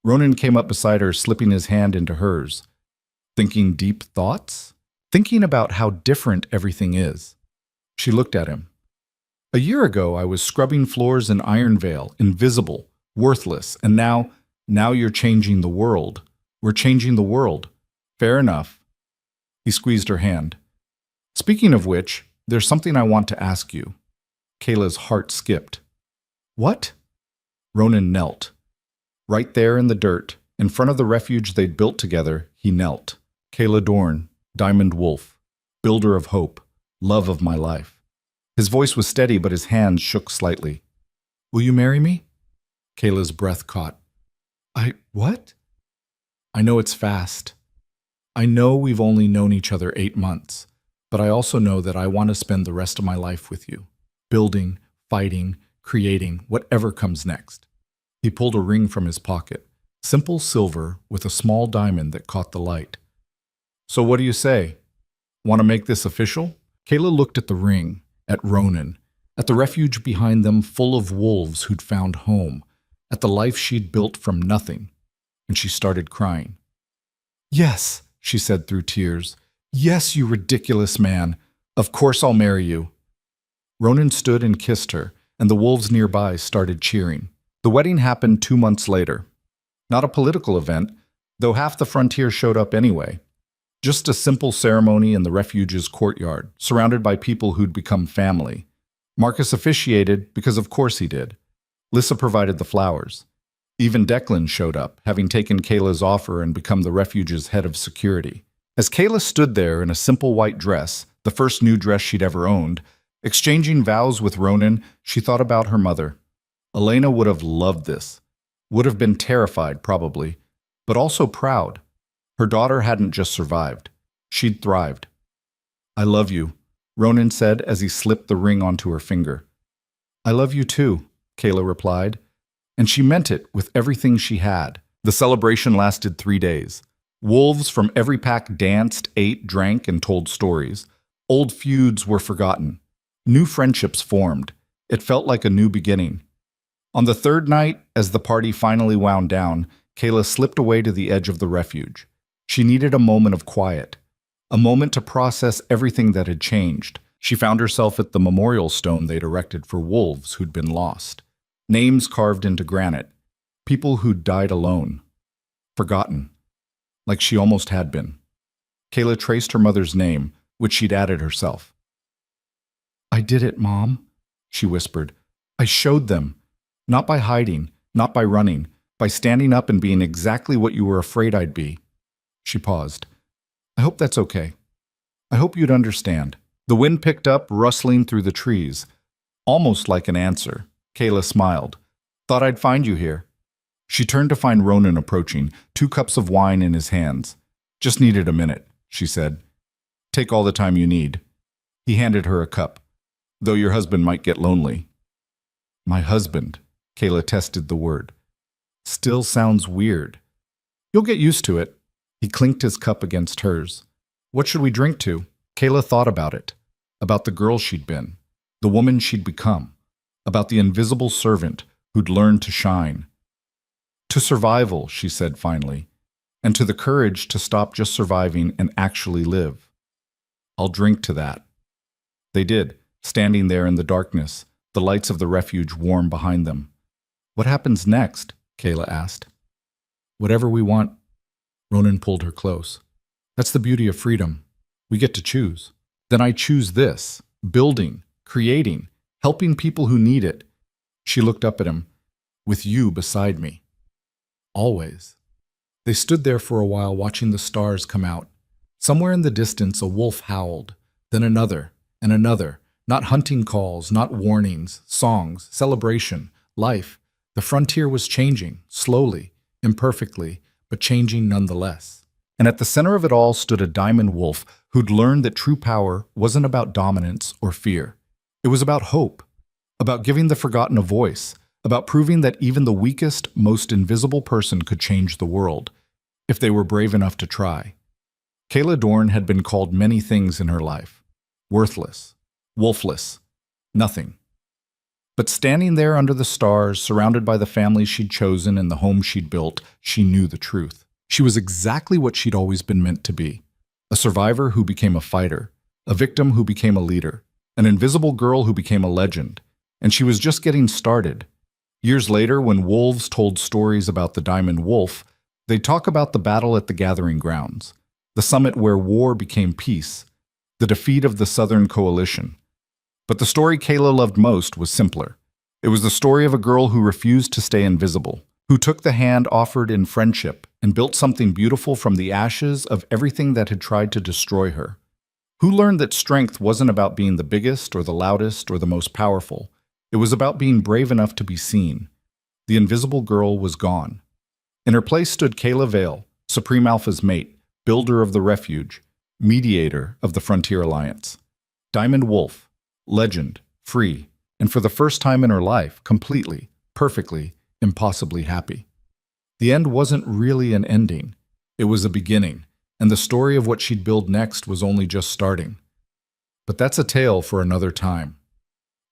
Ronan came up beside her, slipping his hand into hers. Thinking deep thoughts? Thinking about how different everything is. She looked at him. A year ago, I was scrubbing floors in Ironvale, invisible, worthless, and now you're changing the world. We're changing the world. Fair enough. He squeezed her hand. Speaking of which, there's something I want to ask you. Kayla's heart skipped. What? Ronan knelt. Right there in the dirt, in front of the refuge they'd built together, he knelt. Kayla Dorn, Diamond Wolf, builder of hope, love of my life. His voice was steady, but his hands shook slightly. Will you marry me? Kayla's breath caught. What? I know it's fast. I know we've only known each other 8 months, but I also know that I want to spend the rest of my life with you, building, fighting, creating, whatever comes next. He pulled a ring from his pocket, simple silver with a small diamond that caught the light. So what do you say? Want to make this official? Kayla looked at the ring, at Ronan, at the refuge behind them full of wolves who'd found home, at the life she'd built from nothing, and she started crying. Yes, she said through tears. Yes, you ridiculous man. Of course I'll marry you. Ronan stood and kissed her, and the wolves nearby started cheering. The wedding happened 2 months later. Not a political event, though half the frontier showed up anyway. Just a simple ceremony in the refuge's courtyard, surrounded by people who'd become family. Marcus officiated because of course he did. Lissa provided the flowers. Even Declan showed up, having taken Kayla's offer and become the refuge's head of security. As Kayla stood there in a simple white dress, the first new dress she'd ever owned, exchanging vows with Ronan, she thought about her mother. Elena would have loved this. Would have been terrified, probably, but also proud. Her daughter hadn't just survived. She'd thrived. I love you, Ronan said as he slipped the ring onto her finger. I love you too, Kayla replied, and she meant it with everything she had. The celebration lasted 3 days. Wolves from every pack danced, ate, drank, and told stories. Old feuds were forgotten. New friendships formed. It felt like a new beginning. On the 3rd night, as the party finally wound down, Kayla slipped away to the edge of the refuge. She needed a moment of quiet, a moment to process everything that had changed. She found herself at the memorial stone they'd erected for wolves who'd been lost. Names carved into granite. People who'd died alone. Forgotten. Like she almost had been. Kayla traced her mother's name, which she'd added herself. I did it, Mom, she whispered. I showed them. Not by hiding, not by running, by standing up and being exactly what you were afraid I'd be. She paused. I hope that's okay. I hope you'd understand. The wind picked up, rustling through the trees. Almost like an answer, Kayla smiled. Thought I'd find you here. She turned to find Ronan approaching, 2 cups of wine in his hands. Just needed a minute, she said. Take all the time you need. He handed her a cup. Though your husband might get lonely. My husband, Kayla tested the word. Still sounds weird. You'll get used to it. He clinked his cup against hers. What should we drink to? Kayla thought about it. About the girl she'd been. The woman she'd become. About the invisible servant who'd learned to shine. To survival, she said finally. And to the courage to stop just surviving and actually live. I'll drink to that. They did, standing there in the darkness, the lights of the refuge warm behind them. What happens next? Kayla asked. Whatever we want. Ronan pulled her close. That's the beauty of freedom. We get to choose. Then I choose this, building, creating, helping people who need it. She looked up at him. With you beside me. Always. They stood there for a while watching the stars come out. Somewhere in the distance a wolf howled, then another, and another. Not hunting calls, not warnings, songs, celebration, life. The frontier was changing, slowly, imperfectly, but changing nonetheless. And at the center of it all stood a diamond wolf who'd learned that true power wasn't about dominance or fear. It was about hope, about giving the forgotten a voice, about proving that even the weakest, most invisible person could change the world, if they were brave enough to try. Kayla Dorn had been called many things in her life. Worthless, wolfless, nothing. But standing there under the stars, surrounded by the family she'd chosen and the home she'd built, she knew the truth. She was exactly what she'd always been meant to be. A survivor who became a fighter, a victim who became a leader, an invisible girl who became a legend. And she was just getting started. Years later, when wolves told stories about the Diamond Wolf, they'd talk about the battle at the Gathering Grounds, the summit where war became peace, the defeat of the Southern Coalition. But the story Kayla loved most was simpler. It was the story of a girl who refused to stay invisible, who took the hand offered in friendship and built something beautiful from the ashes of everything that had tried to destroy her. Who learned that strength wasn't about being the biggest or the loudest or the most powerful. It was about being brave enough to be seen. The invisible girl was gone. In her place stood Kayla Vale, Supreme Alpha's mate, builder of the refuge, mediator of the Frontier Alliance. Diamond Wolf, legend, free, and for the first time in her life, completely, perfectly, impossibly happy. The end wasn't really an ending. It was a beginning, and the story of what she'd build next was only just starting. But that's a tale for another time.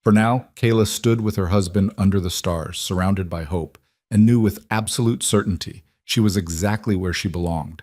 For now, Kayla stood with her husband under the stars, surrounded by hope, and knew with absolute certainty she was exactly where she belonged.